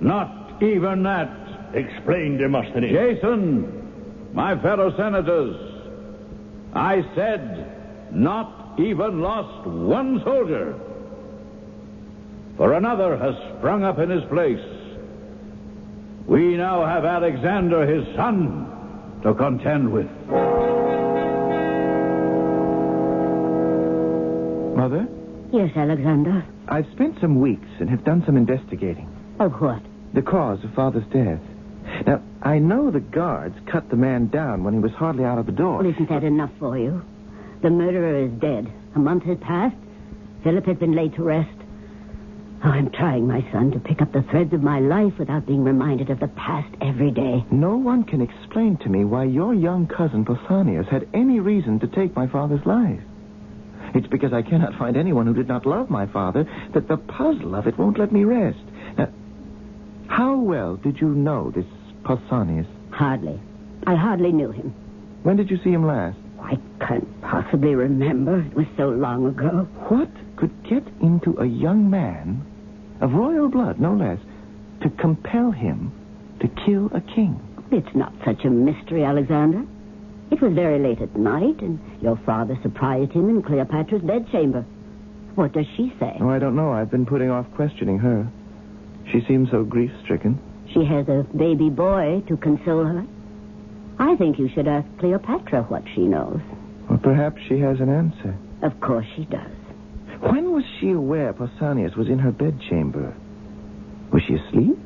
Not even that. Explain, Demosthenes. Jason, my fellow senators, I said not even lost one soldier. For another has sprung up in his place. We now have Alexander, his son, to contend with. Mother? Yes, Alexander. I've spent some weeks and have done some investigating. Of what? The cause of Father's death. Now, I know the guards cut the man down when he was hardly out of the door. Well, isn't that enough for you? The murderer is dead. A month has passed. Philip has been laid to rest. Oh, I'm trying, my son, to pick up the threads of my life without being reminded of the past every day. No one can explain to me why your young cousin Pausanias had any reason to take my father's life. It's because I cannot find anyone who did not love my father that the puzzle of it won't let me rest. Now, how well did you know this Pausanias? Hardly. I hardly knew him. When did you see him last? I can't possibly remember. It was so long ago. What could get into a young man, of royal blood, no less, to compel him to kill a king? It's not such a mystery, Alexander. It was very late at night, and your father surprised him in Cleopatra's bedchamber. What does she say? Oh, I don't know. I've been putting off questioning her. She seems so grief-stricken. She has a baby boy to console her. I think you should ask Cleopatra what she knows. Well, perhaps she has an answer. Of course she does. When was she aware Pausanias was in her bedchamber? Was she asleep?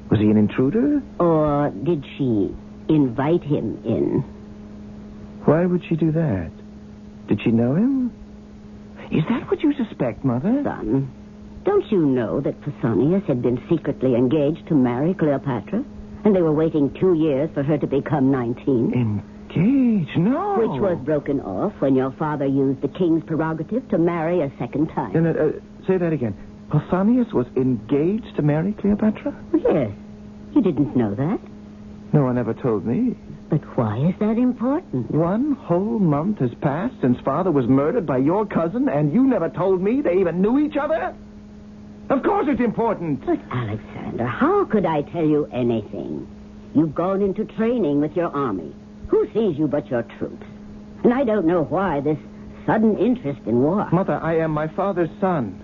Was he an intruder? Or did she invite him in? Why would she do that? Did she know him? Is that what you suspect, Mother? Son, don't you know that Pausanias had been secretly engaged to marry Cleopatra? And they were waiting 2 years for her to become 19. Engaged? No. Which was broken off when your father used the king's prerogative to marry a second time. Say that again. Pausanias was engaged to marry Cleopatra? Yes. You didn't know that? No one ever told me. But why is that important? 1 whole month has passed since Father was murdered by your cousin, and you never told me they even knew each other? Of course it's important. But, Alexander, how could I tell you anything? You've gone into training with your army. Who sees you but your troops? And I don't know why this sudden interest in war. Mother, I am my father's son.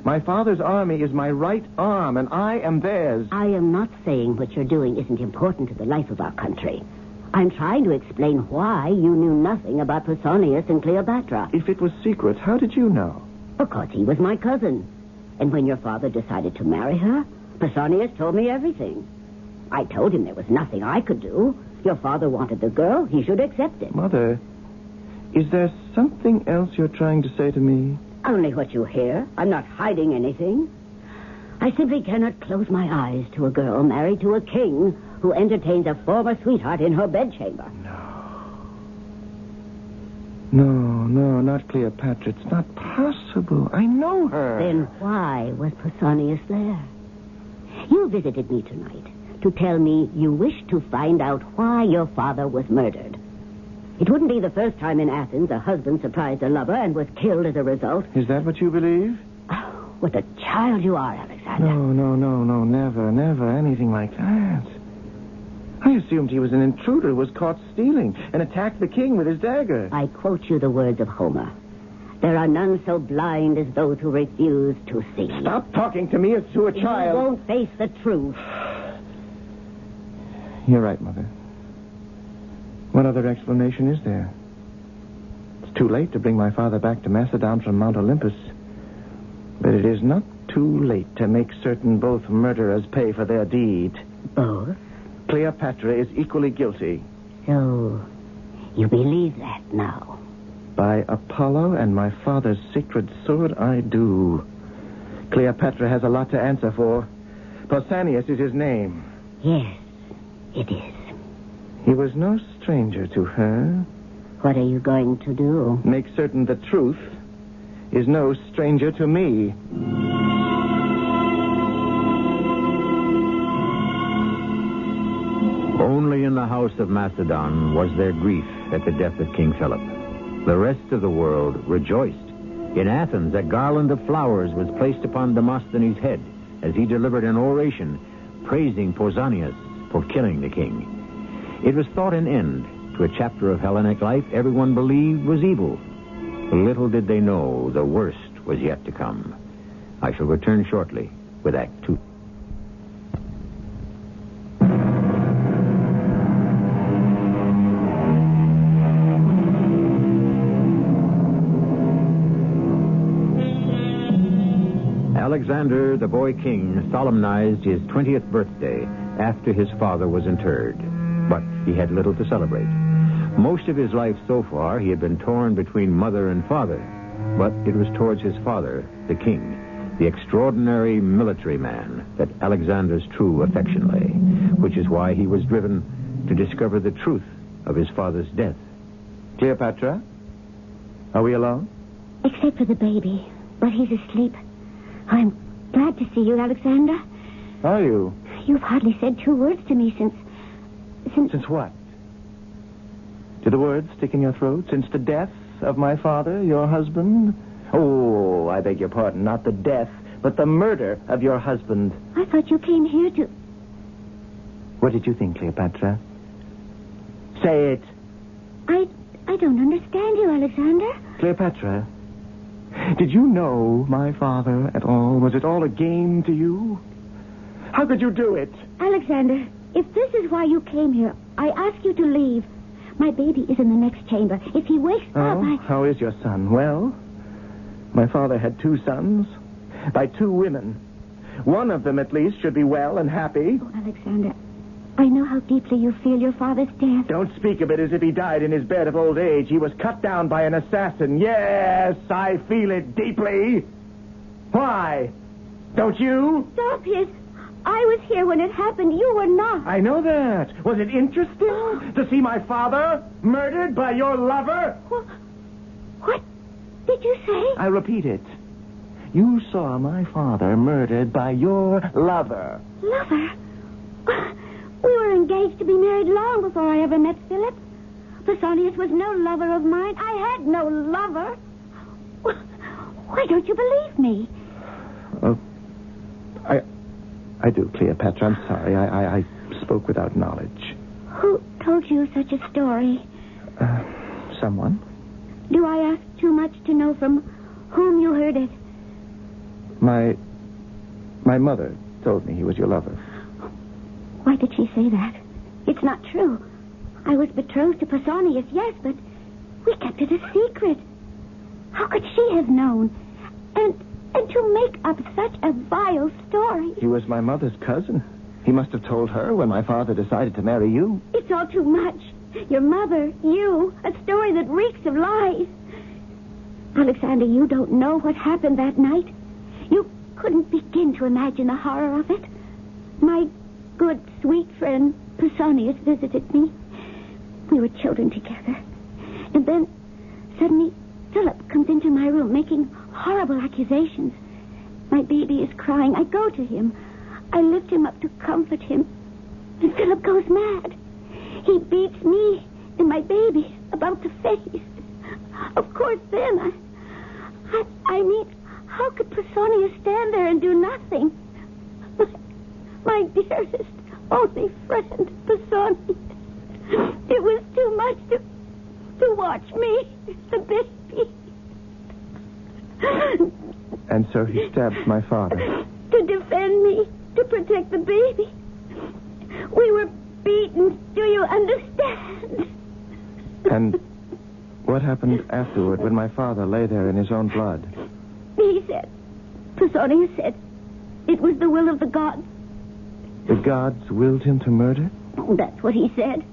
My father's army is my right arm, and I am theirs. I am not saying what you're doing isn't important to the life of our country. I'm trying to explain why you knew nothing about Pausanias and Cleopatra. If it was secret, how did you know? Because he was my cousin. And when your father decided to marry her, Pausanias told me everything. I told him there was nothing I could do. Your father wanted the girl. He should accept it. Mother, is there something else you're trying to say to me? Only what you hear. I'm not hiding anything. I simply cannot close my eyes to a girl married to a king who entertains a former sweetheart in her bedchamber. No, not Cleopatra. It's not possible. I know her. Then why was Pausanias there? You visited me tonight to tell me you wished to find out why your father was murdered. It wouldn't be the first time in Athens a husband surprised a lover and was killed as a result. Is that what you believe? Oh, what a child you are, Alexander. No, never anything like that. I assumed he was an intruder who was caught stealing and attacked the king with his dagger. I quote you the words of Homer. There are none so blind as those who refuse to see. Stop talking to me as to a child. You won't face the truth. You're right, Mother. What other explanation is there? It's too late to bring my father back to Macedon from Mount Olympus. But it is not too late to make certain both murderers pay for their deed. Both? Cleopatra is equally guilty. So, you believe that now? By Apollo and my father's sacred sword, I do. Cleopatra has a lot to answer for. Pausanias is his name. Yes, it is. He was no stranger to her. What are you going to do? Make certain the truth is no stranger to me. Only in the house of Macedon was there grief at the death of King Philip. The rest of the world rejoiced. In Athens, a garland of flowers was placed upon Demosthenes' head as he delivered an oration praising Pausanias for killing the king. It was thought an end to a chapter of Hellenic life everyone believed was evil. Little did they know the worst was yet to come. I shall return shortly with Act 2. Alexander, the boy king, solemnized his 20th birthday after his father was interred. But he had little to celebrate. Most of his life so far, he had been torn between mother and father. But it was towards his father, the king, the extraordinary military man, that Alexander's true affection lay, which is why he was driven to discover the truth of his father's death. Cleopatra? Are we alone? Except for the baby. But he's asleep. I'm glad to see you, Alexander. Are you? You've hardly said 2 words to me since... Since what? Did the words stick in your throat? Since the death of my father, your husband? Oh, I beg your pardon. Not the death, but the murder of your husband. I thought you came here to... What did you think, Cleopatra? Say it. I don't understand you, Alexander. Cleopatra, did you know my father at all? Was it all a game to you? How could you do it? Alexander, if this is why you came here, I ask you to leave. My baby is in the next chamber. If he wakes up, How is your son? Well, my father had 2 sons by 2 women. One of them, at least, should be well and happy. Oh, Alexander, I know how deeply you feel your father's death. Don't speak of it as if he died in his bed of old age. He was cut down by an assassin. Yes, I feel it deeply. Why? Don't you? Stop it. I was here when it happened. You were not. I know that. Was it interesting to see my father murdered by your lover? What did you say? I repeat it. You saw my father murdered by your lover. Lover? We were engaged to be married long before I ever met Philip. Pausanias was no lover of mine. I had no lover. Why don't you believe me? I do, Cleopatra. I'm sorry. I spoke without knowledge. Who told you such a story? Someone. Do I ask too much to know from whom you heard it? My mother told me he was your lover. Why did she say that? It's not true. I was betrothed to Pausanias, yes, but we kept it a secret. How could she have known? And to make up such a vile story. He was my mother's cousin. He must have told her when my father decided to marry you. It's all too much. Your mother, you, a story that reeks of lies. Alexander, you don't know what happened that night. You couldn't begin to imagine the horror of it. My good, sweet friend, Pausanias, visited me. We were children together. And then Suddenly, Philip comes into my room making horrible accusations. My baby is crying. I go to him. I lift him up to comfort him. And Philip goes mad. He beats me and my baby about the face. Of course, then, I mean, how could Personius stand there and do nothing? My dearest, only friend, Personius. It was too much to watch me, the baby. And so he stabs my father. To defend me, to protect the baby. We were beaten, do you understand? And what happened afterward when my father lay there in his own blood? He said, Personius said, it was the will of the gods. The gods willed him to murder? Oh, that's what he said.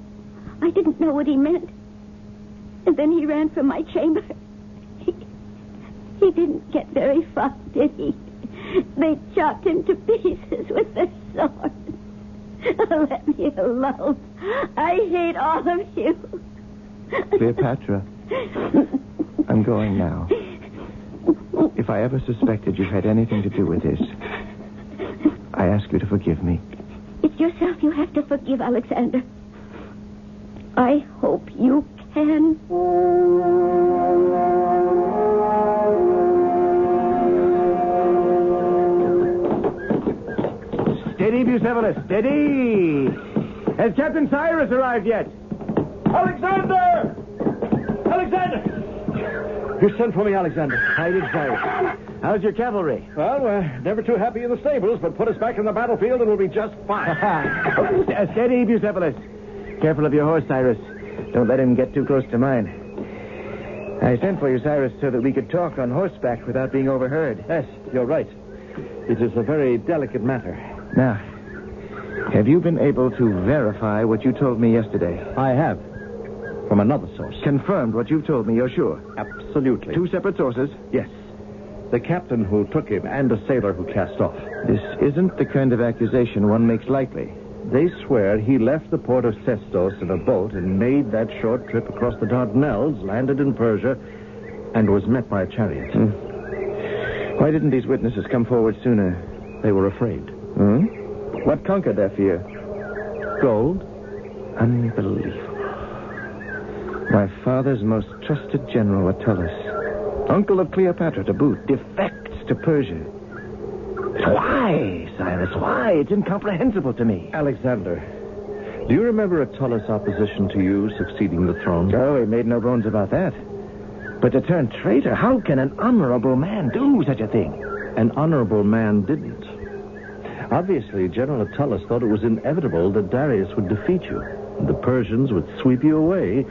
I didn't know what he meant. And then he ran from my chamber. He didn't get very far, did he? They chopped him to pieces with their swords. Let me alone. I hate all of you. Cleopatra, I'm going now. If I ever suspected you had anything to do with this, I ask you to forgive me. It's yourself you have to forgive, Alexander. I hope you can. Steady, Bucephalus, steady. Has Captain Cyrus arrived yet? Alexander! Alexander! You sent for me, Alexander. I did, Cyrus. How's your cavalry? Well, we're never too happy in the stables, but put us back in the battlefield and we'll be just fine. Steady, Bucephalus. Careful of your horse, Cyrus. Don't let him get too close to mine. I sent for you, Cyrus, so that we could talk on horseback without being overheard. Yes, you're right. It is a very delicate matter. Now, have you been able to verify what you told me yesterday? I have. From another source. Confirmed what you've told me, you're sure? Absolutely. Two separate sources? Yes. The captain who took him and a sailor who cast off. This isn't the kind of accusation one makes lightly. They swear he left the port of Sestos in a boat and made that short trip across the Dardanelles, landed in Persia, and was met by a chariot. Why didn't these witnesses come forward sooner? They were afraid. What conquered their fear? Gold? Unbelievable. My father's most trusted general, Attalus. Uncle of Cleopatra to boot. Defects to Persia. Why, Cyrus? Why? It's incomprehensible to me. Alexander, do you remember Attalus' opposition to you succeeding the throne? Oh, he made no bones about that. But to turn traitor, how can an honorable man do such a thing? An honorable man didn't. Obviously, General Attalus thought it was inevitable that Darius would defeat you. The Persians would sweep you away,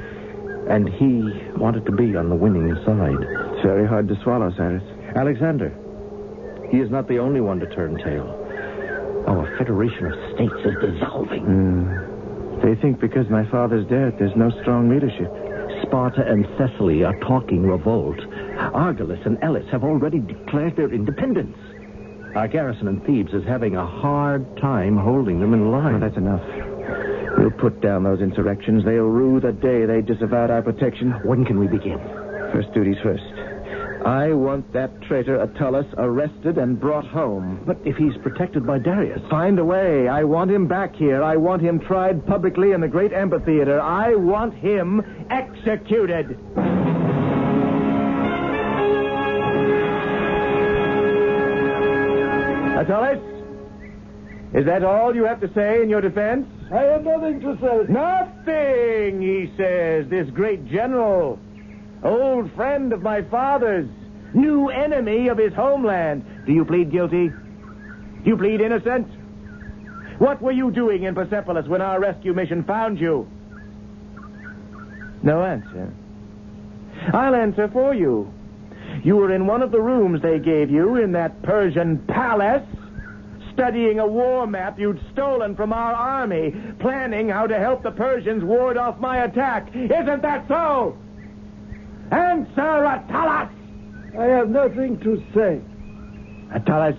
and he wanted to be on the winning side. It's very hard to swallow, Cyrus. Alexander, he is not the only one to turn tail. Our federation of states is dissolving. They think because my father's dead, there's no strong leadership. Sparta and Thessaly are talking revolt. Argolis and Elis have already declared their independence. Our garrison in Thebes is having a hard time holding them in line. Well, that's enough. We'll put down those insurrections. They'll rue the day they disavowed our protection. When can we begin? First duties first. I want that traitor Attalus arrested and brought home. But if he's protected by Darius... Find a way. I want him back here. I want him tried publicly in the great amphitheater. I want him executed. Attalus? Is that all you have to say in your defense? I have nothing to say. Nothing, he says, this great general. Old friend of my father's. New enemy of his homeland. Do you plead guilty? Do you plead innocent? What were you doing in Persepolis when our rescue mission found you? No answer. I'll answer for you. You were in one of the rooms they gave you in that Persian palace, studying a war map you'd stolen from our army, planning how to help the Persians ward off my attack. Isn't that so? Answer, Attalus! I have nothing to say. Attalus,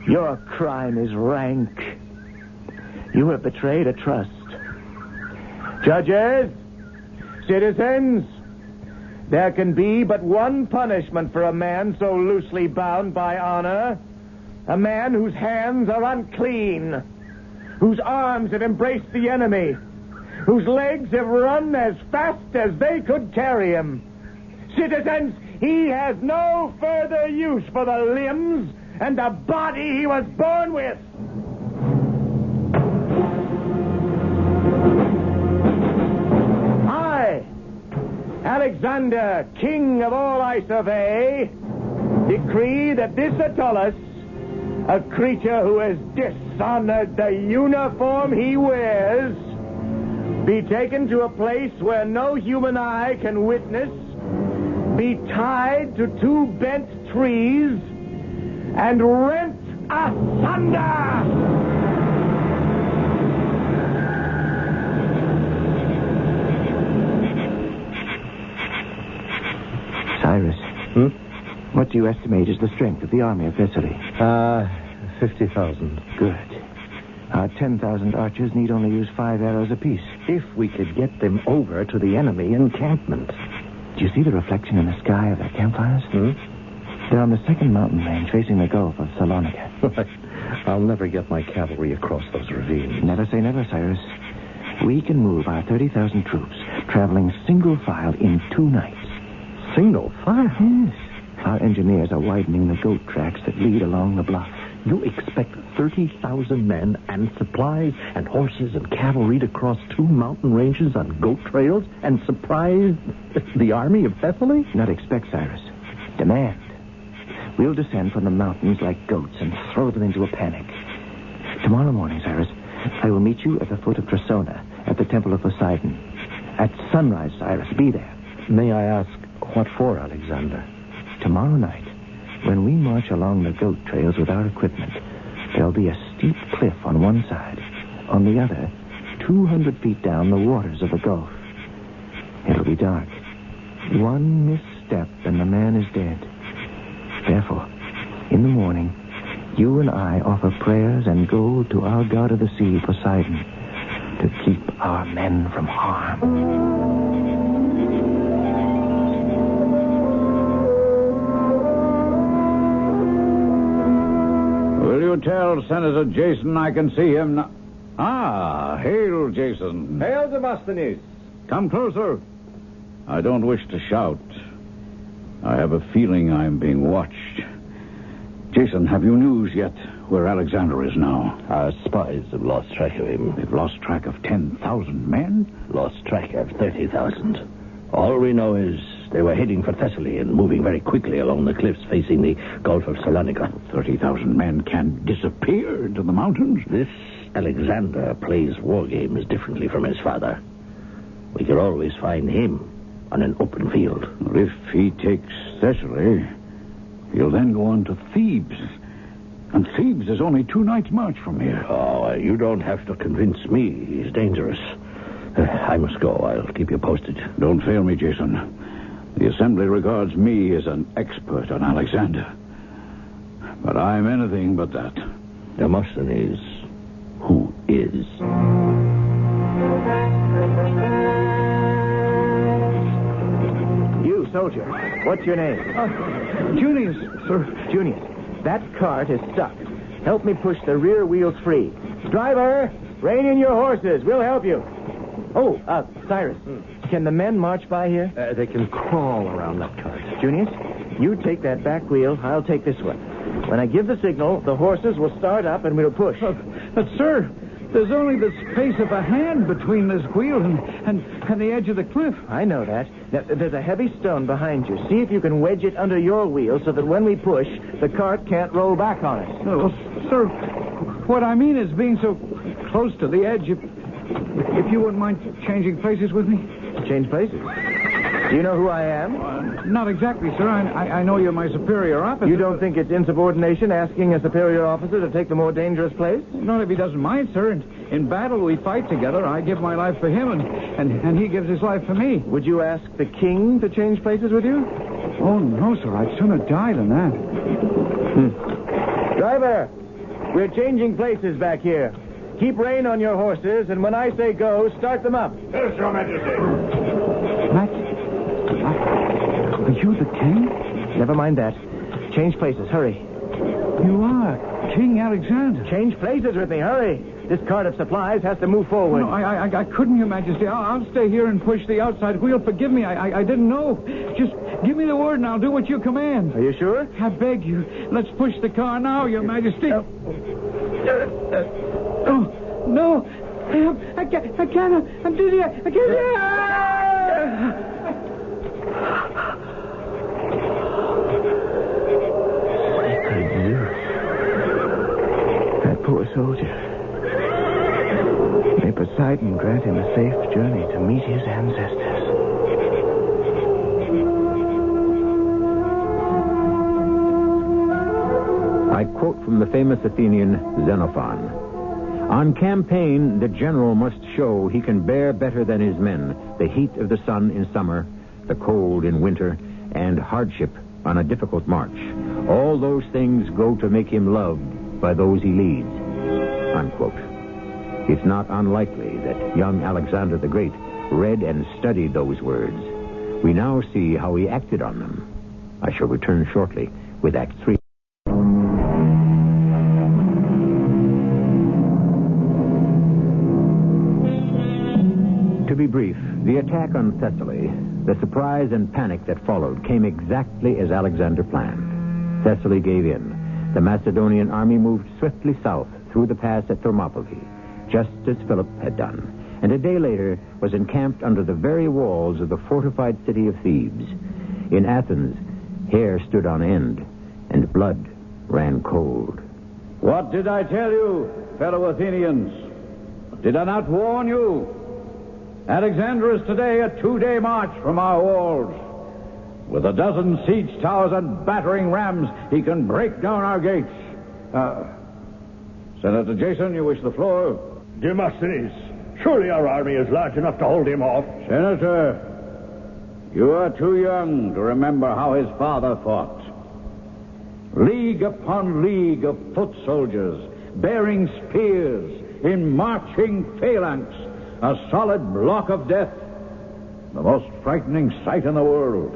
your crime is rank. You have betrayed a trust. Judges, citizens, There can be but one punishment for a man so loosely bound by honor. A man whose hands are unclean, whose arms have embraced the enemy, whose legs have run as fast as they could carry him. Citizens, he has no further use for the limbs and the body he was born with. I, Alexander, king of all I survey, decree that this Attalus, a creature who has dishonored the uniform he wears, be taken to a place where no human eye can witness, be tied to 2 bent trees, and rent asunder! Cyrus. What do you estimate is the strength of the army of Thessaly? 50,000. Good. Our 10,000 archers need only use 5 arrows apiece. If we could get them over to the enemy encampment. Do you see the reflection in the sky of their campfires? They're on the second mountain range facing the Gulf of Salonika. I'll never get my cavalry across those ravines. Never say never, Cyrus. We can move our 30,000 troops, traveling single file in 2 nights. Single file? Yes. Our engineers are widening the goat tracks that lead along the bluff. You expect 30,000 men and supplies and horses and cavalry to cross 2 mountain ranges on goat trails and surprise the army of Thessaly? Not expect, Cyrus. Demand. We'll descend from the mountains like goats and throw them into a panic. Tomorrow morning, Cyrus, I will meet you at the foot of Trasona at the Temple of Poseidon. At sunrise, Cyrus, be there. May I ask, what for, Alexander? Tomorrow night, when we march along the goat trails with our equipment, there'll be a steep cliff on one side. On the other, 200 feet down, the waters of the Gulf. It'll be dark. One misstep and the man is dead. Therefore, in the morning, you and I offer prayers and gold to our god of the sea, Poseidon, to keep our men from harm. Will you tell Senator Jason I can see him now? Ah, hail, Jason. Hail, Demosthenes. Come closer. I don't wish to shout. I have a feeling I'm being watched. Jason, have you news yet where Alexander is now? Our spies have lost track of him. They've lost track of 10,000 men? Lost track of 30,000. All we know is they were heading for Thessaly and moving very quickly along the cliffs facing the Gulf of Salonika. 30,000 men can disappear into the mountains? This Alexander plays war games differently from his father. We could always find him on an open field. If he takes Thessaly, he'll then go on to Thebes. And Thebes is only 2 nights' march from here. Oh, you don't have to convince me he's dangerous. I must go. I'll keep you posted. Don't fail me, Jason. The Assembly regards me as an expert on Alexander. But I'm anything but that. Demosthenes, who is? You, soldier. What's your name? Junius, sir. Junius. That cart is stuck. Help me push the rear wheels free. Driver, rein in your horses. We'll help you. Oh, Cyrus, can the men march by here? They can crawl around that cart. Junius, you take that back wheel. I'll take this one. When I give the signal, the horses will start up and we'll push. But, sir, there's only the space of a hand between this wheel and the edge of the cliff. I know that. Now, there's a heavy stone behind you. See if you can wedge it under your wheel so that when we push, the cart can't roll back on us. Well, sir, what I mean is being so close to the edge, if you wouldn't mind changing places with me. Change places? Do you know who I am? Not exactly, sir. I know you're my superior officer. You don't think it's insubordination asking a superior officer to take the more dangerous place? Not if he doesn't mind, sir. In battle, we fight together. I give my life for him, and he gives his life for me. Would you ask the king to change places with you? Oh, no, sir. I'd sooner die than that. Driver, we're changing places back here. Keep rein on your horses, and when I say go, start them up. Yes, Your Majesty. you the king? Never mind that. Change places. Hurry. You are King Alexander. Change places with me. Hurry. This cart of supplies has to move forward. No, I couldn't, Your Majesty. I'll stay here and push the outside wheel. Forgive me. I didn't know. Just give me the word and I'll do what you command. Are you sure? I beg you. Let's push the car now, Your Majesty. Oh, no. I can't. I'm dizzy. I can't. That poor soldier. May Poseidon grant him a safe journey to meet his ancestors. I quote from the famous Athenian Xenophon. On campaign, the general must show he can bear better than his men the heat of the sun in summer, the cold in winter, and hardship on a difficult march. All those things go to make him loved by those he leads. Unquote. It's not unlikely that young Alexander the Great read and studied those words. We now see how he acted on them. I shall return shortly with Act 3. To be brief, the attack on Thessaly, the surprise and panic that followed, came exactly as Alexander planned. Thessaly gave in. The Macedonian army moved swiftly south through the pass at Thermopylae, just as Philip had done, and a day later was encamped under the very walls of the fortified city of Thebes. In Athens, hair stood on end, and blood ran cold. What did I tell you, fellow Athenians? Did I not warn you? Alexander is today a 2-day march from our walls. With a dozen siege towers and battering rams, he can break down our gates. Senator Jason, you wish the floor? Demosthenes, surely our army is large enough to hold him off. Senator, you are too young to remember how his father fought. League upon league of foot soldiers, bearing spears, in marching phalanx, a solid block of death. The most frightening sight in the world.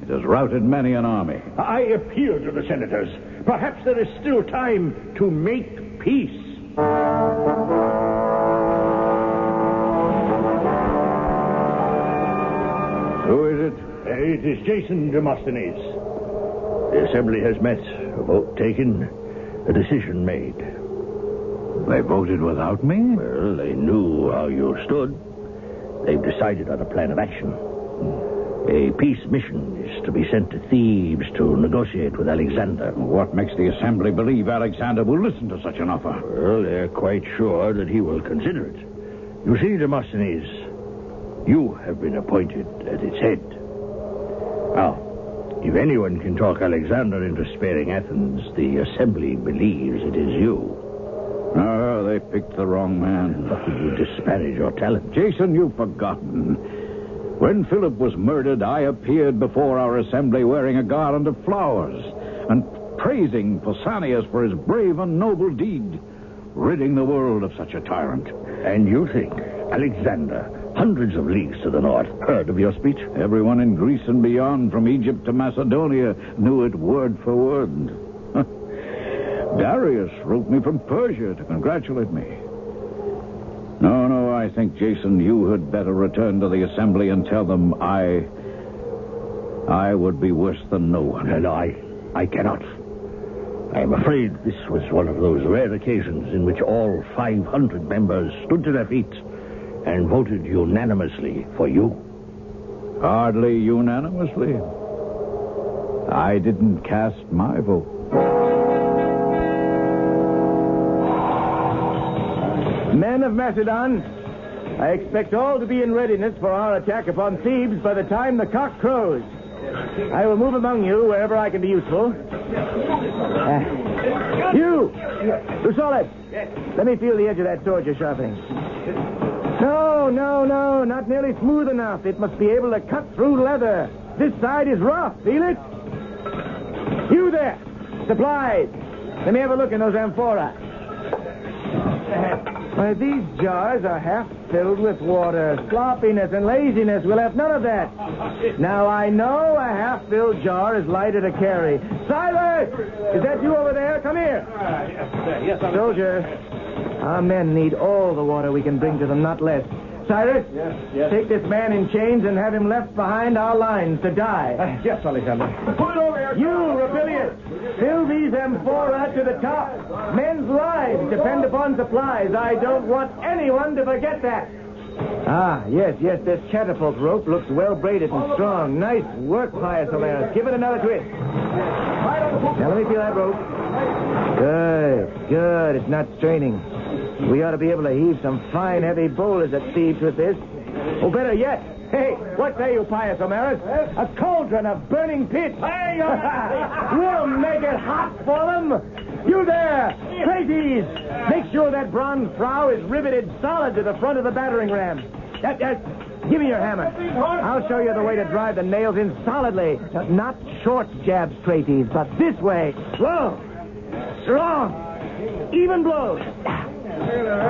It has routed many an army. I appeal to the senators. Perhaps there is still time to make peace. Who is it? It is Jason Demosthenes. The assembly has met, a vote taken, a decision made. They voted without me? Well, they knew how you stood. They've decided on a plan of action. A peace mission is to be sent to Thebes to negotiate with Alexander. What makes the assembly believe Alexander will listen to such an offer? Well, they're quite sure that he will consider it. You see, Demosthenes, you have been appointed at its head. Now, if anyone can talk Alexander into sparing Athens, the assembly believes it is you. Oh, they picked the wrong man. You disparage your talent. Jason, you've forgotten. When Philip was murdered, I appeared before our assembly wearing a garland of flowers and praising Pausanias for his brave and noble deed, ridding the world of such a tyrant. And you think Alexander, hundreds of leagues to the north, heard of your speech? Everyone in Greece and beyond, from Egypt to Macedonia, knew it word for word. Darius wrote me from Persia to congratulate me. No, I think, Jason, you had better return to the assembly and tell them I would be worse than no one. And I cannot. I am afraid this was one of those rare occasions in which all 500 members stood to their feet and voted unanimously for you. Hardly unanimously. I didn't cast my vote. Men of Macedon, I expect all to be in readiness for our attack upon Thebes by the time the cock crows. I will move among you wherever I can be useful. You! Lusolid! Let me feel the edge of that sword you're sharpening. No, not nearly smooth enough. It must be able to cut through leather. This side is rough. Feel it? You there! Supplies! Let me have a look in those amphoras. Why, these jars are half filled with water. Sloppiness and laziness. We'll have none of that. Now, I know a half-filled jar is lighter to carry. Silas! Is that you over there? Come here. Yes, Soldier, our men need all the water we can bring to them, not less. Cyrus, take this man in chains and have him left behind our lines to die. Yes, Alexander. Put it over here. You, Rebellious, fill these amphora to the top. Men's lives depend upon supplies. I don't want anyone to forget that. Ah, yes, this catapult rope looks well braided and strong. Nice work, Pius Olaris. Give it another twist. Now, let me feel that rope. Good. It's not straining. We ought to be able to heave some fine, heavy boulders at Thebes with this. Oh, better yet. Hey, what say you, Pius Omerus? A cauldron of burning pitch. We'll make it hot for them. You there, Crates! Make sure that bronze prow is riveted solid to the front of the battering ram. Give me your hammer. I'll show you the way to drive the nails in solidly. Not short jabs, Crates, but this way. Slow. Strong. Even blows.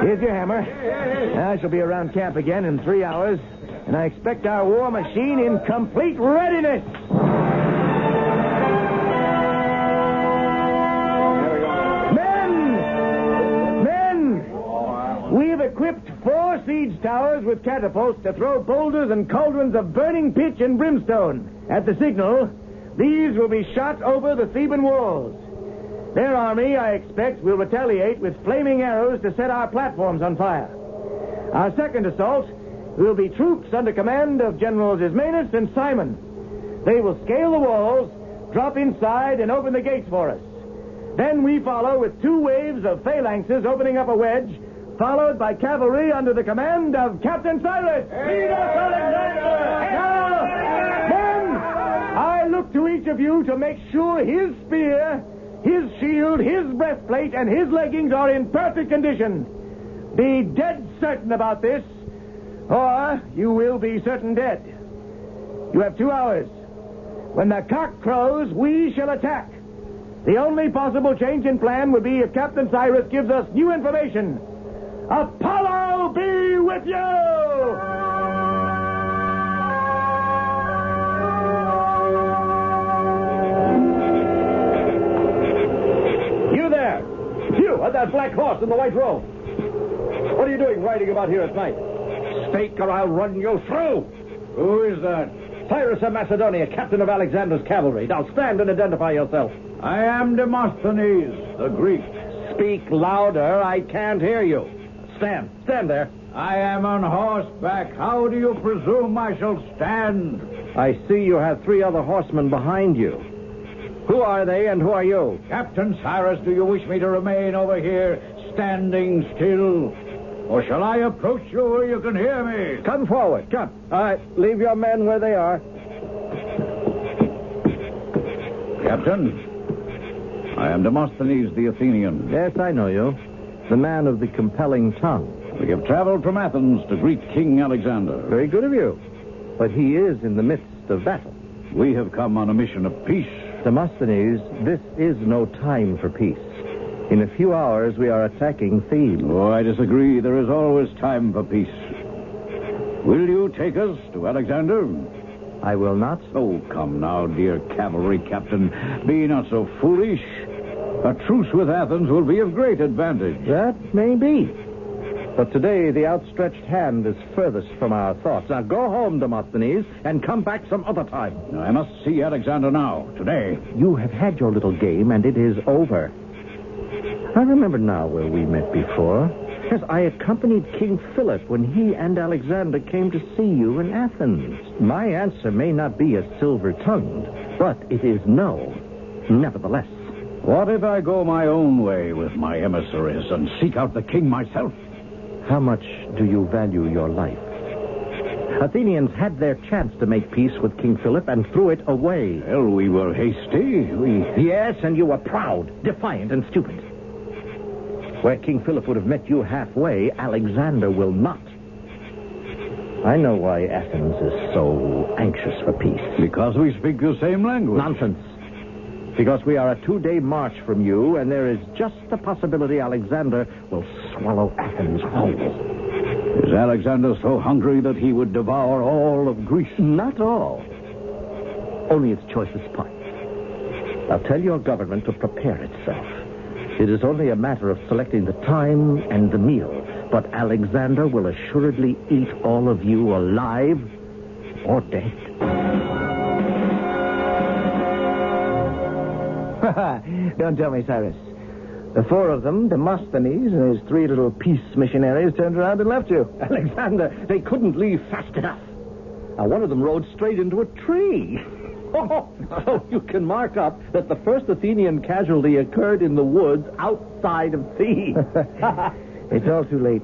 Here's your hammer. I shall be around camp again in 3 hours, and I expect our war machine in complete readiness. Men! We've equipped 4 siege towers with catapults to throw boulders and cauldrons of burning pitch and brimstone. At the signal, these will be shot over the Theban walls. Their army, I expect, will retaliate with flaming arrows to set our platforms on fire. Our second assault will be troops under command of Generals Ismenus and Simon. They will scale the walls, drop inside, and open the gates for us. Then we follow with 2 waves of phalanxes opening up a wedge, followed by cavalry under the command of Captain Cyrus. Lead us, Alexander! Now, men, I look to each of you to make sure his spear, his shield, his breastplate, and his leggings are in perfect condition. Be dead certain about this, or you will be certain dead. You have 2 hours. When the cock crows, we shall attack. The only possible change in plan would be if Captain Cyrus gives us new information. Apollo be with you! You, that black horse in the white robe. What are you doing riding about here at night? Speak or I'll run you through. Who is that? Cyrus of Macedonia, captain of Alexander's cavalry. Now stand and identify yourself. I am Demosthenes, the Greek. Speak louder. I can't hear you. Stand there. I am on horseback. How do you presume I shall stand? I see you have 3 other horsemen behind you. Who are they and who are you? Captain Cyrus, do you wish me to remain over here standing still? Or shall I approach you where you can hear me? Come forward. Come. All right. Leave your men where they are. Captain, I am Demosthenes the Athenian. Yes, I know you. The man of the compelling tongue. We have traveled from Athens to greet King Alexander. Very good of you. But he is in the midst of battle. We have come on a mission of peace. Demosthenes, this is no time for peace. In a few hours, we are attacking Thebes. Oh, I disagree. There is always time for peace. Will you take us to Alexander? I will not. Oh, come now, dear cavalry captain. Be not so foolish. A truce with Athens will be of great advantage. That may be. But today, the outstretched hand is furthest from our thoughts. Now, go home, Demosthenes, and come back some other time. I must see Alexander now, today. You have had your little game, and it is over. I remember now where we met before. Yes, I accompanied King Philip when he and Alexander came to see you in Athens. My answer may not be as silver-tongued, but it is no, nevertheless. What if I go my own way with my emissaries and seek out the king myself? How much do you value your life? Athenians had their chance to make peace with King Philip and threw it away. Well, we were hasty. Yes, and you were proud, defiant, and stupid. Where King Philip would have met you halfway, Alexander will not. I know why Athens is so anxious for peace. Because we speak the same language. Nonsense. Because we are a 2-day march from you, and there is just the possibility Alexander will swallow Athens whole. Is Alexander so hungry that he would devour all of Greece? Not all. Only its choicest parts. I'll tell your government to prepare itself. It is only a matter of selecting the time and the meal. But Alexander will assuredly eat all of you alive or dead. Don't tell me, Cyrus. The four of them, Demosthenes and his three little peace missionaries, turned around and left you. Alexander, they couldn't leave fast enough. Now, one of them rode straight into a tree. So you can mark up that the first Athenian casualty occurred in the woods outside of Thebes. It's all too late.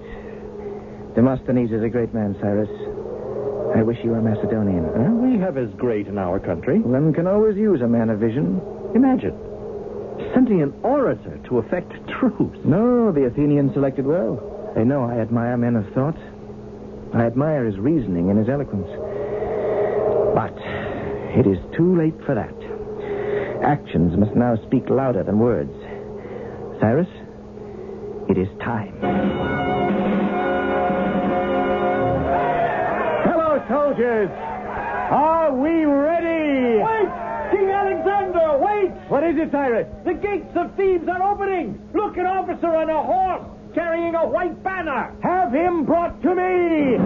Demosthenes is a great man, Cyrus. I wish you were Macedonian. We have as great in our country. One can always use a man of vision. Imagine sending an orator to effect truce. No, the Athenians selected well. They know I admire men of thought. I admire his reasoning and his eloquence. But it is too late for that. Actions must now speak louder than words. Cyrus, it is time. Fellow soldiers, are we ready? Wait! King Alexander, wait! What is it, Cyrus? The gates of Thebes are opening! Look, an officer on a horse carrying a white banner! Have him brought to me!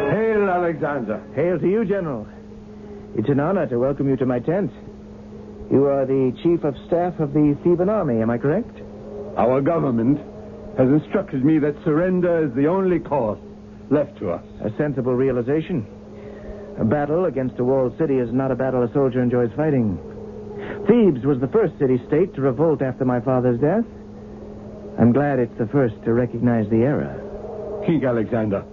Hail, Alexander. Hail to you, General. It's an honor to welcome you to my tent. You are the chief of staff of the Theban army, am I correct? Our government has instructed me that surrender is the only course left to us. A sensible realization. A battle against a walled city is not a battle a soldier enjoys fighting. Thebes was the first city-state to revolt after my father's death. I'm glad it's the first to recognize the error. King Alexander,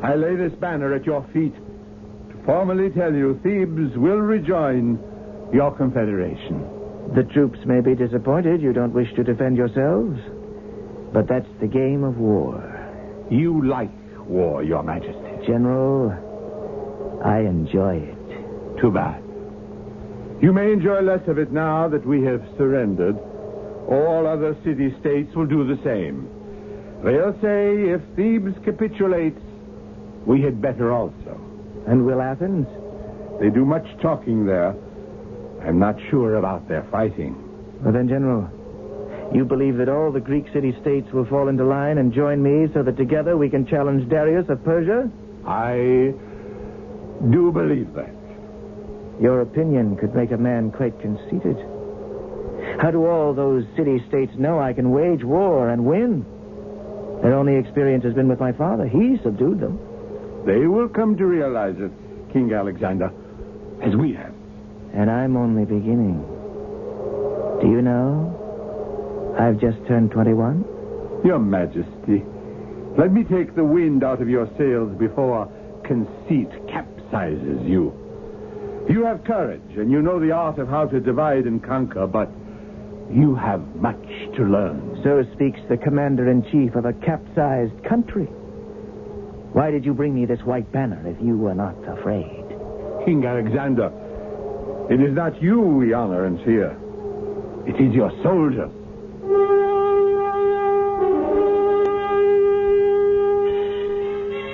I lay this banner at your feet to formally tell you Thebes will rejoin your confederation. The troops may be disappointed you don't wish to defend yourselves, but that's the game of war. You like war, Your Majesty. General, I enjoy it. Too bad. You may enjoy less of it now that we have surrendered. All other city-states will do the same. They'll say if Thebes capitulates, we had better also. And will Athens? They do much talking there. I'm not sure about their fighting. Well then, General, you believe that all the Greek city-states will fall into line and join me so that together we can challenge Darius of Persia? I do believe that. Your opinion could make a man quite conceited. How do all those city-states know I can wage war and win? Their only experience has been with my father. He subdued them. They will come to realize it, King Alexander, as we have. And I'm only beginning. Do you know I've just turned 21? Your Majesty, let me take the wind out of your sails before conceit capsizes you. You have courage, and you know the art of how to divide and conquer, but you have much to learn. So speaks the commander-in-chief of a capsized country. Why did you bring me this white banner if you were not afraid? King Alexander, it is not you we honor and fear. It is your soldiers.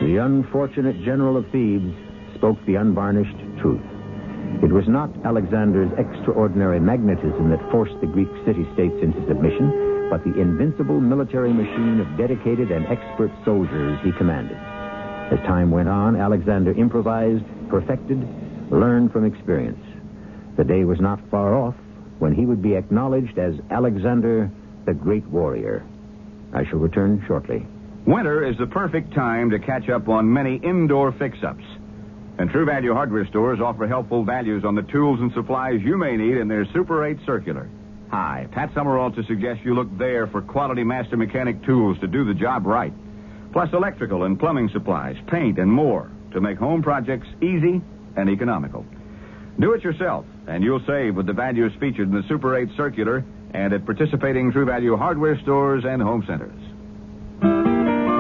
The unfortunate general of Thebes spoke the unvarnished truth. It was not Alexander's extraordinary magnetism that forced the Greek city-states into submission, but the invincible military machine of dedicated and expert soldiers he commanded. As time went on, Alexander improvised, perfected, learned from experience. The day was not far off when he would be acknowledged as Alexander the Great Warrior. I shall return shortly. Winter is the perfect time to catch up on many indoor fix-ups. And True Value hardware stores offer helpful values on the tools and supplies you may need in their Super 8 circular. Hi, Pat Summerall to suggest you look there for quality master mechanic tools to do the job right. Plus electrical and plumbing supplies, paint, and more to make home projects easy and economical. Do it yourself, and you'll save with the values featured in the Super 8 circular and at participating True Value hardware stores and home centers.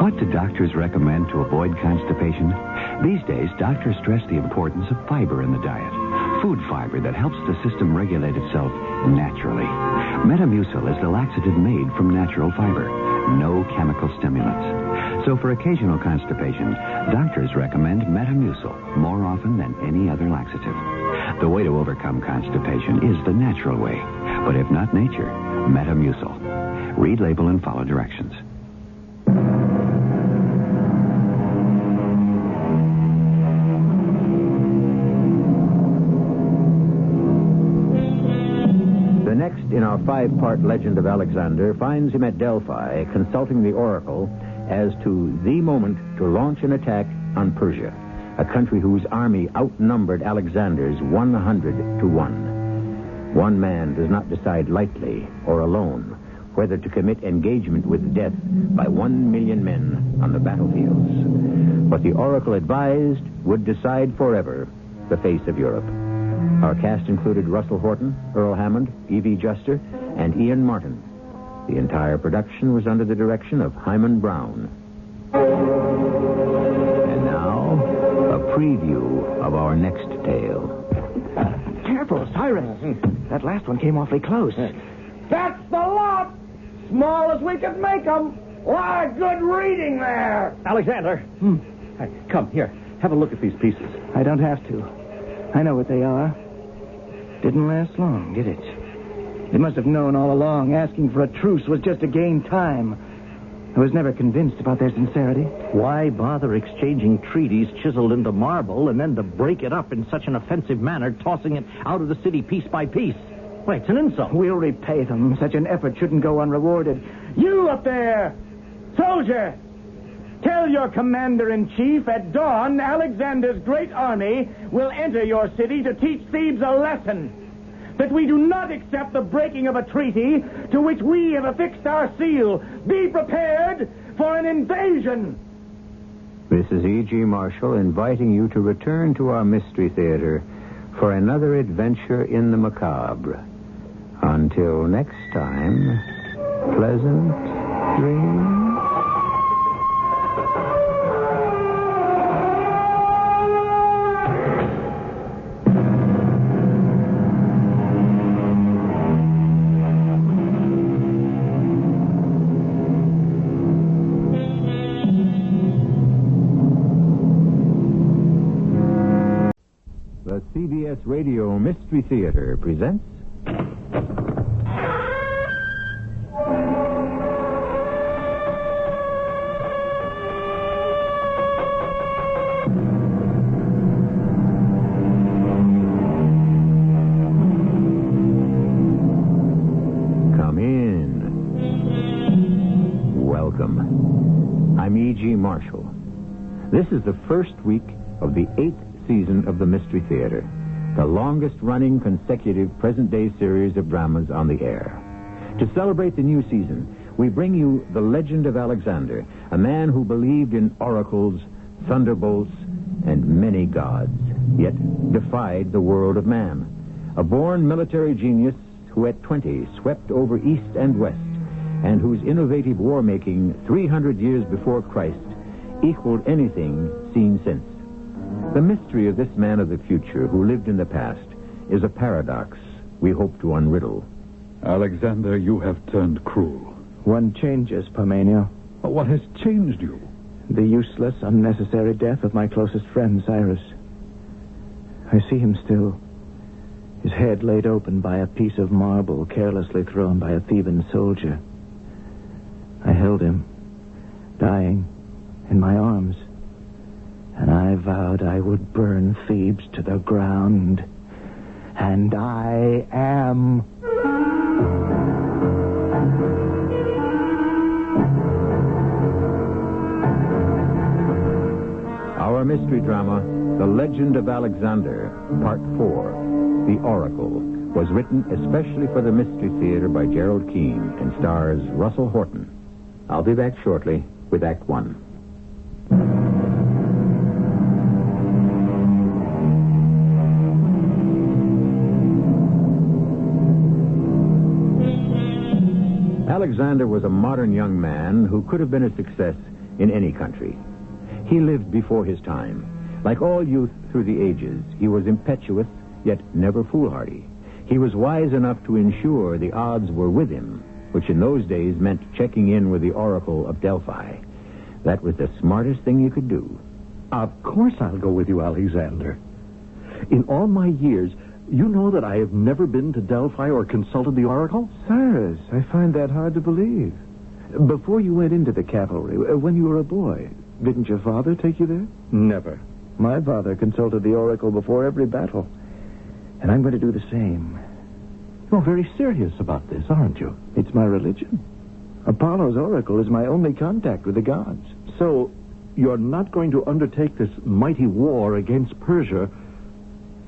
What do doctors recommend to avoid constipation? These days, doctors stress the importance of fiber in the diet. food fiber that helps the system regulate itself naturally. Metamucil is the laxative made from natural fiber. No chemical stimulants. So for occasional constipation, doctors recommend Metamucil more often than any other laxative. The way to overcome constipation is the natural way. But if not nature, Metamucil. Read label and follow directions. The next in our 5-part legend of Alexander finds him at Delphi consulting the oracle as to the moment to launch an attack on Persia, a country whose army outnumbered Alexander's 100 to 1. One man does not decide lightly or alone whether to commit engagement with death by 1 million men on the battlefields. What the oracle advised would decide forever the face of Europe. Our cast included Russell Horton, Earl Hammond, E.V. Juster, and Ian Martin. The entire production was under the direction of Hyman Brown. And now, a preview of our next tale. Careful, sirens. That last one came awfully close. That's the lot! Small as we could make them. Lot of good reading there. Alexander. Hey, come, here. Have a look at these pieces. I don't have to. I know what they are. Didn't last long, did it? They must have known all along asking for a truce was just to gain time. I was never convinced about their sincerity. Why bother exchanging treaties chiseled into marble and then to break it up in such an offensive manner, tossing it out of the city piece by piece? Why, it's an insult. We'll repay them. Such an effort shouldn't go unrewarded. You up there, soldier, tell your commander-in-chief at dawn Alexander's great army will enter your city to teach Thebes a lesson. That we do not accept the breaking of a treaty to which we have affixed our seal. Be prepared for an invasion. This is E.G. Marshall inviting you to return to our Mystery Theater for another adventure in the macabre. Until next time, pleasant dreams. The CBS Radio Mystery Theater presents... Come in. Welcome. I'm E.G. Marshall. This is the first week of the 8th season of the Mystery Theater, the longest-running consecutive present-day series of dramas on the air. To celebrate the new season, we bring you the legend of Alexander, a man who believed in oracles, thunderbolts, and many gods, yet defied the world of man. A born military genius who at 20 swept over east and west, and whose innovative war-making 300 years before Christ equaled anything seen since. The mystery of this man of the future who lived in the past is a paradox we hope to unriddle. Alexander, you have turned cruel. One changes, Parmenio. What has changed you? The useless, unnecessary death of my closest friend, Cyrus. I see him still. His head laid open by a piece of marble carelessly thrown by a Theban soldier. I held him, dying, in my arms. And I vowed I would burn Thebes to the ground. And I am. Our mystery drama, The Legend of Alexander, Part 4, The Oracle, was written especially for the Mystery Theater by Gerald Keane and stars Russell Horton. I'll be back shortly with Act 1. Alexander was a modern young man who could have been a success in any country. He lived before his time. Like all youth through the ages, he was impetuous yet never foolhardy. He was wise enough to ensure the odds were with him, which in those days meant checking in with the Oracle of Delphi. That was the smartest thing you could do. Of course I'll go with you, Alexander. In all my years, you know that I have never been to Delphi or consulted the Oracle? Cyrus, I find that hard to believe. Before you went into the cavalry, when you were a boy, didn't your father take you there? Never. My father consulted the Oracle before every battle. And I'm going to do the same. You're very serious about this, aren't you? It's my religion. Apollo's Oracle is my only contact with the gods. So, you're not going to undertake this mighty war against Persia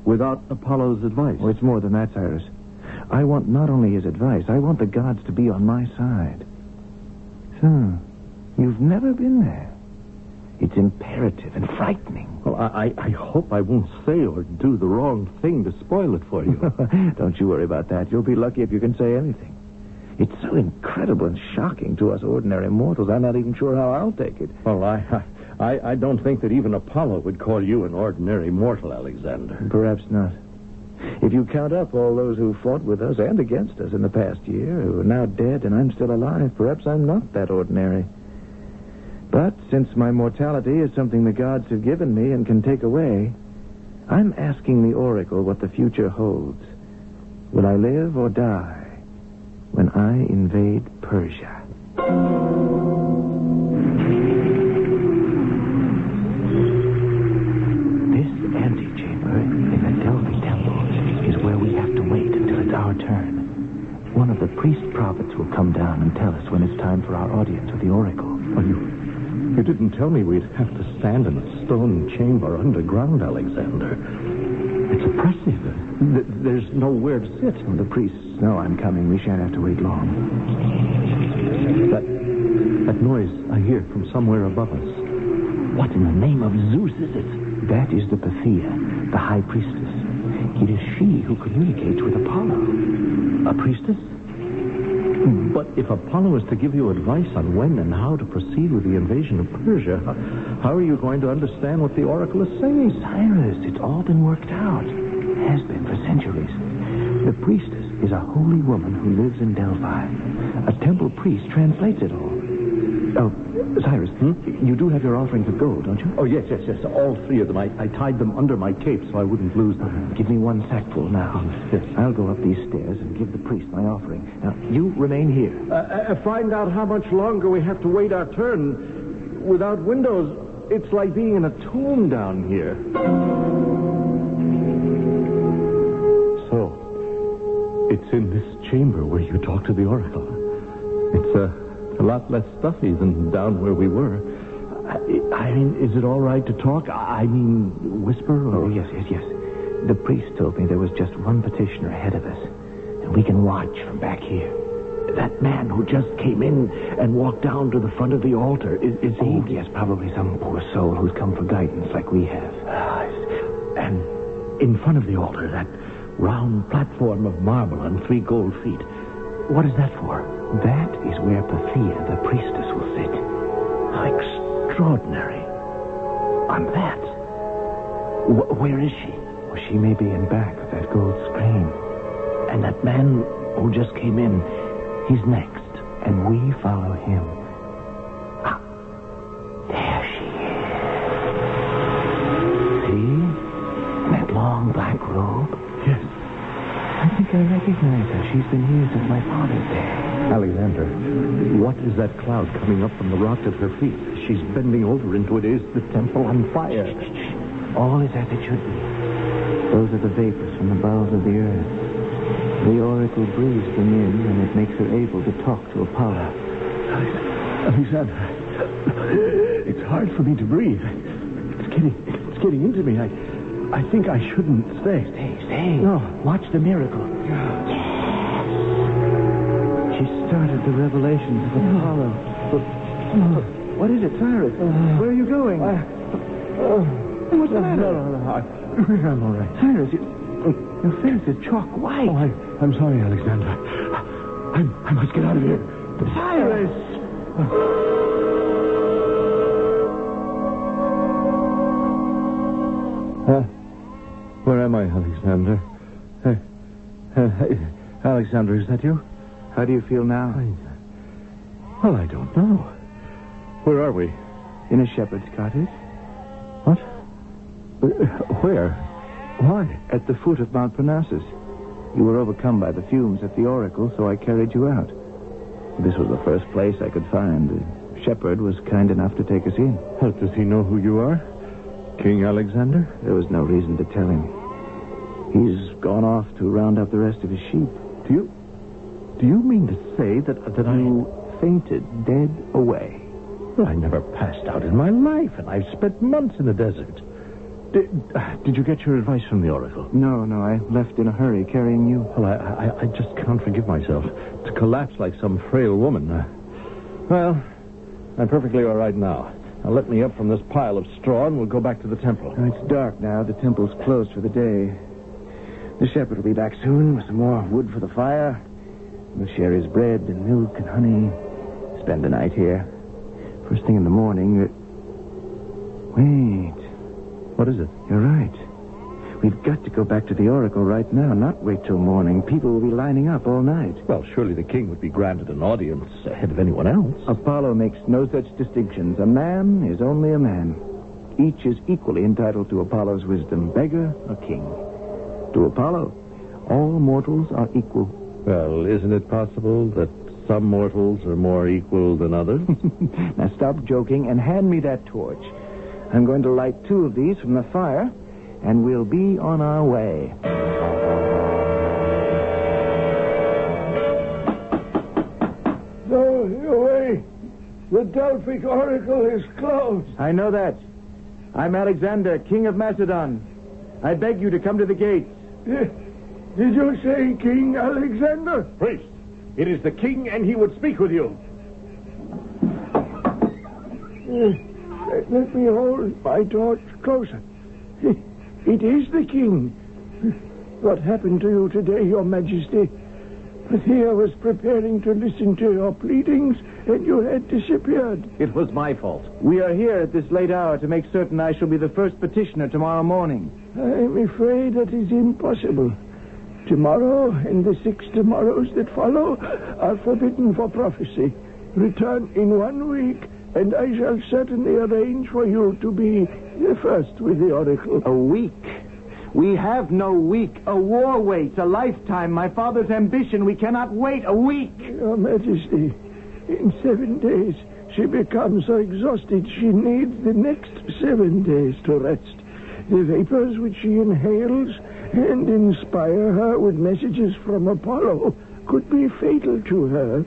without Apollo's advice? Oh, it's more than that, Cyrus. I want not only his advice, I want the gods to be on my side. So, you've never been there. It's imperative and frightening. Well, I hope I won't say or do the wrong thing to spoil it for you. Don't you worry about that. You'll be lucky if you can say anything. It's so incredible and shocking to us ordinary mortals. I'm not even sure how I'll take it. Well, I don't think that even Apollo would call you an ordinary mortal, Alexander. Perhaps not. If you count up all those who fought with us and against us in the past year, who are now dead and I'm still alive, perhaps I'm not that ordinary. But since my mortality is something the gods have given me and can take away, I'm asking the Oracle what the future holds. Will I live or die when I invade Persia? This antechamber in the Delphi temple is where we have to wait until it's our turn. One of the priest prophets will come down and tell us when it's time for our audience with the Oracle. You didn't tell me we'd have to stand in a stone chamber underground, Alexander. It's oppressive. There's nowhere to sit. Oh, the priests know I'm coming. We shan't have to wait long. That noise I hear from somewhere above us. What in the name of Zeus is it? That is the Pythia, the high priestess. It is she who communicates with Apollo. A priestess? But if Apollo is to give you advice on when and how to proceed with the invasion of Persia, how are you going to understand what the Oracle is saying? Cyrus, it's all been worked out. Has been for centuries. The priestess is a holy woman who lives in Delphi. A temple priest translates it all. Oh, Cyrus, you do have your offerings of gold, don't you? Oh, yes. All three of them. I tied them under my cape so I wouldn't lose them. Give me one sackful now. Yes. I'll go up these stairs and give the priest my offering. Now, you remain here. Find out how much longer we have to wait our turn. Without windows, it's like being in a tomb down here. So, it's in this chamber where you talk to the Oracle. It's a lot less stuffy than down where we were. I mean, is it all right to talk? I mean, whisper? Or... Oh, yes. The priest told me there was just one petitioner ahead of us, and we can watch from back here. That man who just came in and walked down to the front of the altar, is he? Oh, yes, probably some poor soul who's come for guidance like we have. And in front of the altar, that round platform of marble on 3 gold feet, what is that for? That is where Pythia, the priestess, will sit. How extraordinary. On that. Where is she? Well, she may be in back of that gold screen. And that man who just came in, he's next. And we follow him. Ah, there she is. See? In that long black robe? Yes. I think I recognize her. She's been here since my father's day. Alexander, what is that cloud coming up from the rock at her feet? She's bending over into it. Is the temple on fire? All is as it should be. Those are the vapors from the bowels of the earth. The oracle breathes them in, and it makes her able to talk to Apollo. Alexander, it's hard for me to breathe. It's getting into me. I think I shouldn't stay. Stay. No. Watch the miracle. Yes. She started the revelations of Apollo. What is it, Cyrus? Where are you going? What's the matter? No. I'm all right. Cyrus, your face is chalk white. Oh, I'm sorry, Alexander. I must get out of here. Cyrus! Where am I, Alexander? Alexander, is that you? How do you feel now? Well, I don't know. Where are we? In a shepherd's cottage. What? Where? Why? At the foot of Mount Parnassus. You were overcome by the fumes at the oracle, so I carried you out. This was the first place I could find. The shepherd was kind enough to take us in. Well, does he know who you are? King Alexander? There was no reason to tell him. He's gone off to round up the rest of his sheep. Do you mean to say that You fainted dead away. Well, I never passed out in my life, and I've spent months in the desert. Did you get your advice from the oracle? No, I left in a hurry, carrying you. Well, I just can't forgive myself to collapse like some frail woman. Well, I'm perfectly all right now. Now let me up from this pile of straw, and we'll go back to the temple. It's dark now. The temple's closed for the day. The shepherd will be back soon with some more wood for the fire. We'll share his bread and milk and honey. Spend the night here. First thing in the morning... Wait. What is it? You're right. We've got to go back to the oracle right now, not wait till morning. People will be lining up all night. Well, surely the king would be granted an audience ahead of anyone else. Apollo makes no such distinctions. A man is only a man. Each is equally entitled to Apollo's wisdom, beggar or king. To Apollo, all mortals are equal. Well, isn't it possible that some mortals are more equal than others? Now stop joking and hand me that torch. I'm going to light 2 of these from the fire, and we'll be on our way. No, away. The Delphic oracle is closed. I know that. I'm Alexander, king of Macedon. I beg you to come to the gates. Did you say King Alexander? Priest, it is the king, and he would speak with you. Let me hold my torch closer. It is the king. What happened to you today, your majesty? Thea was preparing to listen to your pleadings, and you had disappeared. It was my fault. We are here at this late hour to make certain I shall be the first petitioner tomorrow morning. I'm afraid that is impossible. Tomorrow and the 6 tomorrows that follow are forbidden for prophecy. Return in 1 week, and I shall certainly arrange for you to be the first with the oracle. A week? We have no week. A war waits, a lifetime. My father's ambition. We cannot wait a week. Your Majesty, in 7 days, she becomes so exhausted she needs the next 7 days to rest. The vapors which she inhales and inspire her with messages from Apollo could be fatal to her.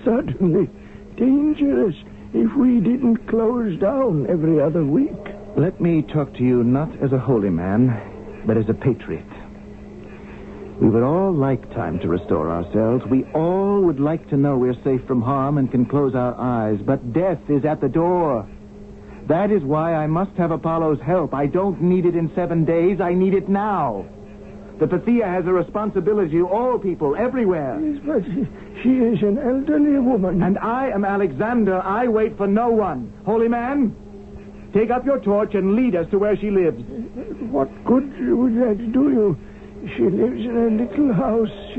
Certainly dangerous if we didn't close down every other week. Let me talk to you not as a holy man, but as a patriot. We would all like time to restore ourselves. We all would like to know we're safe from harm and can close our eyes. But death is at the door. That is why I must have Apollo's help. I don't need it in 7 days. I need it now. The Pythia has a responsibility to all people, everywhere. Yes, but she is an elderly woman. And I am Alexander. I wait for no one. Holy man, take up your torch and lead us to where she lives. What good would that do you? She lives in a little house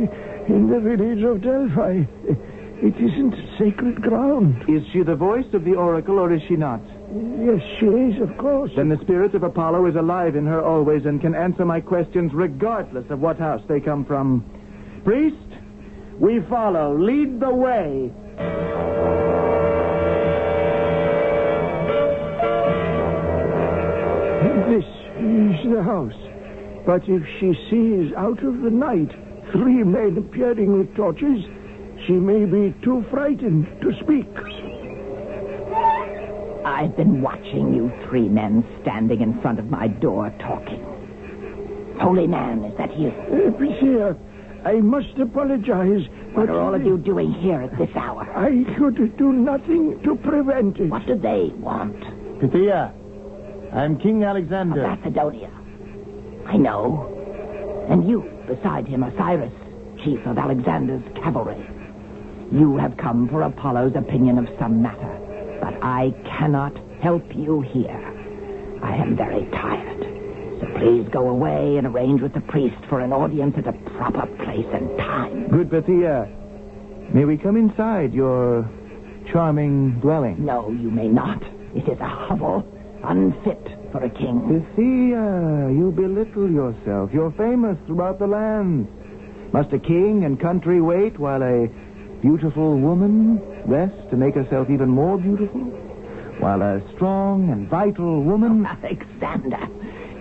in the village of Delphi. It isn't sacred ground. Is she the voice of the oracle, or is she not? Yes, she is, of course. Then the spirit of Apollo is alive in her always and can answer my questions regardless of what house they come from. Priest, we follow. Lead the way. This is the house. But if she sees out of the night 3 men appearing with torches, she may be too frightened to speak. I've been watching you 3 men standing in front of my door talking. Holy man, is that you? Pythia, I must apologize. What are all of you doing here at this hour? I could do nothing to prevent it. What do they want? Pythia, I'm King Alexander. Of Macedonia. I know. And you, beside him, Osiris, chief of Alexander's cavalry. You have come for Apollo's opinion of some matter. But I cannot help you here. I am very tired. So Please go away and arrange with the priest for an audience at a proper place and time. Good Bethia. May we come inside your charming dwelling? No, you may not. It is a hovel unfit for a king. Bethia, you belittle yourself. You're famous throughout the land. Must a king and country wait while a beautiful woman rests to make herself even more beautiful? While a strong and vital woman... Oh, Alexander,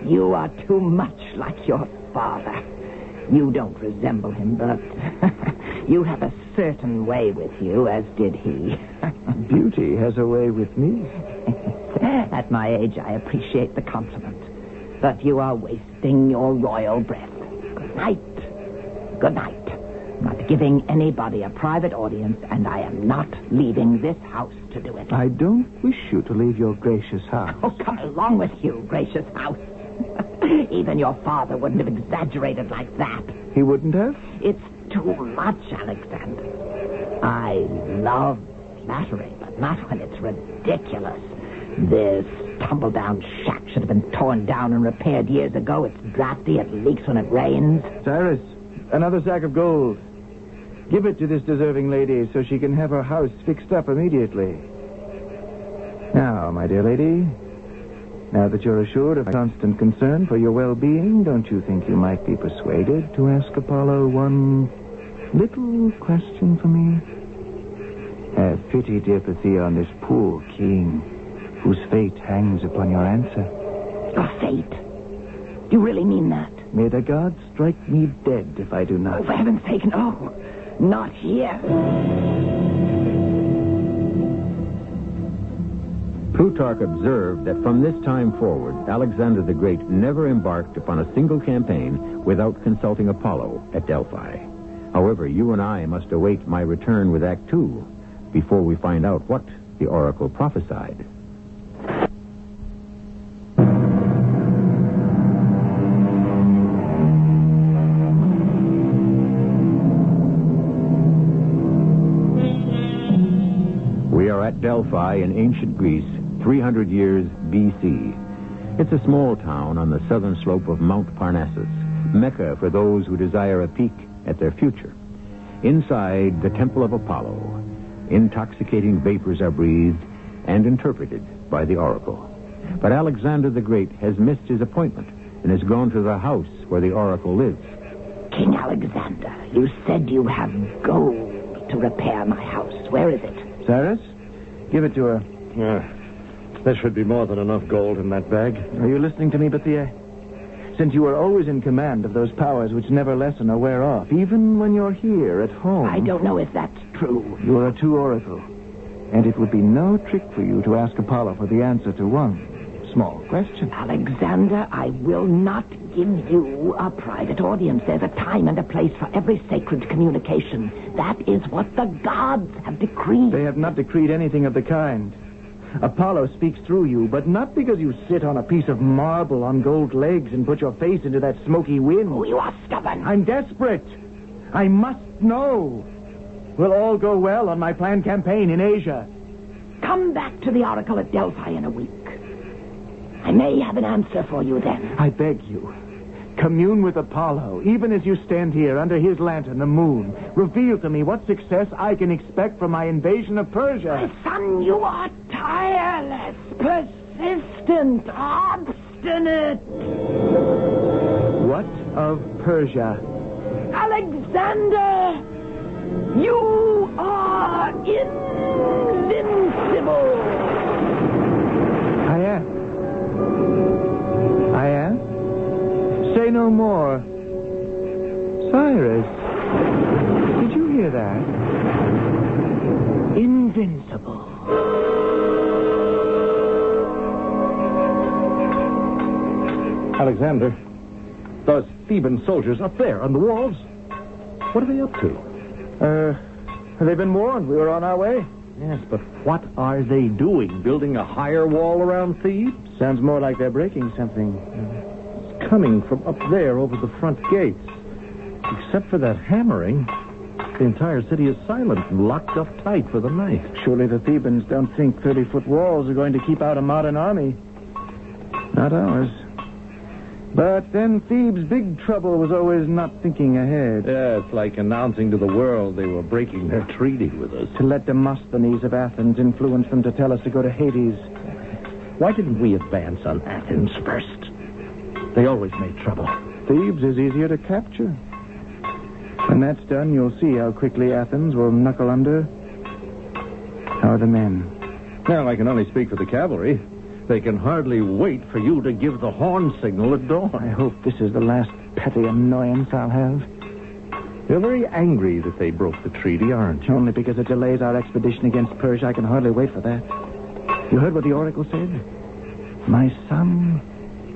you are too much like your father. You don't resemble him, but you have a certain way with you, as did he. Beauty has a way with me. At my age, I appreciate the compliment. But you are wasting your royal breath. Good night. Good night. I'm not giving anybody a private audience, and I am not leaving this house to do it. I don't wish you to leave your gracious house. Oh, come along with you, gracious house. Even your father wouldn't have exaggerated like that. He wouldn't have? It's too much, Alexander. I love flattery, but not when it's ridiculous. This tumble-down shack should have been torn down and repaired years ago. It's drafty, it leaks when it rains. Cyrus, another sack of gold. Give it to this deserving lady so she can have her house fixed up immediately. Now, my dear lady, now that you're assured of constant concern for your well-being, don't you think you might be persuaded to ask Apollo one little question for me? Have pity, dear Bethia, on this poor king whose fate hangs upon your answer. Your fate? Do you really mean that? May the gods strike me dead if I do not. Oh, for heaven's sake, no. Not here. Plutarch observed that from this time forward, Alexander the Great never embarked upon a single campaign without consulting Apollo at Delphi. However, you and I must await my return with Act 2 before we find out what the oracle prophesied. We are at Delphi in ancient Greece, 300 years B.C. It's a small town on the southern slope of Mount Parnassus, Mecca for those who desire a peek at their future. Inside the Temple of Apollo, intoxicating vapors are breathed and interpreted by the oracle. But Alexander the Great has missed his appointment and has gone to the house where the oracle lives. King Alexander, you said you have gold to repair my house. Where is it? Cyrus, give it to her. There should be more than enough gold in that bag. Are you listening to me, Bethia? Since you are always in command of those powers which never lessen or wear off, even when you're here at home... I don't know if that's true. You're a true oracle. And it would be no trick for you to ask Apollo for the answer to one small question. Alexander, I will not give you a private audience. There's a time and a place for every sacred communication. That is what the gods have decreed. They have not decreed anything of the kind. Apollo speaks through you, but not because you sit on a piece of marble on gold legs and put your face into that smoky wind. Oh, you are stubborn. I'm desperate. I must know. Will all go well on my planned campaign in Asia? Come back to the oracle at Delphi in a week. I may have an answer for you then. I beg you. Commune with Apollo, even as you stand here under his lantern, the moon. Reveal to me what success I can expect from my invasion of Persia. My son, you are tireless, persistent, obstinate. What of Persia? Alexander, you are invincible. I am? Say no more. Cyrus, did you hear that? Invincible. Alexander, those Theban soldiers up there on the walls, what are they up to? They've been warned. We were on our way. Yes, but what are they doing? Building a higher wall around Thebes? Sounds more like they're breaking something. It's coming from up there over the front gates. Except for that hammering, the entire city is silent and locked up tight for the night. Surely the Thebans don't think 30-foot walls are going to keep out a modern army. Not ours. But then Thebes' big trouble was always not thinking ahead. Yeah, it's like announcing to the world they were breaking their treaty with us. To let Demosthenes of Athens influence them to tell us to go to Hades. Why didn't we advance on Athens first? They always made trouble. Thebes is easier to capture. When that's done, you'll see how quickly Athens will knuckle under. How are the men? Well, I can only speak for the cavalry. They can hardly wait for you to give the horn signal at dawn. I hope this is the last petty annoyance I'll have. You're very angry that they broke the treaty, aren't you? Only because it delays our expedition against Persia. I can hardly wait for that. You heard what the oracle said? My son,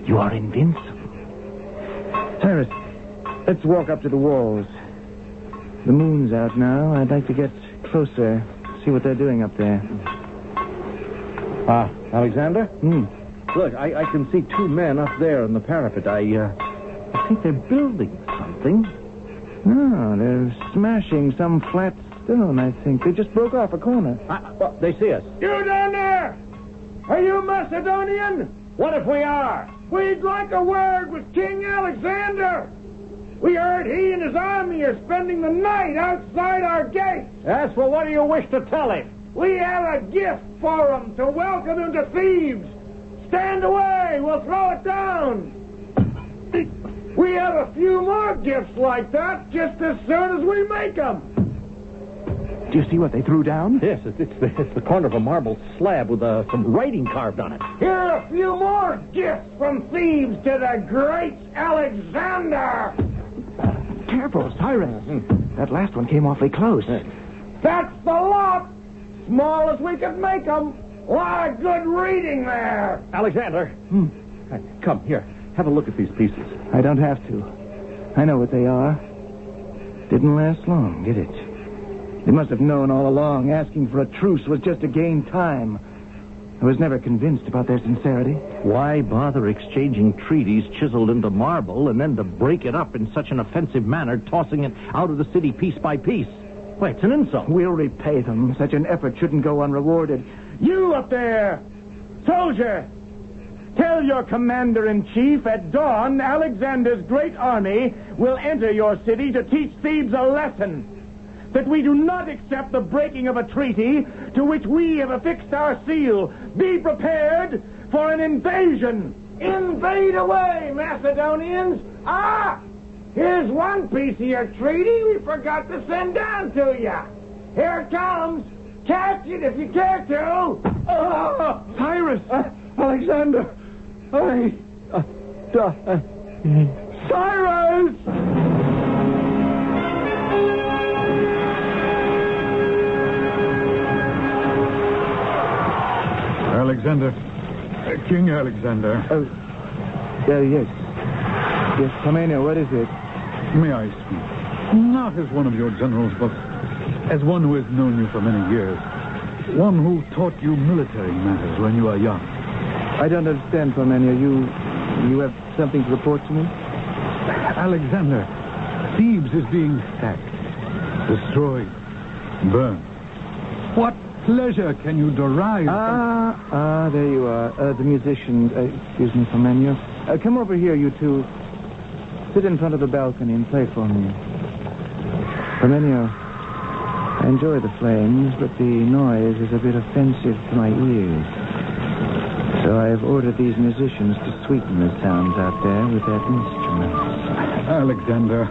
you are invincible. Cyrus, let's walk up to the walls. The moon's out now. I'd like to get closer, see what they're doing up there. Alexander? Look, I can see two men up there on the parapet. I think they're building something. No, they're smashing some flat stone, I think. They just broke off a corner. Well, they see us. You down there! Are you Macedonian? What if we are? We'd like a word with King Alexander. We heard he and his army are spending the night outside our gates. Yes, well, what do you wish to tell him? We have a gift for him to welcome him to Thebes. Stand away, we'll throw it down. We have a few more gifts like that just as soon as we make them. Do you see what they threw down? Yes, it's the corner of a marble slab with some writing carved on it. Here are a few more gifts from Thebes to the great Alexander. Careful, Cyrus. That last one came awfully close. That's the lot. Small as we could make them. A lot of good reading there. Alexander. Come, here. Have a look at these pieces. I don't have to. I know what they are. Didn't last long, did it? They must have known all along asking for a truce was just to gain time. I was never convinced about their sincerity. Why bother exchanging treaties chiseled into marble and then to break it up in such an offensive manner, tossing it out of the city piece by piece? Why, it's an insult. We'll repay them. Such an effort shouldn't go unrewarded. You up there, soldier, tell your commander-in-chief at dawn Alexander's great army will enter your city to teach Thebes a lesson. That we do not accept the breaking of a treaty to which we have affixed our seal. Be prepared for an invasion. Invade away, Macedonians. Here's one piece of your treaty we forgot to send down to you. Here it comes. Catch it if you care to. Cyrus! Alexander! Cyrus! Alexander. King Alexander. Yes. Yes, Commander, what is it? May I speak? Not as one of your generals, but as one who has known you for many years. One who taught you military matters when you were young. I don't understand, Commander. You have something to report to me? Alexander, Thebes is being sacked, destroyed, burned. What pleasure can you derive from... there you are. The musicians. Excuse me, Commander. Come over here, you two. Sit in front of the balcony and play for me. Commander, I enjoy the flames, but the noise is a bit offensive to my ears. So I have ordered these musicians to sweeten the sounds out there with their instruments. Alexander,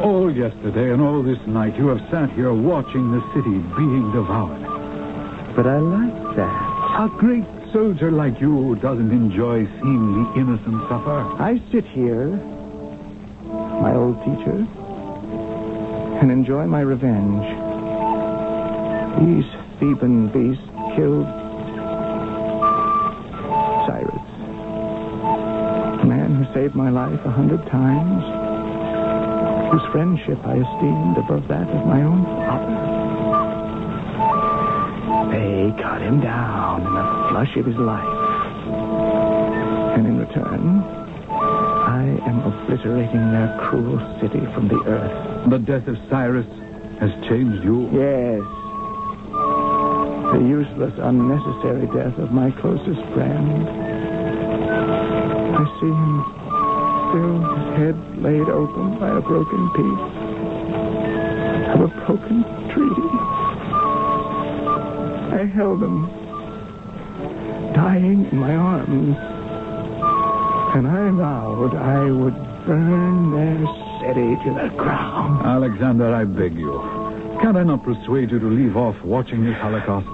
all yesterday and all this night you have sat here watching the city being devoured. But I like that. A great soldier like you doesn't enjoy seeing the innocent suffer. I sit here, my old teacher, and enjoy my revenge. These Theban beasts killed Cyrus, a man who saved my life 100 times, whose friendship I esteemed above that of my own father. They cut him down in the flush of his life. And in return, I am obliterating their cruel city from the earth. The death of Cyrus has changed you? Yes. The useless, unnecessary death of my closest friend. I see him head laid open by a broken piece of a broken treaty. I held them, dying in my arms, and I vowed I would burn their city to the ground. Alexander, I beg you. Can I not persuade you to leave off watching this Holocaust?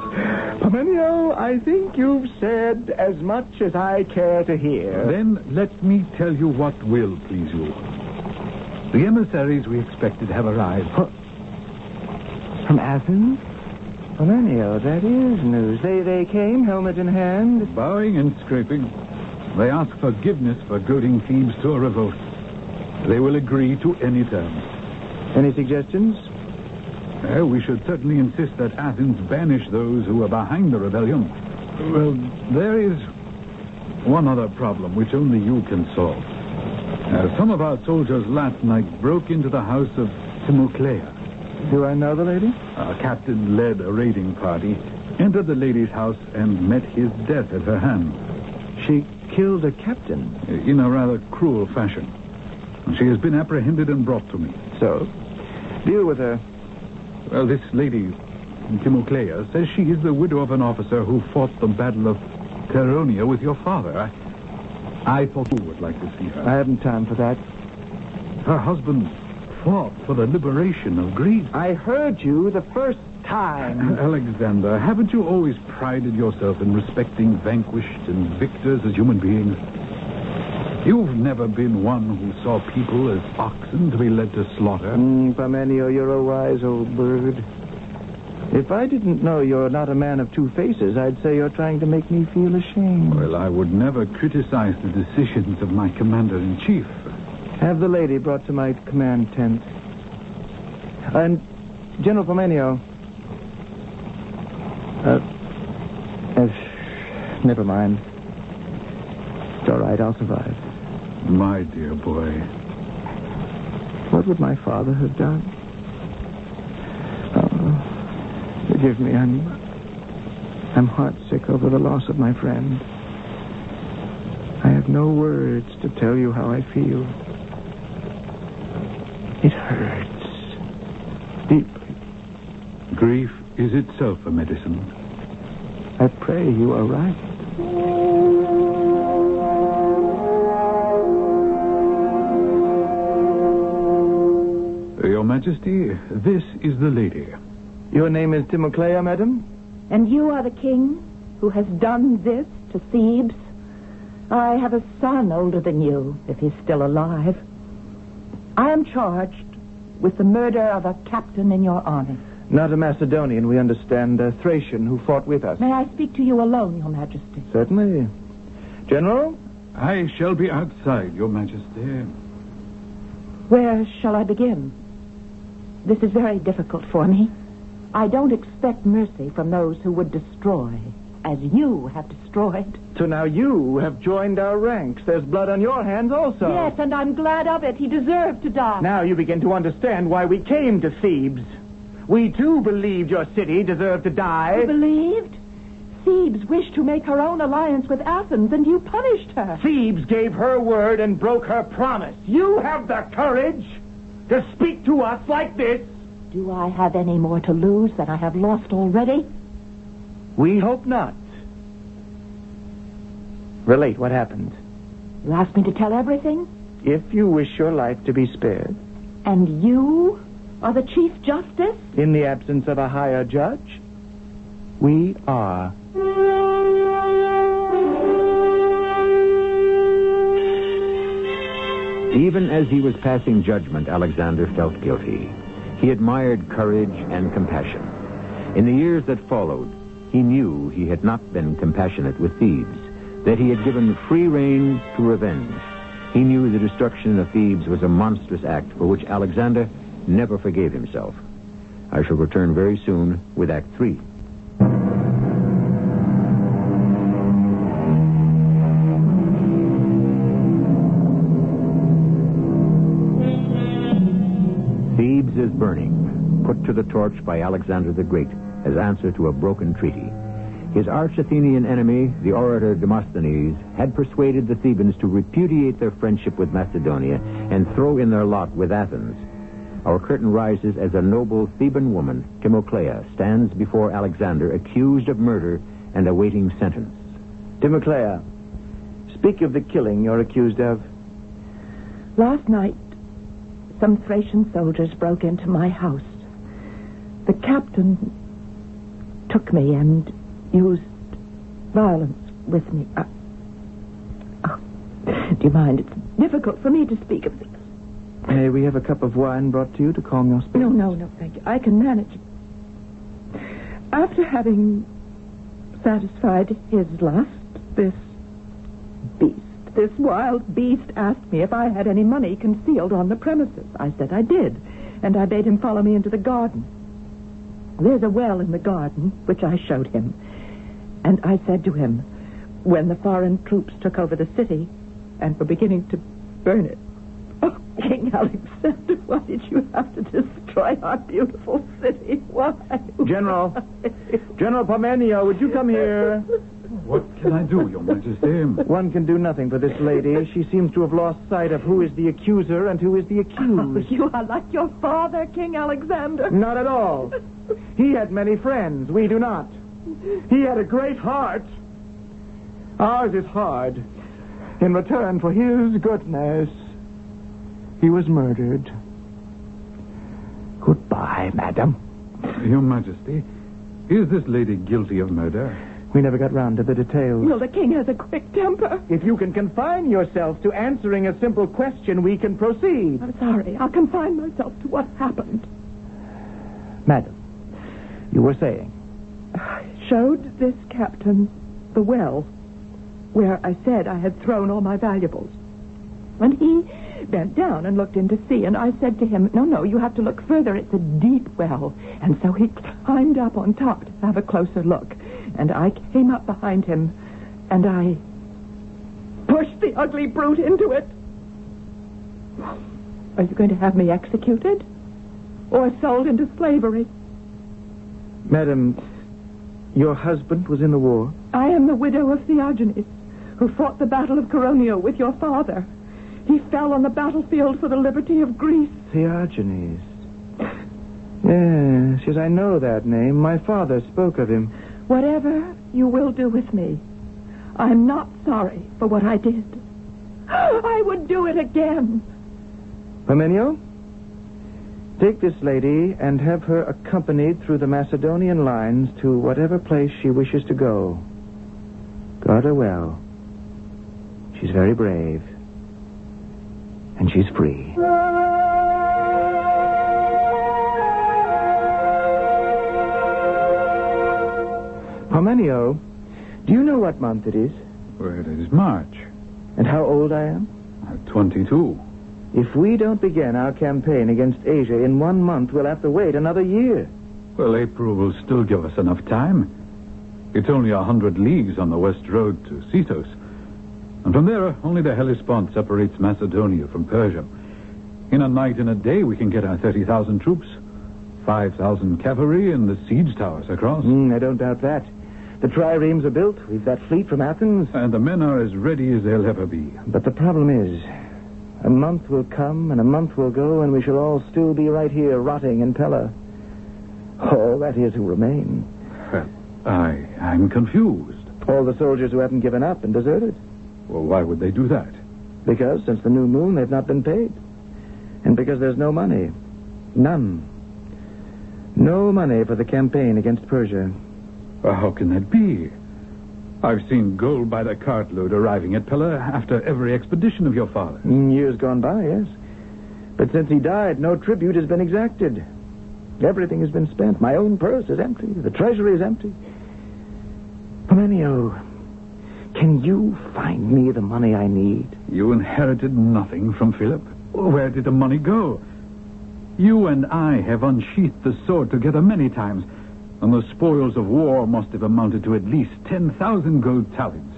Parmenio, I think you've said as much as I care to hear. Then let me tell you what will please you. The emissaries we expected have arrived. From Athens? Parmenio, that is news. They came, helmet in hand. Bowing and scraping. They ask forgiveness for goading Thebes to a revolt. They will agree to any terms. Any suggestions? We should certainly insist that Athens banish those who are behind the rebellion. Well, there is one other problem which only you can solve. Some of our soldiers last night broke into the house of Timoclea. Do I know the lady? Our captain led a raiding party, entered the lady's house, and met his death at her hand. She killed a captain? In a rather cruel fashion. She has been apprehended and brought to me. So, deal with her. Well, this lady, Timoclea, says she is the widow of an officer who fought the Battle of Chaeronea with your father. I thought you would like to see her. I haven't time for that. Her husband fought for the liberation of Greece. I heard you the first time. Alexander, haven't you always prided yourself in respecting vanquished and victors as human beings? You've never been one who saw people as oxen to be led to slaughter. Parmenio, you're a wise old bird. If I didn't know you're not a man of two faces, I'd say you're trying to make me feel ashamed. Well, I would never criticize the decisions of my commander-in-chief. Have the lady brought to my command tent. And, General Parmenio... never mind. It's all right, I'll survive. My dear boy. What would my father have done? Oh, forgive me, I'm heartsick over the loss of my friend. I have no words to tell you how I feel. It hurts. Deeply. Grief is itself a medicine. I pray you are right. Your Majesty, this is the lady. Your name is Timoclea, madam? And you are the king who has done this to Thebes? I have a son older than you, if he's still alive. I am charged with the murder of a captain in your army. Not a Macedonian, we understand. A Thracian who fought with us. May I speak to you alone, Your Majesty? Certainly. General? I shall be outside, Your Majesty. Where shall I begin? This is very difficult for me. I don't expect mercy from those who would destroy, as you have destroyed. So now you have joined our ranks. There's blood on your hands also. Yes, and I'm glad of it. He deserved to die. Now you begin to understand why we came to Thebes. We, too, believed your city deserved to die. You believed? Thebes wished to make her own alliance with Athens, and you punished her. Thebes gave her word and broke her promise. You have the courage to speak to us like this. Do I have any more to lose than I have lost already? We hope not. Relate what happened. You asked me to tell everything? If you wish your life to be spared. And you are the Chief Justice? In the absence of a higher judge, we are. Even as he was passing judgment, Alexander felt guilty. He admired courage and compassion. In the years that followed, he knew he had not been compassionate with Thebes, that he had given free rein to revenge. He knew the destruction of Thebes was a monstrous act for which Alexander never forgave himself. I shall return very soon with Act 3. Thebes is burning, put to the torch by Alexander the Great as answer to a broken treaty. His arch-Athenian enemy, the orator Demosthenes, had persuaded the Thebans to repudiate their friendship with Macedonia and throw in their lot with Athens. Our curtain rises as a noble Theban woman, Timoclea, stands before Alexander, accused of murder and awaiting sentence. Timoclea, speak of the killing you're accused of. Last night, some Thracian soldiers broke into my house. The captain took me and used violence with me. Do you mind? It's difficult for me to speak of this. May we have a cup of wine brought to you to calm your spirits? No, thank you. I can manage. After having satisfied his lust, this wild beast asked me if I had any money concealed on the premises. I said I did, and I bade him follow me into the garden. There's a well in the garden, which I showed him. And I said to him, when the foreign troops took over the city and were beginning to burn it, "Oh, King Alexander, why did you have to destroy our beautiful city? Why?" General Parmenio, would you come here? What can I do, Your Majesty? One can do nothing for this lady. She seems to have lost sight of who is the accuser and who is the accused. You are like your father, King Alexander. Not at all. He had many friends. We do not. He had a great heart. Ours is hard. In return for his goodness, he was murdered. Goodbye, madam. Your Majesty, is this lady guilty of murder? We never got round to the details. Well, the king has a quick temper. If you can confine yourself to answering a simple question, we can proceed. I'm sorry. I'll confine myself to what happened. Madam, you were saying? I showed this captain the well where I said I had thrown all my valuables. And he bent down and looked in to see, and I said to him, no, you have to look further. It's a deep well. And so he climbed up on top to have a closer look. And I came up behind him, and I pushed the ugly brute into it. Are you going to have me executed? Or sold into slavery? Madam, your husband was in the war? I am the widow of Theogenes, who fought the Battle of Coroneo with your father. He fell on the battlefield for the liberty of Greece. Theogenes. Yes, I know that name. My father spoke of him. Whatever you will do with me, I'm not sorry for what I did. I would do it again. Parmenio, take this lady and have her accompanied through the Macedonian lines to whatever place she wishes to go. Guard her well. She's very brave. And she's free. Parmenio, do you know what month it is? Well, it is March. And how old I am? 22. If we don't begin our campaign against Asia in 1 month, we'll have to wait another year. Well, April will still give us enough time. It's only 100 leagues on the west road to Cetos. And from there, only the Hellespont separates Macedonia from Persia. In a night and a day, we can get our 30,000 troops, 5,000 cavalry, and the siege towers across. I don't doubt that. The triremes are built. We've that fleet from Athens. And the men are as ready as they'll ever be. But the problem is, a month will come and a month will go, and we shall all still be right here rotting in Pella. All that is who remain. Well, I'm confused. All the soldiers who haven't given up and deserted. Well, why would they do that? Because since the new moon, they've not been paid. And because there's no money. None. No money for the campaign against Persia. Well, how can that be? I've seen gold by the cartload arriving at Pella after every expedition of your father. Years gone by, yes. But since he died, no tribute has been exacted. Everything has been spent. My own purse is empty. The treasury is empty. Parmenio, can you find me the money I need? You inherited nothing from Philip. Where did the money go? You and I have unsheathed the sword together many times, and the spoils of war must have amounted to at least 10,000 gold talents.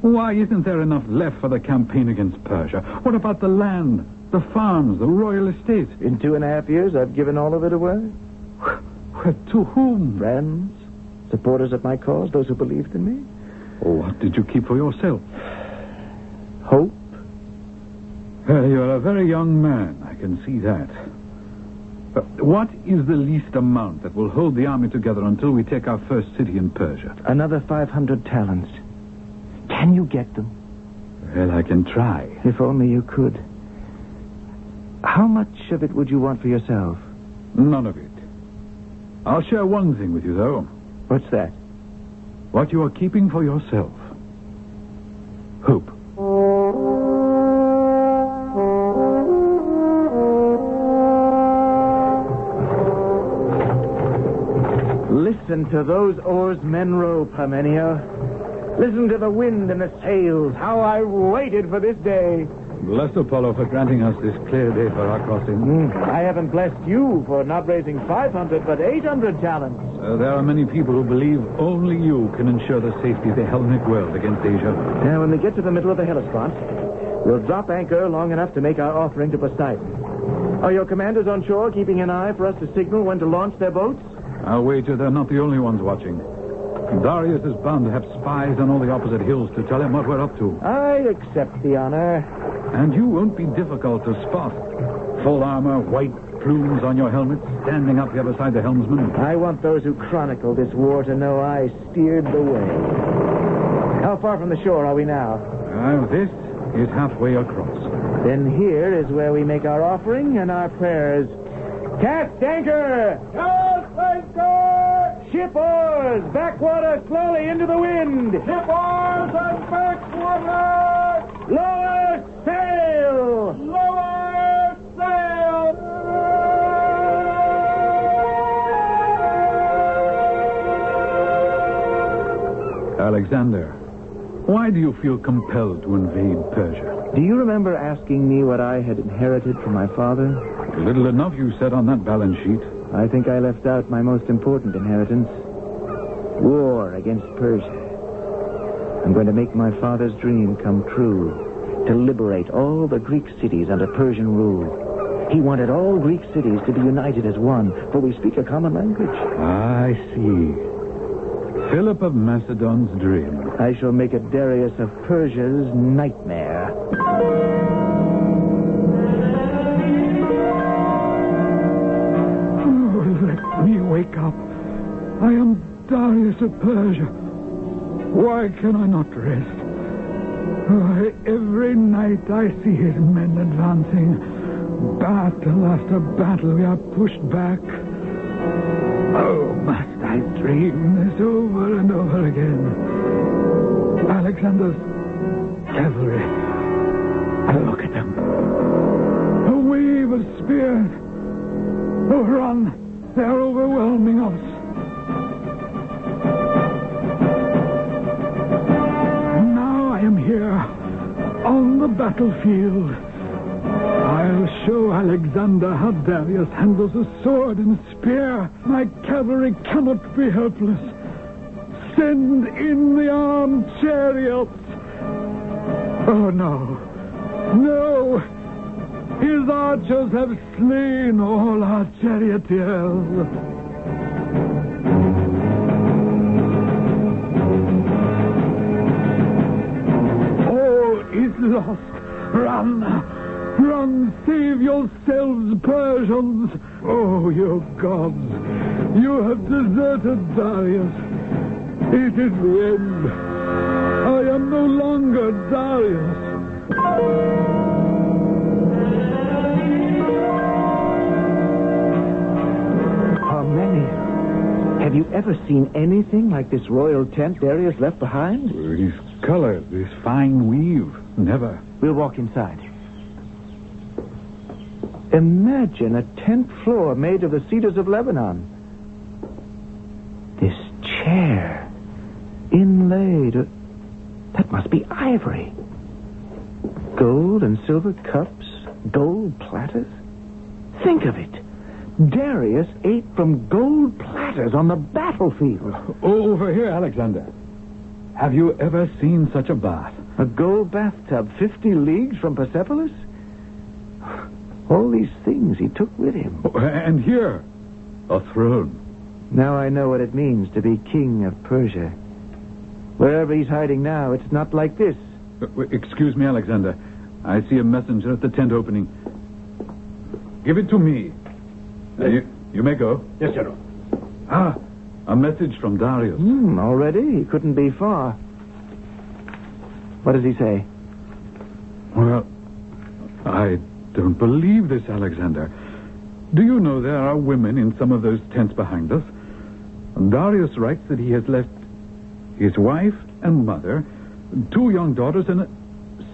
Why isn't there enough left for the campaign against Persia? What about the land, the farms, the royal estates? In 2.5 years, I've given all of it away. Well, to whom? Friends, supporters of my cause, those who believed in me. What did you keep for yourself? Hope. You're a very young man. I can see that. What is the least amount that will hold the army together until we take our first city in Persia? Another 500 talents. Can you get them? Well, I can try. If only you could. How much of it would you want for yourself? None of it. I'll share one thing with you, though. What's that? What you are keeping for yourself. Hope. Listen to those oars men row, Parmenio. Listen to the wind and the sails. How I waited for this day. Bless Apollo for granting us this clear day for our crossing. I haven't blessed you for not raising 500, but 800 talents. There are many people who believe only you can ensure the safety of the Hellenic world against Asia. Now, when we get to the middle of the Hellespont, we'll drop anchor long enough to make our offering to Poseidon. Are your commanders on shore keeping an eye for us to signal when to launch their boats? I'll wager they're not the only ones watching. Darius is bound to have spies on all the opposite hills to tell him what we're up to. I accept the honor. And you won't be difficult to spot. Full armor, white plumes on your helmet, standing up here beside the helmsman. I want those who chronicle this war to know I steered the way. How far from the shore are we now? This is halfway across. Then here is where we make our offering and our prayers. Cast anchor! Cast anchor! Ship oars! Backwater slowly into the wind! Ship oars and backwater! Lower sail! Lower sail! Alexander, why do you feel compelled to invade Persia? Do you remember asking me what I had inherited from my father? Little enough you said on that balance sheet. I think I left out my most important inheritance. War against Persia. I'm going to make my father's dream come true. To liberate all the Greek cities under Persian rule. He wanted all Greek cities to be united as one, for we speak a common language. I see. Philip of Macedon's dream. I shall make it Darius of Persia's nightmare. Let me wake up. I am Darius of Persia. Why can I not rest? Every night I see his men advancing. Battle after battle, we are pushed back. Oh, must I dream this over and over again? Alexander's cavalry. Look at them. A wave of spears. Oh, run. They are overwhelming us. Now I am here, on the battlefield. I'll show Alexander how Darius handles a sword and a spear. My cavalry cannot be helpless. Send in the armed chariots. Oh, no. No. His archers have slain all our charioteers. All is lost. Run. Run, save yourselves, Persians. Oh, you gods. You have deserted Darius. It is the end. I am no longer Darius. Have you ever seen anything like this royal tent Darius left behind? This color, this fine weave. Never. We'll walk inside. Imagine a tent floor made of the cedars of Lebanon. This chair, inlaid. That must be ivory. Gold and silver cups, gold platters. Think of it. Darius ate from gold platters on the battlefield. Over here, Alexander. Have you ever seen such a bath? A gold bathtub 50 leagues from Persepolis? All these things he took with him. And here, a throne. Now I know what it means to be king of Persia. Wherever he's hiding now, it's not like this. Excuse me, Alexander. I see a messenger at the tent opening. Give it to me. You may go. Yes, General. A message from Darius. Already? He couldn't be far. What does he say? Well, I don't believe this, Alexander. Do you know there are women in some of those tents behind us? And Darius writes that he has left his wife and mother, 2 young daughters, and a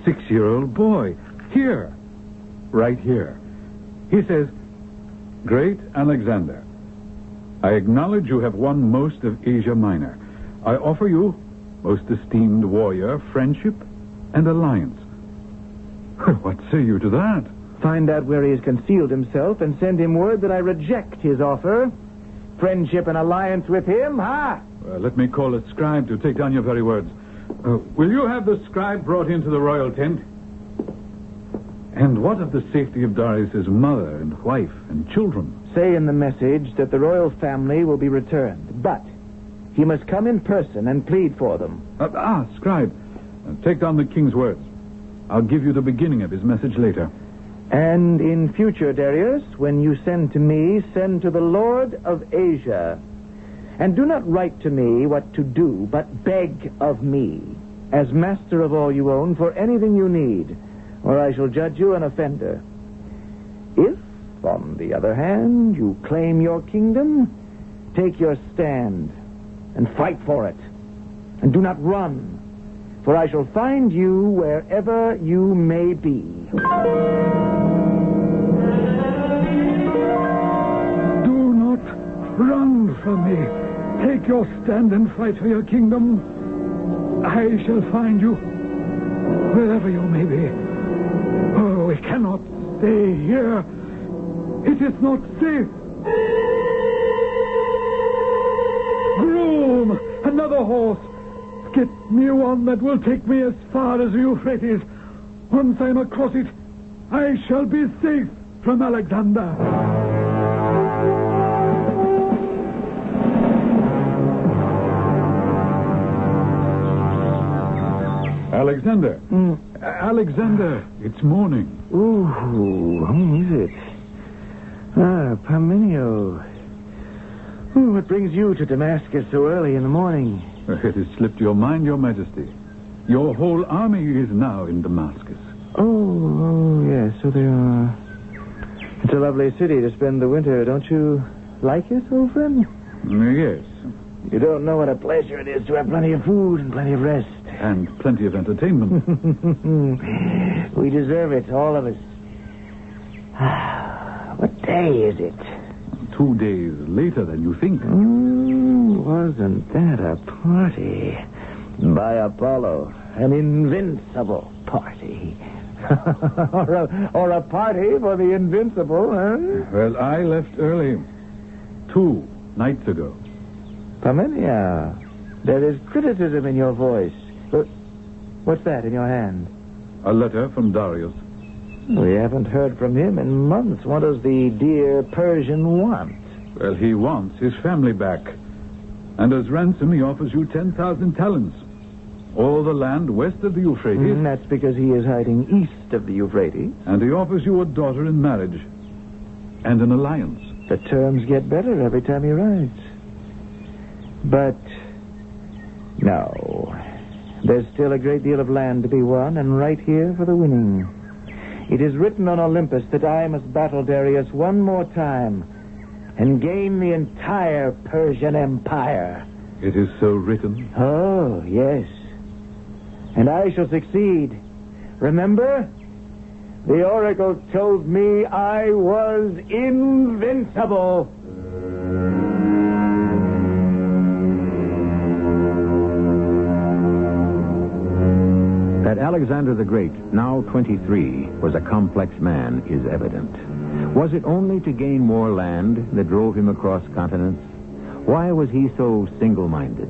6-year-old boy. Here. Right here. He says, Great Alexander, I acknowledge you have won most of Asia Minor. I offer you, most esteemed warrior, friendship and alliance. What say you to that? Find out where he has concealed himself and send him word that I reject his offer. Friendship and alliance with him, let me call a scribe to take down your very words. Will you have the scribe brought into the royal tent? And what of the safety of Darius's mother and wife and children? Say in the message that the royal family will be returned, but he must come in person and plead for them. Scribe, take down the king's words. I'll give you the beginning of his message later. And in future, Darius, when you send to me, send to the Lord of Asia. And do not write to me what to do, but beg of me, as master of all you own, for anything you need, or I shall judge you an offender. If, on the other hand, you claim your kingdom, take your stand and fight for it. And do not run, for I shall find you wherever you may be. Do not run from me. Take your stand and fight for your kingdom. I shall find you wherever you may be. Oh, we cannot stay here. It is not safe. Groom, another horse. Get me one that will take me as far as the Euphrates. Once I'm across it, I shall be safe from Alexander. Alexander. Alexander, it's morning. Ooh, who is it? Parmenio. What brings you to Damascus so early in the morning? It has slipped your mind, Your Majesty. Your whole army is now in Damascus. Oh, yes, so they are. It's a lovely city to spend the winter. Don't you like it, old friend? Yes. You don't know what a pleasure it is to have plenty of food and plenty of rest. And plenty of entertainment. We deserve it, all of us. What day is it? 2 days later than you think. Wasn't that a party? By Apollo, an invincible party. or a party for the invincible, huh? Well, I left early 2 nights ago. Parmenio, there is criticism in your voice. What's that in your hand? A letter from Darius. We haven't heard from him in months. What does the dear Persian want? Well, he wants his family back. And as ransom, he offers you 10,000 talents. All the land west of the Euphrates. That's because he is hiding east of the Euphrates. And he offers you a daughter in marriage. And an alliance. The terms get better every time he writes. But no. There's still a great deal of land to be won, and right here for the winning. It is written on Olympus that I must battle Darius one more time and gain the entire Persian Empire. It is so written? Oh, yes. And I shall succeed. Remember? The oracle told me I was invincible. That Alexander the Great, now 23, was a complex man is evident. Was it only to gain more land that drove him across continents? Why was he so single-minded?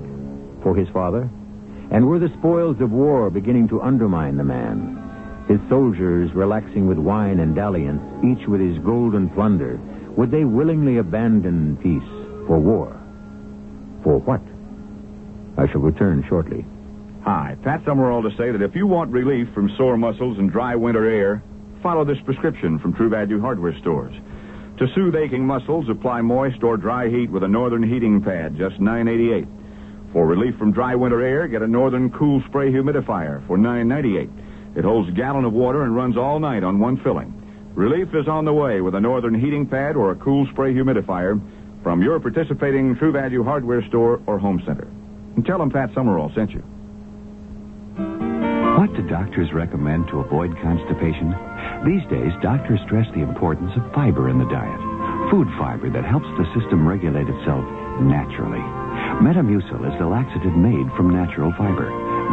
For his father? And were the spoils of war beginning to undermine the man? His soldiers relaxing with wine and dalliance, each with his golden plunder, would they willingly abandon peace for war? For what? I shall return shortly. Hi, Pat Summerall to say that if you want relief from sore muscles and dry winter air, follow this prescription from True Value Hardware Stores. To soothe aching muscles, apply moist or dry heat with a Northern heating pad, just $9.88. For relief from dry winter air, get a Northern Cool Spray Humidifier for $9.98. It holds a gallon of water and runs all night on one filling. Relief is on the way with a Northern heating pad or a Cool Spray Humidifier from your participating True Value Hardware Store or home center. And tell them Pat Summerall sent you. What do doctors recommend to avoid constipation? These days, doctors stress the importance of fiber in the diet. Food fiber that helps the system regulate itself naturally. Metamucil is the laxative made from natural fiber.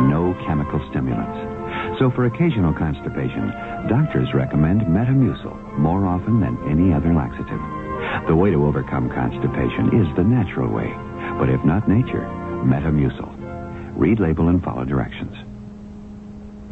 No chemical stimulants. So for occasional constipation, doctors recommend Metamucil more often than any other laxative. The way to overcome constipation is the natural way. But if not nature, Metamucil. Read label and follow directions.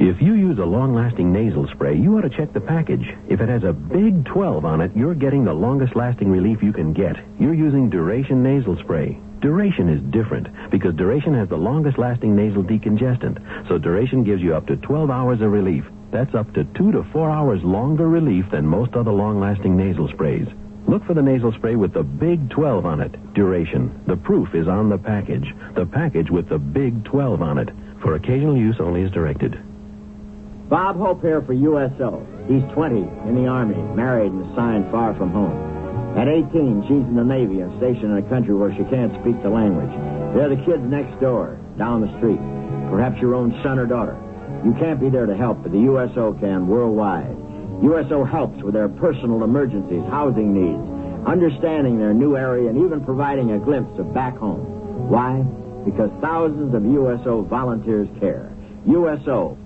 If you use a long-lasting nasal spray, you ought to check the package. If it has a big 12 on it, you're getting the longest-lasting relief you can get. You're using Duration nasal spray. Duration is different because Duration has the longest-lasting nasal decongestant. So Duration gives you up to 12 hours of relief. That's up to 2 to 4 hours longer relief than most other long-lasting nasal sprays. Look for the nasal spray with the big 12 on it. Duration. The proof is on the package. The package with the big 12 on it. For occasional use only as directed. Bob Hope here for USO. He's 20, in the Army, married and assigned far from home. At 18, she's in the Navy and stationed in a country where she can't speak the language. They're the kids next door, down the street. Perhaps your own son or daughter. You can't be there to help, but the USO can worldwide. USO helps with their personal emergencies, housing needs, understanding their new area, and even providing a glimpse of back home. Why? Because thousands of USO volunteers care. USO.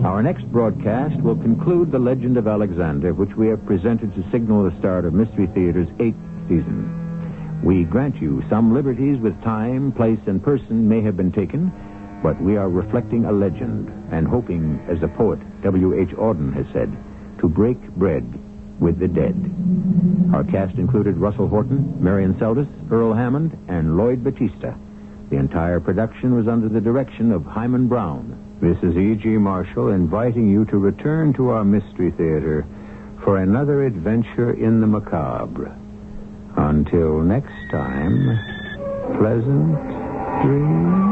Our next broadcast will conclude The Legend of Alexander, which we have presented to signal the start of Mystery Theater's 8th season. We grant you some liberties with time, place, and person may have been taken, but we are reflecting a legend and hoping, as the poet W.H. Auden has said, to break bread with the dead. Our cast included Russell Horton, Marion Seldes, Earl Hammond, and Lloyd Batista. The entire production was under the direction of Hyman Brown. This is E.G. Marshall inviting you to return to our Mystery Theater for another adventure in the macabre. Until next time, pleasant dreams.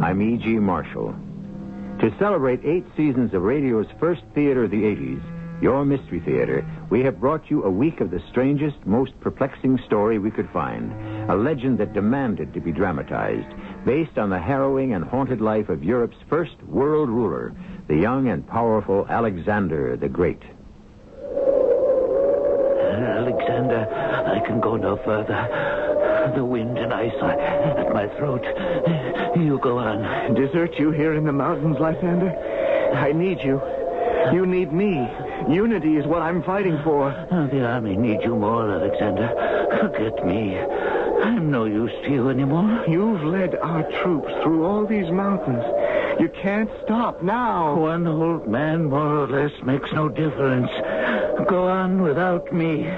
I'm E.G. Marshall. To celebrate 8 seasons of radio's first theater of the 80s, your Mystery Theater, we have brought you a week of the strangest, most perplexing story we could find. A legend that demanded to be dramatized, based on the harrowing and haunted life of Europe's first world ruler, the young and powerful Alexander the Great. Alexander, I can go no further. The wind and ice are at my throat. You go on. Desert you here in the mountains, Lysander? I need you. You need me. Unity is what I'm fighting for. The army needs you more, Alexander. Forget me. I'm no use to you anymore. You've led our troops through all these mountains. You can't stop now. One old man, more or less, makes no difference. Go on without me.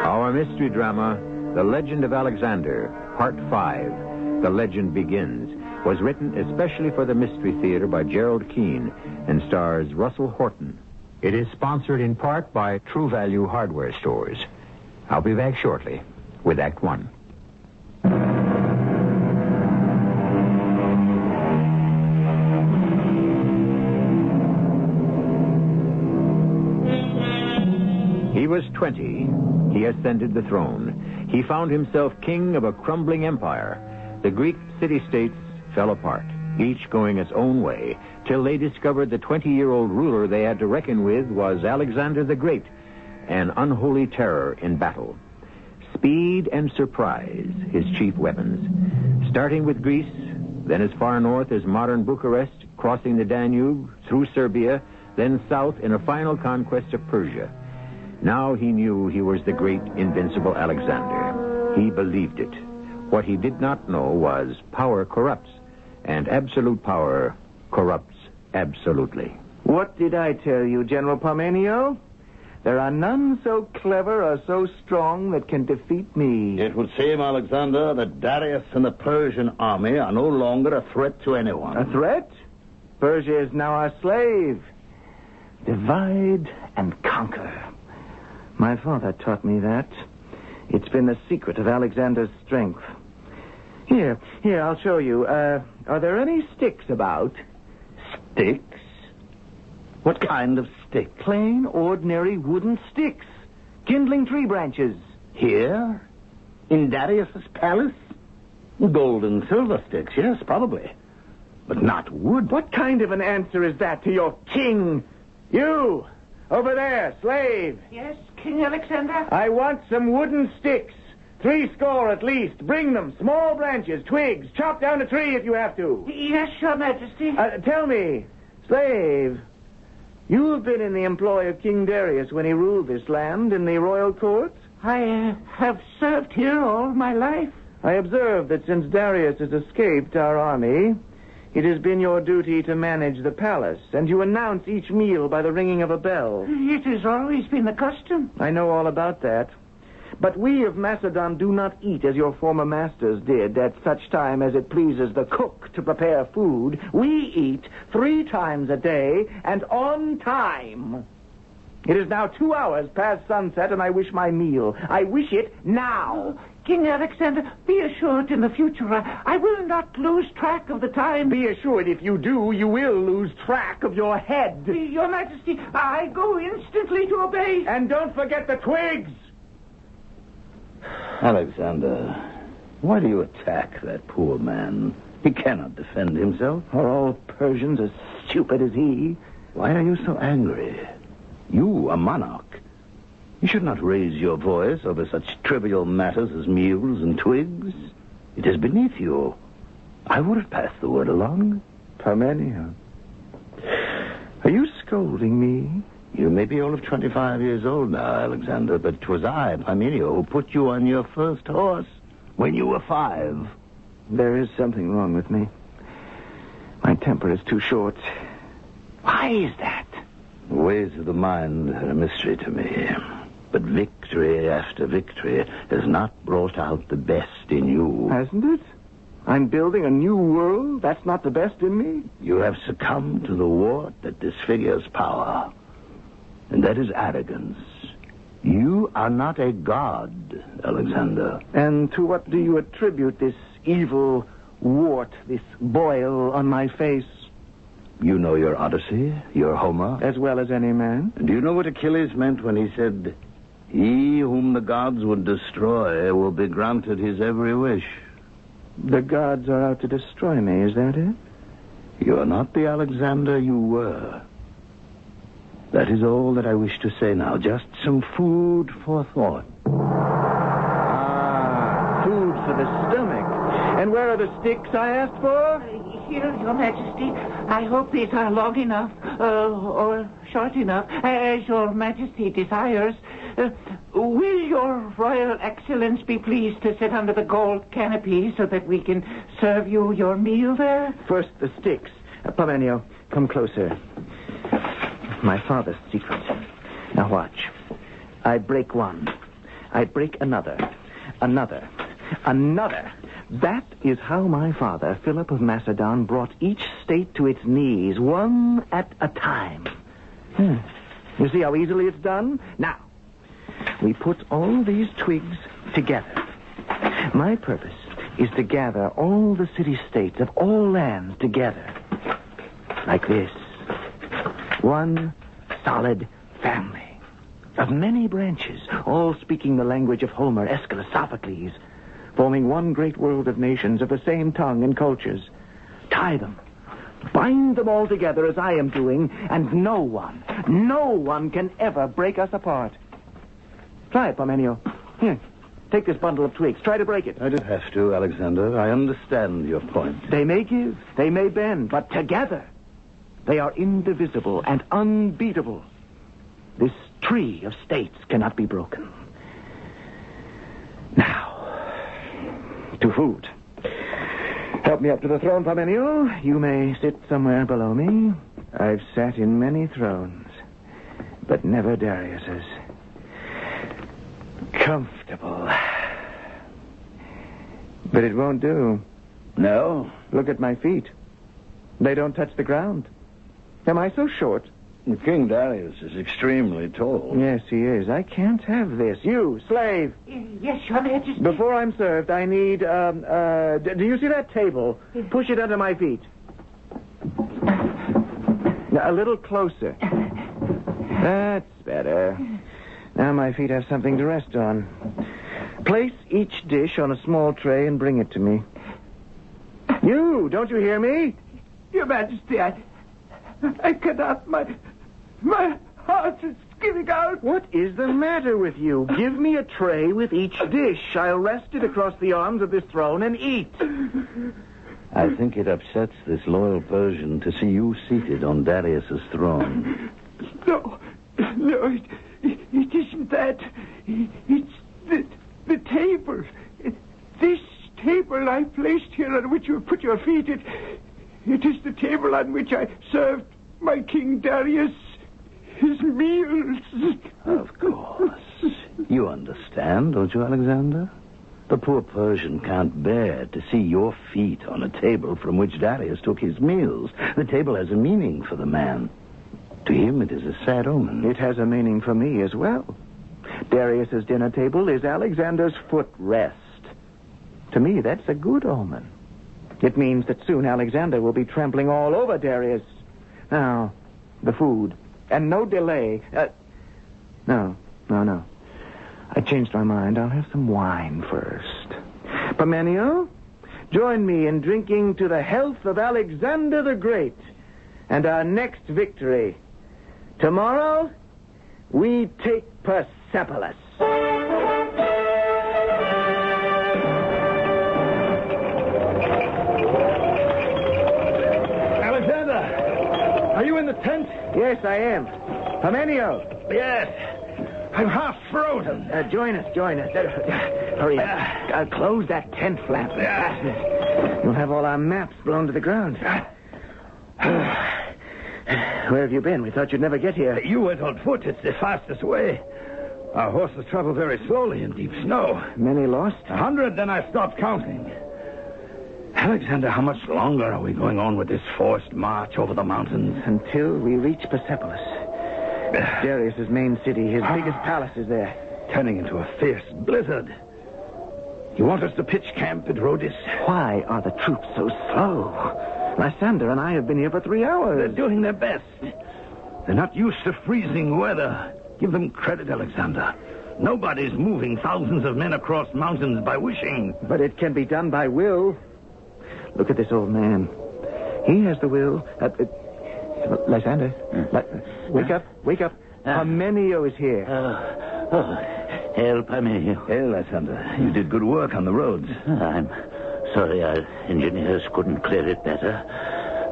Our mystery drama, The Legend of Alexander, Part 5, The Legend Begins, was written especially for the Mystery Theater by Gerald Keane and stars Russell Horton. It is sponsored in part by True Value Hardware Stores. I'll be back shortly with Act 1. was 20, he ascended the throne. He found himself king of a crumbling empire. The Greek city-states fell apart, each going its own way, till they discovered the 20-year-old ruler they had to reckon with was Alexander the Great, an unholy terror in battle. Speed and surprise, his chief weapons. Starting with Greece, then as far north as modern Bucharest, crossing the Danube, through Serbia, then south in a final conquest of Persia. Now he knew he was the great invincible Alexander. He believed it. What he did not know was power corrupts, and absolute power corrupts absolutely. What did I tell you, General Parmenio? There are none so clever or so strong that can defeat me. It would seem, Alexander, that Darius and the Persian army are no longer a threat to anyone. A threat? Persia is now our slave. Divide and conquer. My father taught me that. It's been the secret of Alexander's strength. Here, I'll show you. Are there any sticks about? Sticks? What kind of stick? Plain, ordinary wooden sticks. Kindling tree branches. Here? In Darius's palace? Gold and silver sticks, yes, probably. But not wood. What kind of an answer is that to your king? You, over there, slave. Yes, King Alexander? I want some wooden sticks. 30 at least. Bring them. Small branches, twigs. Chop down a tree if you have to. Yes, Your Majesty. Tell me, slave, you have been in the employ of King Darius when he ruled this land in the royal court? I have served here all my life. I observe that since Darius has escaped our army, it has been your duty to manage the palace, and you announce each meal by the ringing of a bell. It has always been the custom. I know all about that. But we of Macedon do not eat as your former masters did at such time as it pleases the cook to prepare food. We eat 3 times a day and on time. It is now 2 hours past sunset, and I wish my meal. I wish it now. King Alexander, be assured in the future I will not lose track of the time. Be assured if you do, you will lose track of your head. Your Majesty, I go instantly to obey. And don't forget the twigs. Alexander, why do you attack that poor man? He cannot defend himself. Are all Persians as stupid as he? Why are you so angry? You, a monarch. You should not raise your voice over such trivial matters as meals and twigs. It is beneath you. I would have passed the word along. Parmenio, are you scolding me? You may be only 25 years old now, Alexander, but it was I, Parmenio, who put you on your first horse when you were 5. There is something wrong with me. My temper is too short. Why is that? The ways of the mind are a mystery to me. But victory after victory has not brought out the best in you. Hasn't it? I'm building a new world? That's not the best in me? You have succumbed to the wart that disfigures power. And that is arrogance. You are not a god, Alexander. And to what do you attribute this evil wart, this boil on my face? You know your Odyssey, your Homer? As well as any man. Do you know what Achilles meant when he said, "He whom the gods would destroy will be granted his every wish"? The gods are out to destroy me, is that it? You are not the Alexander you were. That is all that I wish to say now. Just some food for thought. Ah, food for the stomach. And where are the sticks I asked for? Here, Your Majesty. I hope these are long enough, or short enough, as Your Majesty desires. Will Your Royal Excellence be pleased to sit under the gold canopy so that we can serve you your meal there? First, the sticks. Parmenio, come closer. My father's secret. Now watch. I break one. I break another. Another. That is how my father, Philip of Macedon, brought each state to its knees, one at a time. You see how easily it's done? Now, we put all these twigs together. My purpose is to gather all the city-states of all lands together. Like this. One solid family. of many branches, all speaking the language of Homer, Aeschylus, Sophocles, forming one great world of nations of the same tongue and cultures. Tie them, bind them all together as I am doing, and no one can ever break us apart. Try it, Parmenio. Here, take this bundle of twigs. Try to break it. I don't have to, Alexander. I understand your point. They may give, they may bend, but together they are indivisible and unbeatable. This tree of states cannot be broken. Now, to food. Help me up to the throne, Parmenio. You may sit somewhere below me. I've sat in many thrones, but never Darius's. Comfortable. But it won't do. No? Look at my feet. They don't touch the ground. Am I so short? King Darius is extremely tall. Yes, he is. I can't have this. You, slave. Yes, Your Majesty. Before I'm served, I need, do you see that table? Push it under my feet. Now, a little closer. That's better. Now my feet have something to rest on. Place each dish on a small tray and bring it to me. You, don't you hear me? Your Majesty, I cannot. My heart is giving out. What is the matter with you? Give me a tray with each dish. I'll rest it across the arms of this throne and eat. I think it upsets this loyal Persian to see you seated on Darius's throne. No, it isn't that. It's the table. This table I placed here on which you put your feet. It is the table on which I served my King Darius his meals. Of course. You understand, don't you, Alexander? The poor Persian can't bear to see your feet on a table from which Darius took his meals. The table has a meaning for the man. To him, it is a sad omen. It has a meaning for me as well. Darius's dinner table is Alexander's footrest. To me, that's a good omen. It means that soon Alexander will be trampling all over Darius. Now, the food. And no delay. No. I changed my mind. I'll have some wine first. Parmenio, join me in drinking to the health of Alexander the Great and our next victory. Tomorrow, we take Persepolis. Alexander, are you in the tent? Yes, I am. Parmenio. Yes. I'm half frozen. Join us. Hurry up. I'll close that tent flap. We'll have all our maps blown to the ground. Where have you been? We thought you'd never get here. You went on foot. It's the fastest way. Our horses travel very slowly in deep snow. Many lost? 100, then I stopped counting. Alexander, how much longer are we going on with this forced march over the mountains? Until we reach Persepolis. Darius's main city, his biggest palace is there. Turning into a fierce blizzard. You want us to pitch camp at Rhodus? Why are the troops so slow? Lysander and I have been here for 3 hours. They're doing their best. They're not used to freezing weather. Give them credit, Alexander. Nobody's moving thousands of men across mountains by wishing. But it can be done by will. Look at this old man. He has the will. Lysander, wake up. Parmenio is here. Hail, Parmenio. Hail, Lysander. You did good work on the roads. I'm sorry our engineers couldn't clear it better.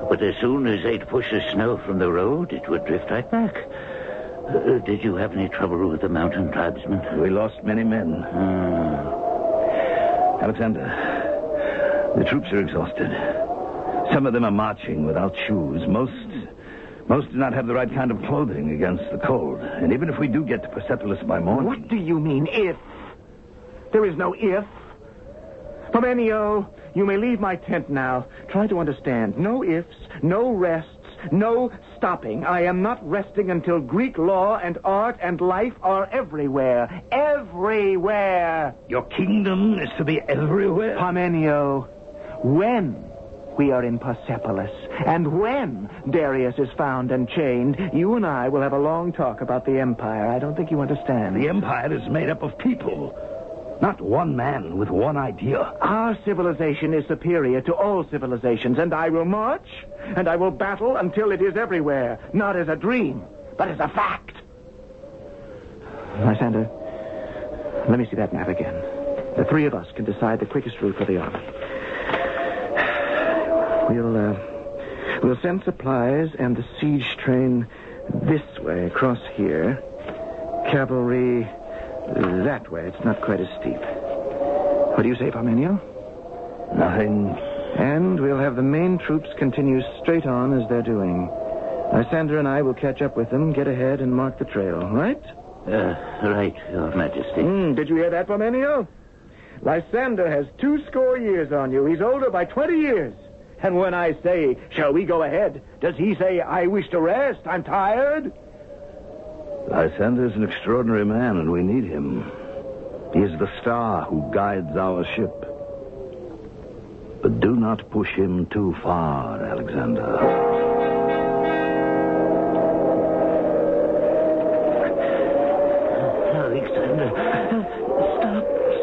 But as soon as they'd push the snow from the road, it would drift right back. Did you have any trouble with the mountain tribesmen? We lost many men. Alexander, the troops are exhausted. Some of them are marching without shoes. Most do not have the right kind of clothing against the cold. And even if we do get to Persepolis by morning... What do you mean, if? There is no if. Parmenio, you may leave my tent now. Try to understand. No ifs, no rests, no stopping. I am not resting until Greek law and art and life are everywhere. Everywhere. Your kingdom is to be everywhere? Parmenio, when we are in Persepolis. And when Darius is found and chained, you and I will have a long talk about the Empire. I don't think you understand. The Empire is made up of people, not one man with one idea. Our civilization is superior to all civilizations, and I will march, and I will battle until it is everywhere, not as a dream, but as a fact. Lysander, let me see that map again. The three of us can decide the quickest route for the army. We'll send supplies and the siege train this way, across here. Cavalry that way. It's not quite as steep. What do you say, Parmenio? Nothing. And we'll have the main troops continue straight on as they're doing. Lysander and I will catch up with them, get ahead, and mark the trail, right? Right, Your Majesty. Did you hear that, Parmenio? Lysander has 20 years on you. He's older by 20 years. And when I say, shall we go ahead, does he say, I wish to rest, I'm tired? Lysander's an extraordinary man, and we need him. He is the star who guides our ship. But do not push him too far, Alexander. Alexander,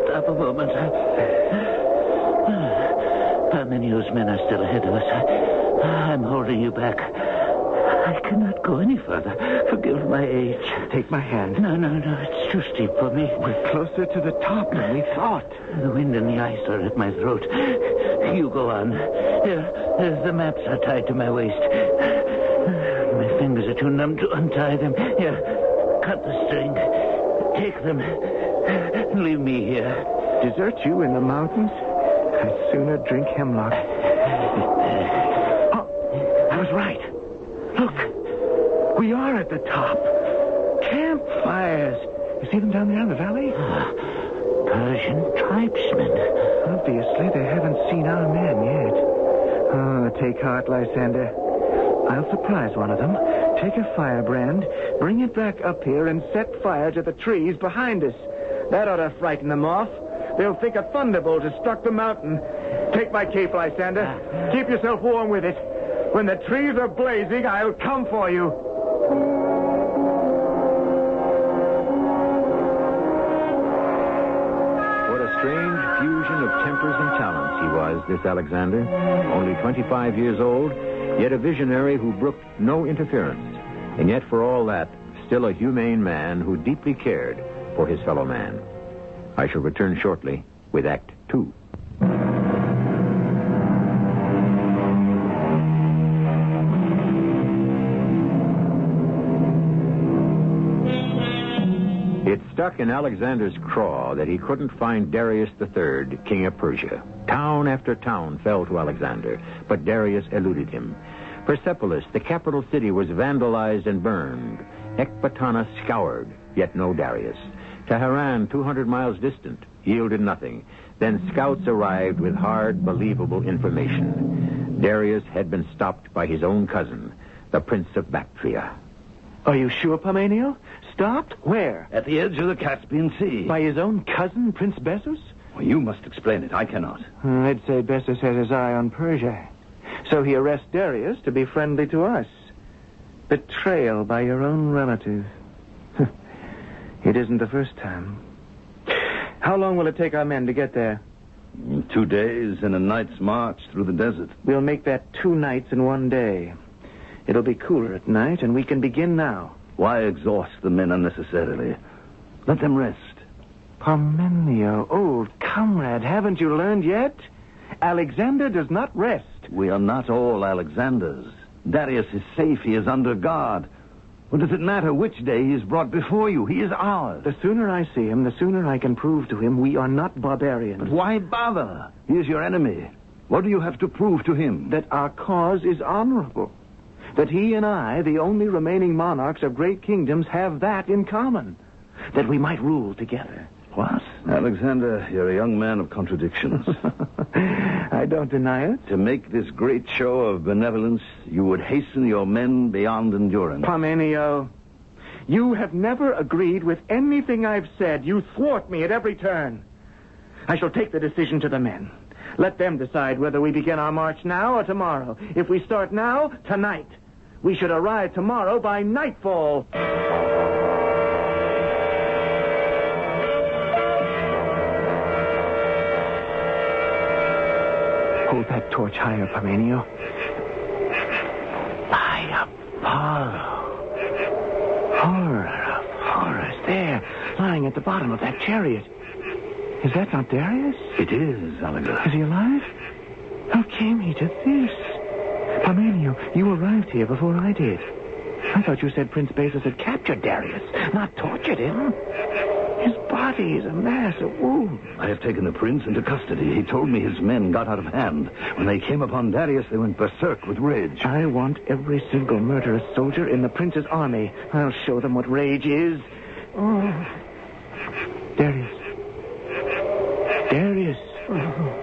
stop a moment. Parmenio's men are still ahead of us. I'm holding you back. I cannot go any further. Forgive my age. Take my hand. No. It's too steep for me. We're closer to the top than we thought. The wind and the ice are at my throat. You go on. Here, the maps are tied to my waist. My fingers are too numb to untie them. Here, cut the string. Take them. Leave me here. Desert you in the mountains? I'd sooner drink hemlock. Oh, I was right. Look, we are at the top. Campfires. You see them down there in the valley? Persian tribesmen. Obviously, they haven't seen our men yet. Oh, take heart, Lysander. I'll surprise one of them, take a firebrand, bring it back up here, and set fire to the trees behind us. That ought to frighten them off. They'll think a thunderbolt has struck the mountain. Take my cape, Lysander. Keep yourself warm with it. When the trees are blazing, I'll come for you. What a strange fusion of tempers and talents he was, this Alexander. Only 25 years old, yet a visionary who brooked no interference. And yet, for all that, still a humane man who deeply cared for his fellow man. I shall return shortly with Act 2. It stuck in Alexander's craw that he couldn't find Darius III, king of Persia. Town after town fell to Alexander, but Darius eluded him. Persepolis, the capital city, was vandalized and burned. Ecbatana scoured, yet no Darius. Tehran, 200 miles distant, yielded nothing. Then scouts arrived with hard, believable information. Darius had been stopped by his own cousin, the Prince of Bactria. Are you sure, Parmenio? Stopped? Where? At the edge of the Caspian Sea. By his own cousin, Prince Bessus? Well, you must explain it. I cannot. I'd say Bessus has his eye on Persia. So he arrests Darius to be friendly to us. Betrayal by your own relative. It isn't the first time. How long will it take our men to get there? 2 days and a night's march through the desert. We'll make that 2 nights and 1 day. It'll be cooler at night, and we can begin now. Why exhaust the men unnecessarily? Let them rest. Parmenio, old comrade, haven't you learned yet? Alexander does not rest. We are not all Alexanders. Darius is safe. He is under guard. What does it matter which day he is brought before you? He is ours. The sooner I see him, the sooner I can prove to him we are not barbarians. But why bother? He is your enemy. What do you have to prove to him? That our cause is honorable. That he and I, the only remaining monarchs of great kingdoms, have that in common. That we might rule together. What? Alexander, you're a young man of contradictions. I don't deny it. To make this great show of benevolence, you would hasten your men beyond endurance. Parmenio, you have never agreed with anything I've said. You thwart me at every turn. I shall take the decision to the men. Let them decide whether we begin our march now or tomorrow. If we start now, tonight. We should arrive tomorrow by nightfall. Hold that torch higher, Parmenio. By Apollo. Horror of horrors. There, lying at the bottom of that chariot. Is that not Darius? It is, Alexander. Is he alive? How came he to this? Parmenio, you arrived here before I did. I thought you said Prince Basis had captured Darius, not tortured him. His body is a mass of wounds. I have taken the prince into custody. He told me his men got out of hand. When they came upon Darius, they went berserk with rage. I want every single murderous soldier in the prince's army. I'll show them what rage is. Oh. Darius. Darius. Oh.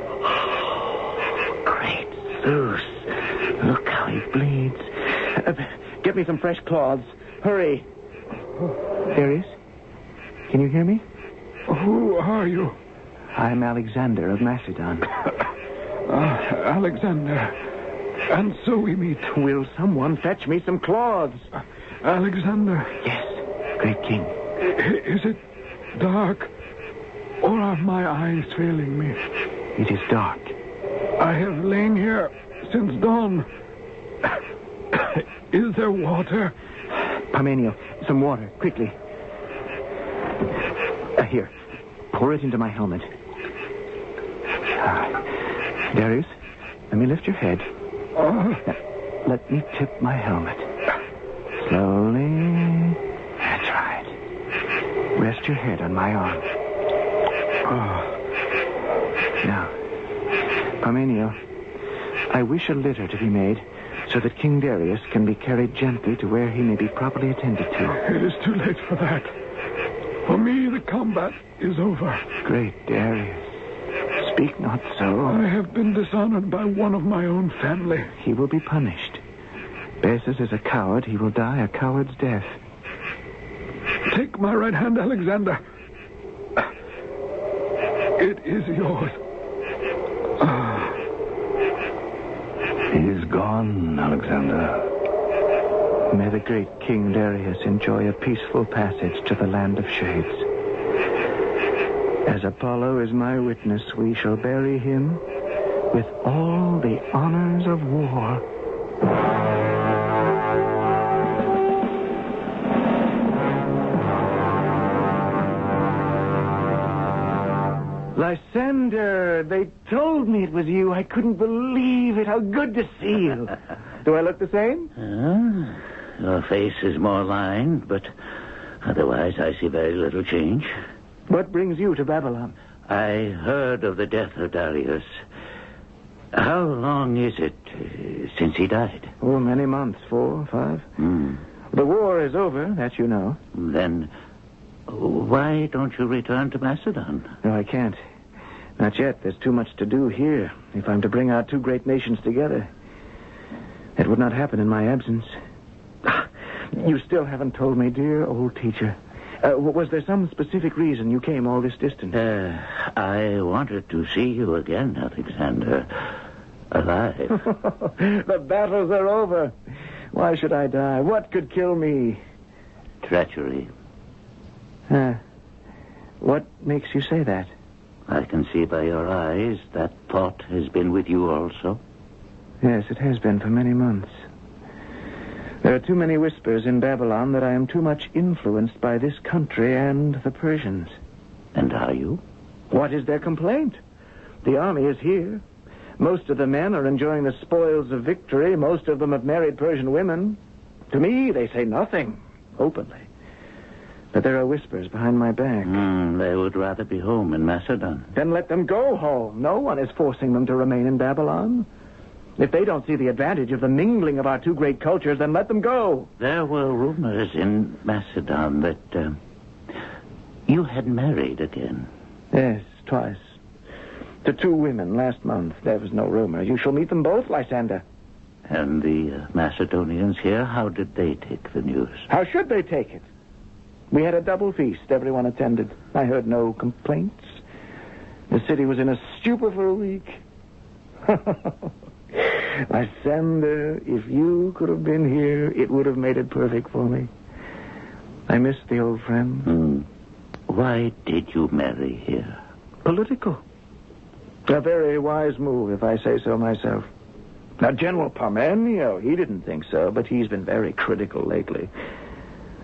Great Zeus. Look how he bleeds. Get me some fresh cloths. Hurry. Darius? Can you hear me? Who are you? I'm Alexander of Macedon. Alexander. And so we meet. Will someone fetch me some cloths? Alexander. Yes, great king. Is it dark? Or are my eyes failing me? It is dark. I have lain here since dawn. Is there water? Parmenio, some water, quickly. Here, pour it into my helmet. Darius, let me lift your head. Let me tip my helmet. Slowly. That's right. Rest your head on my arm. Now, Parmenio, I wish a litter to be made so that King Darius can be carried gently to where he may be properly attended to. It is too late for that. For me, the combat is over. Great Darius, speak not so. I have been dishonored by one of my own family. He will be punished. Basis is a coward. He will die a coward's death. Take my right hand, Alexander. It is yours. He is gone, Alexander. May the great King Darius enjoy a peaceful passage to the land of shades. As Apollo is my witness, we shall bury him with all the honors of war. Lysander, they told me it was you. I couldn't believe it. How good to see you. Do I look the same? Your face is more lined, but otherwise I see very little change. What brings you to Babylon? I heard of the death of Darius. How long is it since he died? Oh, many months. 4, 5. The war is over, that you know. Then why don't you return to Macedon? No, I can't. Not yet. There's too much to do here if I'm to bring our two great nations together. It would not happen in my absence. You still haven't told me, dear old teacher. Was there some specific reason you came all this distance? I wanted to see you again, Alexander. Alive. The battles are over. Why should I die? What could kill me? Treachery. What makes you say that? I can see by your eyes that thought has been with you also. Yes, it has been for many months. There are too many whispers in Babylon that I am too much influenced by this country and the Persians. And are you? What is their complaint? The army is here. Most of the men are enjoying the spoils of victory. Most of them have married Persian women. To me, they say nothing, openly. But there are whispers behind my back. They would rather be home in Macedon. Then let them go home. No one is forcing them to remain in Babylon. If they don't see the advantage of the mingling of our two great cultures, then let them go. There were rumors in Macedon that you had married again. Yes, twice. To 2 women last month. There was no rumor. You shall meet them both, Lysander. And the Macedonians here, how did they take the news? How should they take it? We had a double feast. Everyone attended. I heard no complaints. The city was in a stupor for a week. Lysander, if you could have been here, it would have made it perfect for me. I miss the old friend. Why did you marry here? Political. A very wise move, if I say so myself. Now, General Parmenio, he didn't think so, but he's been very critical lately.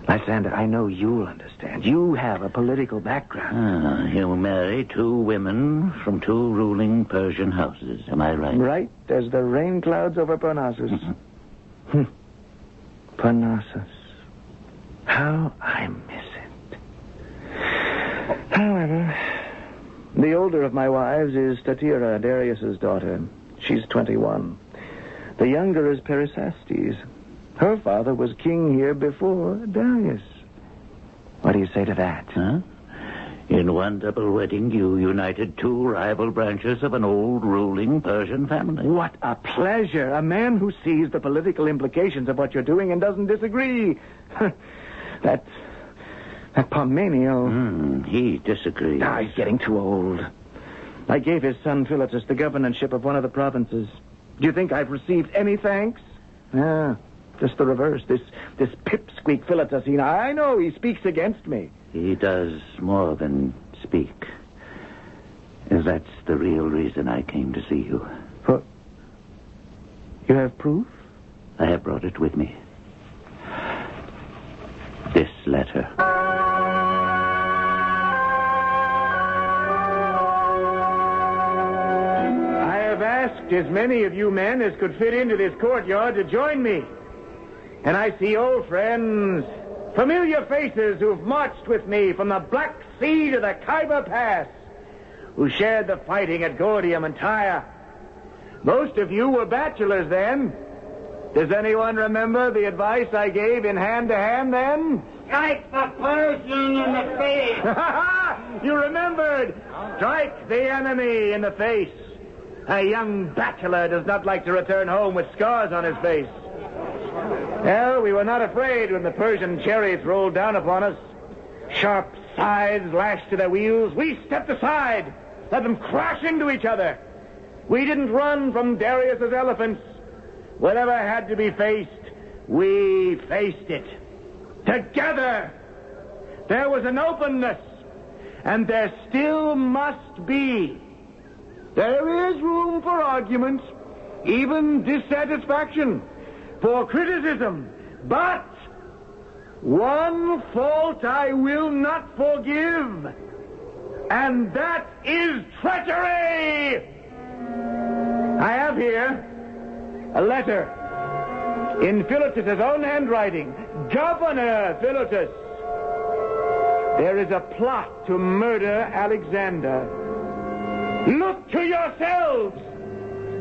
Lysander, I know you'll understand. You have a political background. You marry 2 women from 2 ruling Persian houses. Am I right? Right as the rain clouds over Parnassus. Parnassus. How I miss it. However, the older of my wives is Statira, Darius's daughter. She's 21. The younger is Pericestes. Her father was king here before Darius. What do you say to that? In one double wedding, you united 2 rival branches of an old ruling Persian family. What a pleasure. A man who sees the political implications of what you're doing and doesn't disagree. That Parmenio... he disagrees. He's getting too old. I gave his son Philotas the governorship of one of the provinces. Do you think I've received any thanks? Just the reverse. This pipsqueak Philotas, I know he speaks against me. He does more than speak. That's the real reason I came to see you. You have proof? I have brought it with me. This letter. I have asked as many of you men as could fit into this courtyard to join me. And I see old friends, familiar faces who've marched with me from the Black Sea to the Khyber Pass, who shared the fighting at Gordium and Tyre. Most of you were bachelors then. Does anyone remember the advice I gave in hand-to-hand then? Strike the Persian in the face. You remembered. Strike the enemy in the face. A young bachelor does not like to return home with scars on his face. Well, we were not afraid when the Persian chariots rolled down upon us. Sharp scythes lashed to their wheels. We stepped aside, let them crash into each other. We didn't run from Darius's elephants. Whatever had to be faced, we faced it. Together. There was an openness, and there still must be. There is room for argument, even dissatisfaction, for criticism. But one fault I will not forgive, and that is treachery. I have here a letter in Philotas' own handwriting. Governor Philotas, there is a plot to murder Alexander. Look to yourselves.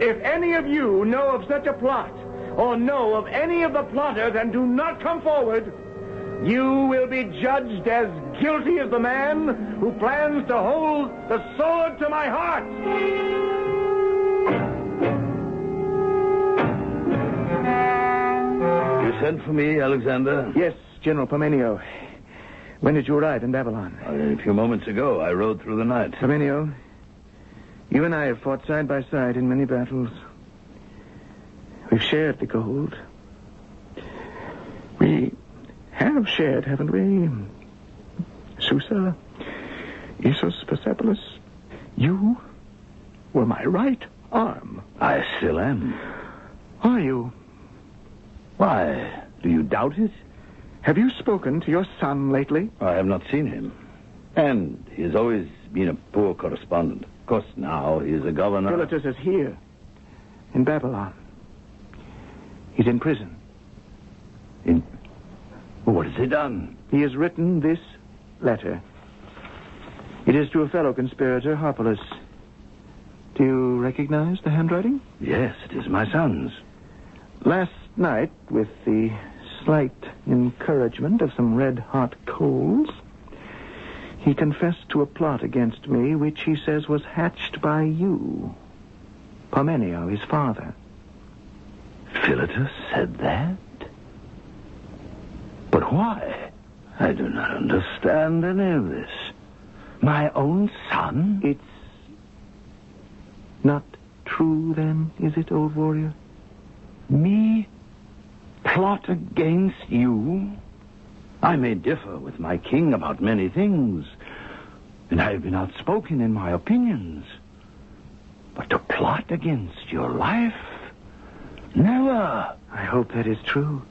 If any of you know of such a plot, or know of any of the plotters and do not come forward, you will be judged as guilty as the man who plans to hold the sword to my heart. You sent for me, Alexander? Yes, General Parmenio. When did you arrive in Babylon? A few moments ago. I rode through the night. Parmenio, you and I have fought side by side in many battles. We've shared the gold. We have shared, haven't we? Susa, Issus, Persepolis. You were my right arm. I still am. Are you? Why? Do you doubt it? Have you spoken to your son lately? I have not seen him. And he has always been a poor correspondent. Of course, now he is a governor. Philotas is here, in Babylon. He's in prison. What has he done? He has written this letter. It is to a fellow conspirator, Harpalus. Do you recognize the handwriting? Yes, it is my son's. Last night, with the slight encouragement of some red-hot coals, he confessed to a plot against me, which he says was hatched by you, Parmenio, his father. Philotas said that? But why? I do not understand any of this. My own son? It's not true, then, is it, old warrior? Me? Plot against you? I may differ with my king about many things, and I have been outspoken in my opinions. But to plot against your life? Never. I hope that is true.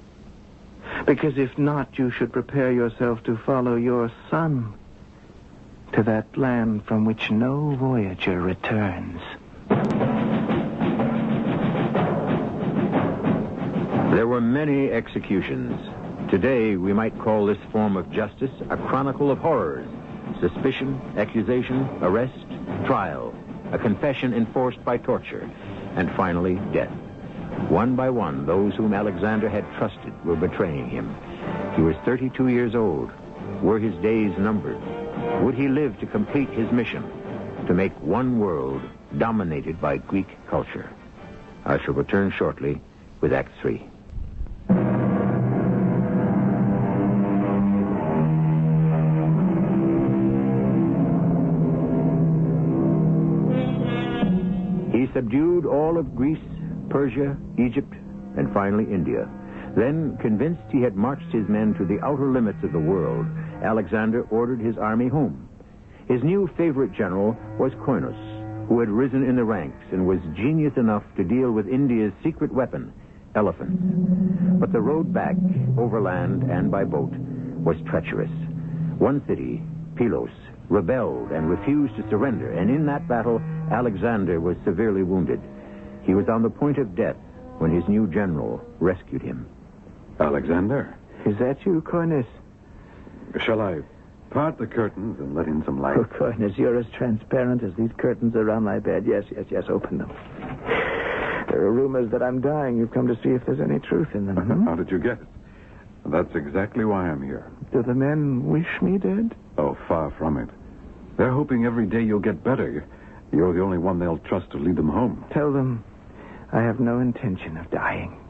Because if not, you should prepare yourself to follow your son to that land from which no voyager returns. There were many executions. Today, we might call this form of justice a chronicle of horrors. Suspicion, accusation, arrest, trial, a confession enforced by torture, and finally, death. One by one, those whom Alexander had trusted were betraying him. He was 32 years old. Were his days numbered? Would he live to complete his mission, to make one world dominated by Greek culture? I shall return shortly with Act 3. He subdued all of Greece, Persia, Egypt, and finally India. Then, convinced he had marched his men to the outer limits of the world, Alexander ordered his army home. His new favorite general was Koinos, who had risen in the ranks and was genius enough to deal with India's secret weapon, elephants. But the road back, overland and by boat, was treacherous. One city, Pylos, rebelled and refused to surrender, and in that battle, Alexander was severely wounded. He was on the point of death when his new general rescued him. Alexander? Is that you, Koinos? Shall I part the curtains and let in some light? Oh, Koinos, you're as transparent as these curtains around my bed. Yes, open them. There are rumors that I'm dying. You've come to see if there's any truth in them. How did you get it? That's exactly why I'm here. Do the men wish me dead? Oh, far from it. They're hoping every day you'll get better. You're the only one they'll trust to lead them home. Tell them I have no intention of dying.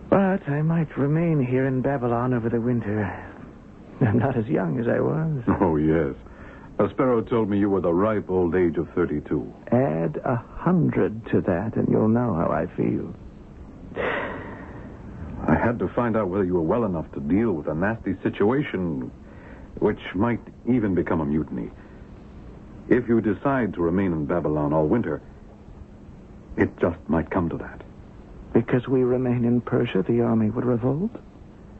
But I might remain here in Babylon over the winter. I'm not as young as I was. Oh, yes. A sparrow told me you were the ripe old age of 32. Add 100 to that, and you'll know how I feel. I had to find out whether you were well enough to deal with a nasty situation, which might even become a mutiny. If you decide to remain in Babylon all winter, it just might come to that. Because we remain in Persia, the army would revolt?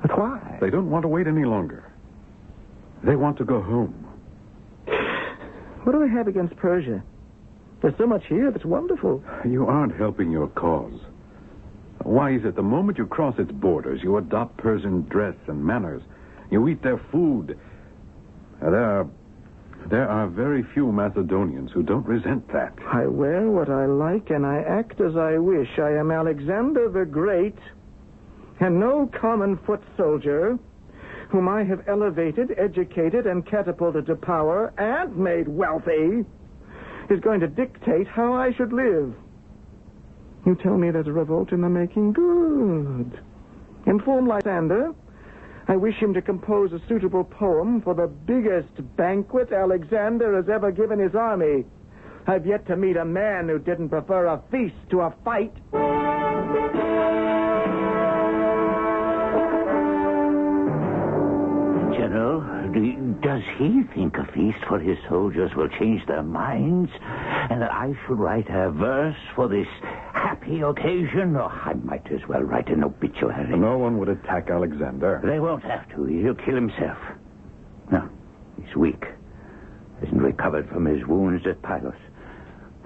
But why? They don't want to wait any longer. They want to go home. What do I have against Persia? There's so much here that's wonderful. You aren't helping your cause. Why is it the moment you cross its borders, you adopt Persian dress and manners? You eat their food. There are very few Macedonians who don't resent that. I wear what I like and I act as I wish. I am Alexander the Great, and no common foot soldier whom I have elevated, educated, and catapulted to power and made wealthy is going to dictate how I should live. You tell me there's a revolt in the making? Good. Inform Lysander. I wish him to compose a suitable poem for the biggest banquet Alexander has ever given his army. I've yet to meet a man who didn't prefer a feast to a fight. General, does he think a feast for his soldiers will change their minds? And that I should write a verse for this happy occasion? Oh, I might as well write an obituary. No one would attack Alexander. They won't have to. He'll kill himself. No, he's weak. Hasn't recovered from his wounds at Pylos.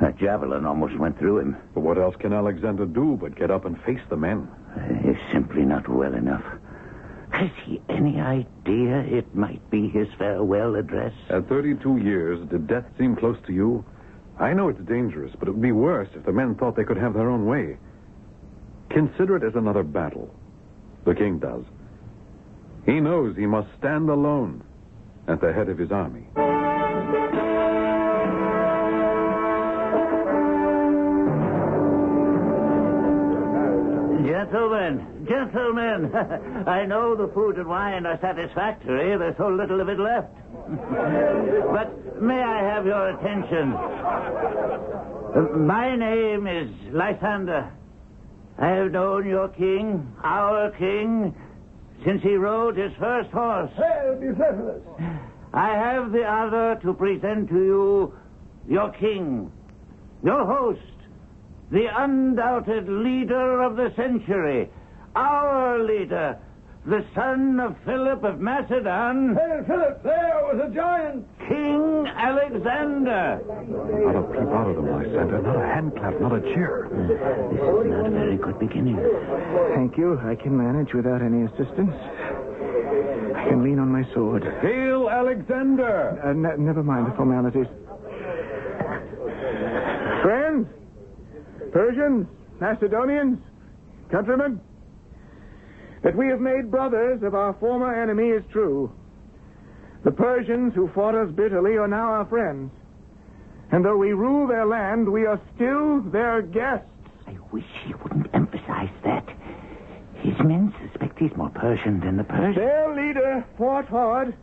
That javelin almost went through him. But what else can Alexander do but get up and face the men? He's simply not well enough. Has he any idea it might be his farewell address? At 32 years, did death seem close to you? I know it's dangerous, but it would be worse if the men thought they could have their own way. Consider it as another battle. The king does. He knows he must stand alone at the head of his army. Gentlemen, I know the food and wine are satisfactory. There's so little of it left. But may I have your attention? My name is Lysander. I have known your king, our king, since he rode his first horse. Hail, Bucephalus! I have the honor to present to you your king, your host, the undoubted leader of the century, our leader, the son of Philip of Macedon. Hail, Philip! There was a giant! King Alexander. Not a peep out of them, Lysander. Not a hand clap, not a cheer. This is not a very good beginning. Thank you. I can manage without any assistance. I can lean on my sword. Hail, Alexander! Never mind the formalities. Friends, Persians, Macedonians, countrymen, that we have made brothers of our former enemy is true. The Persians who fought us bitterly are now our friends. And though we rule their land, we are still their guests. I wish he wouldn't emphasize that. His men suspect he's more Persian than the Persians. Their leader fought hard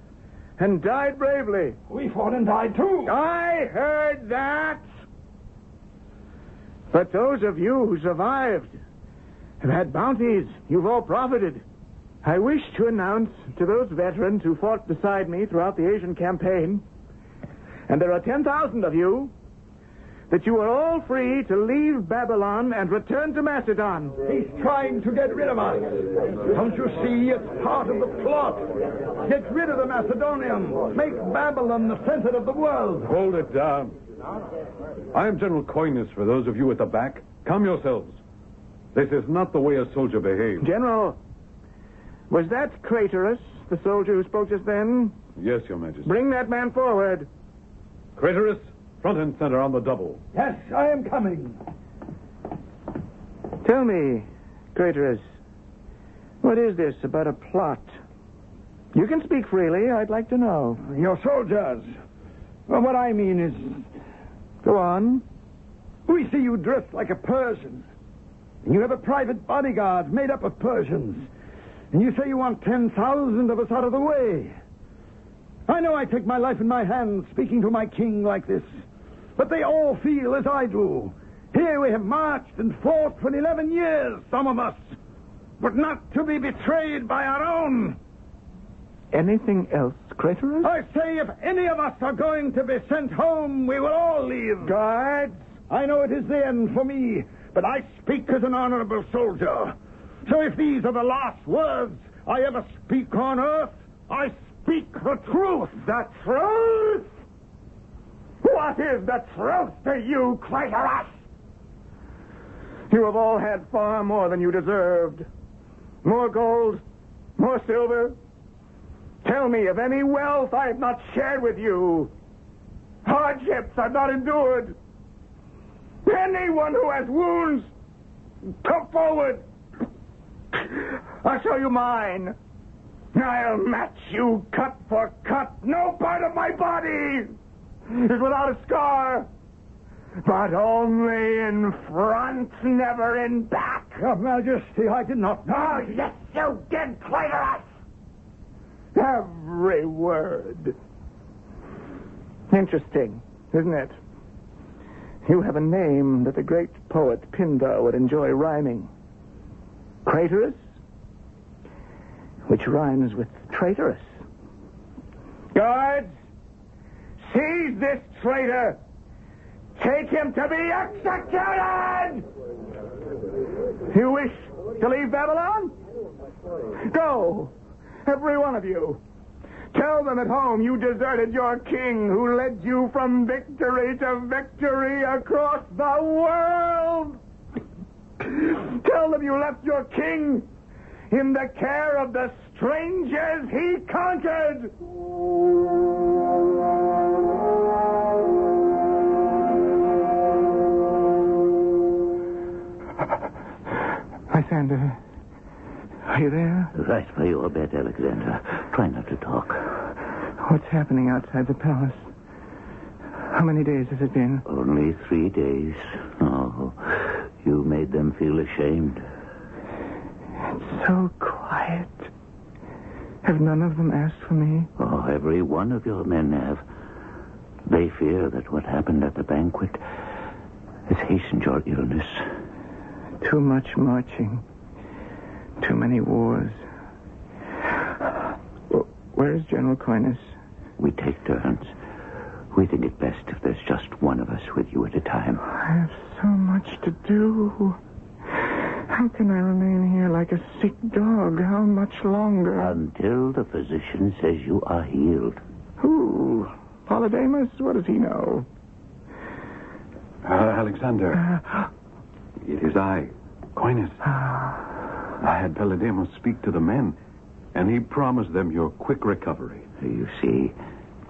and died bravely. We fought and died, too. I heard that. But those of you who survived have had bounties. You've all profited. I wish to announce to those veterans who fought beside me throughout the Asian campaign, and there are 10,000 of you, that you are all free to leave Babylon and return to Macedon. He's trying to get rid of us. Don't you see? It's part of the plot. Get rid of the Macedonians. Make Babylon the center of the world. Hold it down. I am General Coyness for those of you at the back. Calm yourselves. This is not the way a soldier behaves. General, was that Craterus, the soldier who spoke just then? Yes, Your Majesty. Bring that man forward. Craterus, front and center on the double. Yes, I am coming. Tell me, Craterus, what is this about a plot? You can speak freely. I'd like to know. Your soldiers. Well, what I mean is... Go on. We see you dressed like a Persian. And you have a private bodyguard made up of Persians. And you say you want 10,000 of us out of the way. I know I take my life in my hands speaking to my king like this. But they all feel as I do. Here we have marched and fought for 11 years, some of us. But not to be betrayed by our own. Anything else, Craterus? I say if any of us are going to be sent home, we will all leave. Guards, I know it is the end for me, but I speak as an honorable soldier. So if these are the last words I ever speak on earth, I speak the truth. The truth? What is the truth to you, Craterus? You have all had far more than you deserved. More gold, more silver. Tell me of any wealth I have not shared with you. Hardships I've not endured. Anyone who has wounds, come forward. I'll show you mine. I'll match you cut for cut. No part of my body is without a scar. But only in front, never in back. Your Majesty, I did not know. Oh, yes, you did, Craterus. Every word. Interesting, isn't it? You have a name that the great poet Pindar would enjoy rhyming. Craterus, which rhymes with traitorous. Guards, seize this traitor. Take him to be executed! You wish to leave Babylon? Go, every one of you. Tell them at home you deserted your king who led you from victory to victory across the world. Tell them you left your king in the care of the strangers he conquered. Lysander, are you there? Right by your bed, Alexander. Try not to talk. What's happening outside the palace? How many days has it been? Only 3 days. Oh, you made them feel ashamed. So quiet. Have none of them asked for me? Oh, every one of your men have. They fear that what happened at the banquet has hastened your illness. Too much marching. Too many wars. Where is General Coyness? We take turns. We think it best if there's just one of us with you at a time. I have so much to do. How can I remain here like a sick dog? How much longer? Until the physician says you are healed. Who? Polydamas? What does he know? Alexander. It is I, Coyness. I had Polydamas speak to the men, and he promised them your quick recovery. You see,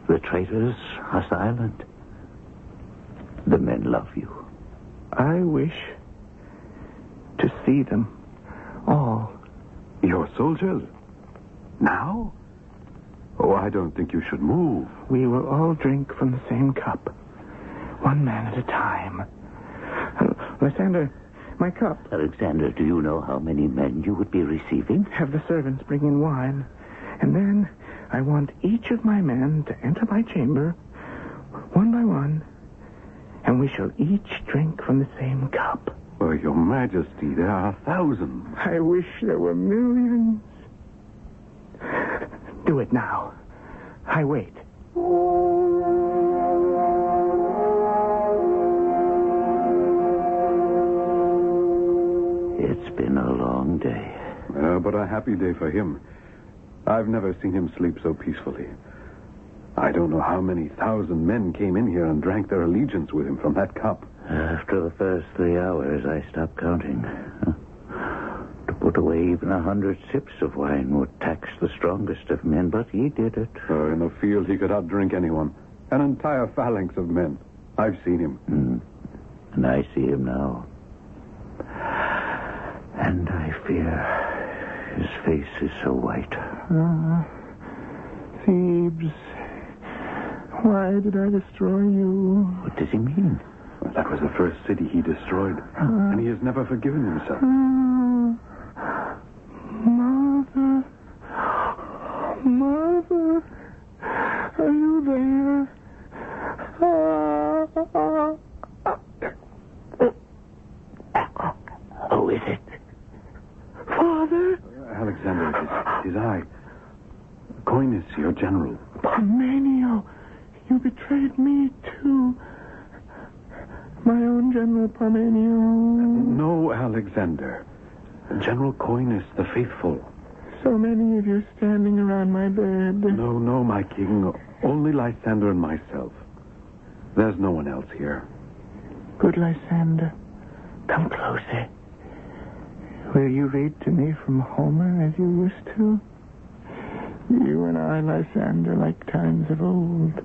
the traitors are silent. The men love you. I wish to see them all. Your soldiers? Now? Oh, I don't think you should move. We will all drink from the same cup. One man at a time. Lysander, my cup. Alexander, do you know how many men you would be receiving? Have the servants bring in wine. And then I want each of my men to enter my chamber, one by one, and we shall each drink from the same cup. Oh, Your Majesty, there are thousands. I wish there were millions. Do it now. I wait. It's been a long day. But a happy day for him. I've never seen him sleep so peacefully. I don't know how many thousand men came in here and drank their allegiance with him from that cup. After the first 3 hours, I stopped counting. To put away even 100 sips of wine would tax the strongest of men, but he did it. In the field, he could outdrink anyone. An entire phalanx of men. I've seen him. And I see him now. And I fear his face is so white. Thebes, why did I destroy you? What does he mean? Well, that was the first city he destroyed, and he has never forgiven himself. Mother, Mother, are you there? Who is it? Father? Alexander, it is I. Coyness, your general. Parmenio, you betrayed me too. My own General Parmenio. No, Alexander. General Coyness, the faithful. So many of you standing around my bed. No, my king. Only Lysander and myself. There's no one else here. Good Lysander, come closer. Will you read to me from Homer as you used to? You and I, Lysander, like times of old.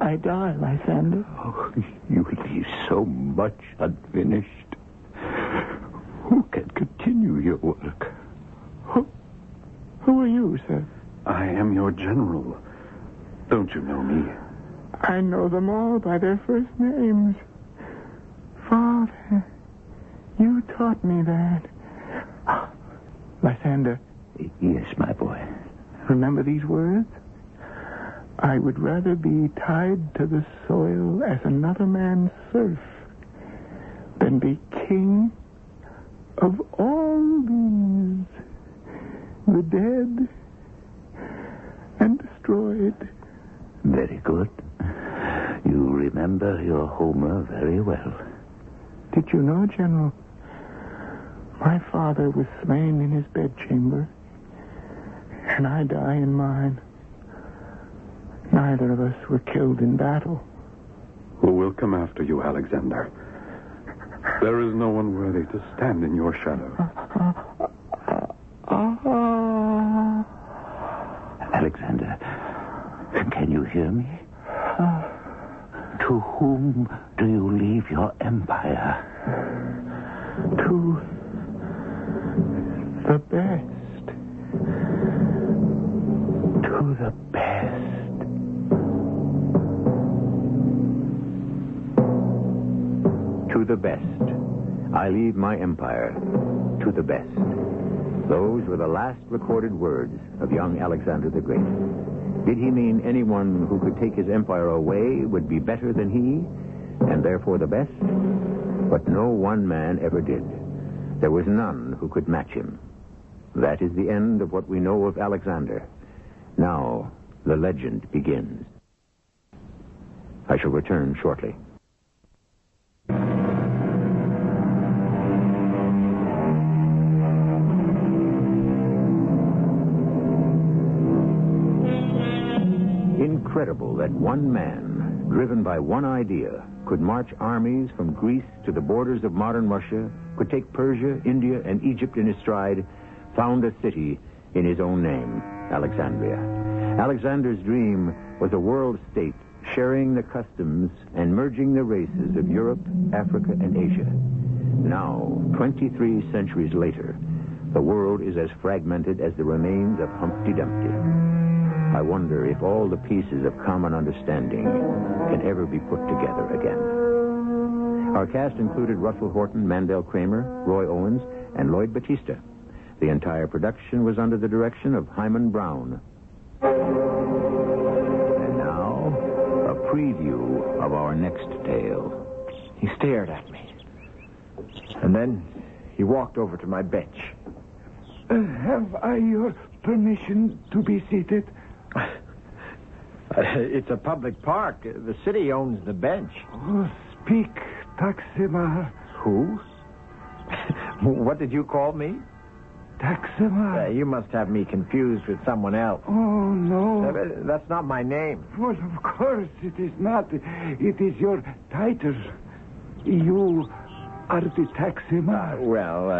I die, Lysander. Oh, you leave so much unfinished. Who can continue your work? Who are you, sir? I am your general. Don't you know me? I know them all by their first names. Father, you taught me that. Lysander. Yes, my boy. Remember these words? I would rather be tied to the soil as another man's serf than be king of all these, the dead and destroyed. Very good. You remember your Homer very well. Did you know, General, my father was slain in his bedchamber, and I die in mine. Neither of us were killed in battle. Who will come after you, Alexander? There is no one worthy to stand in your shadow. Alexander, can you hear me? To whom do you leave your empire? To the best. To the best. To the best. I leave my empire. To to the best. Those were the last recorded words of young Alexander the Great. Did he mean anyone who could take his empire away would be better than he, and therefore the best? But no one man ever did. There was none who could match him. That is the end of what we know of Alexander. Now, the legend begins. I shall return shortly. Incredible that one man, driven by one idea, could march armies from Greece to the borders of modern Russia, could take Persia, India, and Egypt in his stride, found a city in his own name, Alexandria. Alexander's dream was a world state sharing the customs and merging the races of Europe, Africa, and Asia. Now, 23 centuries later, the world is as fragmented as the remains of Humpty Dumpty. I wonder if all the pieces of common understanding can ever be put together again. Our cast included Russell Horton, Mandel Kramer, Roy Owens, and Lloyd Batista. The entire production was under the direction of Hyman Brown. And now, a preview of our next tale. He stared at me. And then he walked over to my bench. Have I your permission to be seated? It's a public park. The city owns the bench. Oh, speak, Taximar. Who? What did you call me? Taximar. You must have me confused with someone else. Oh, no. That's not my name. Well, of course it is not. It is your title. You are the Taximar. Well,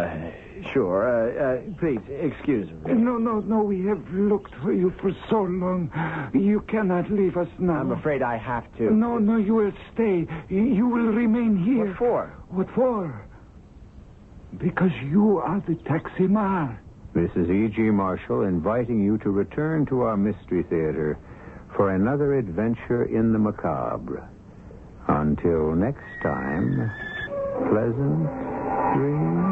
sure. Please, excuse me. No. We have looked for you for so long. You cannot leave us now. I'm afraid I have to. No, you will stay. You will remain here. What for? What for? Because you are the Taximar. This is E.G. Marshall inviting you to return to our Mystery Theater for another adventure in the macabre. Until next time, pleasant dreams.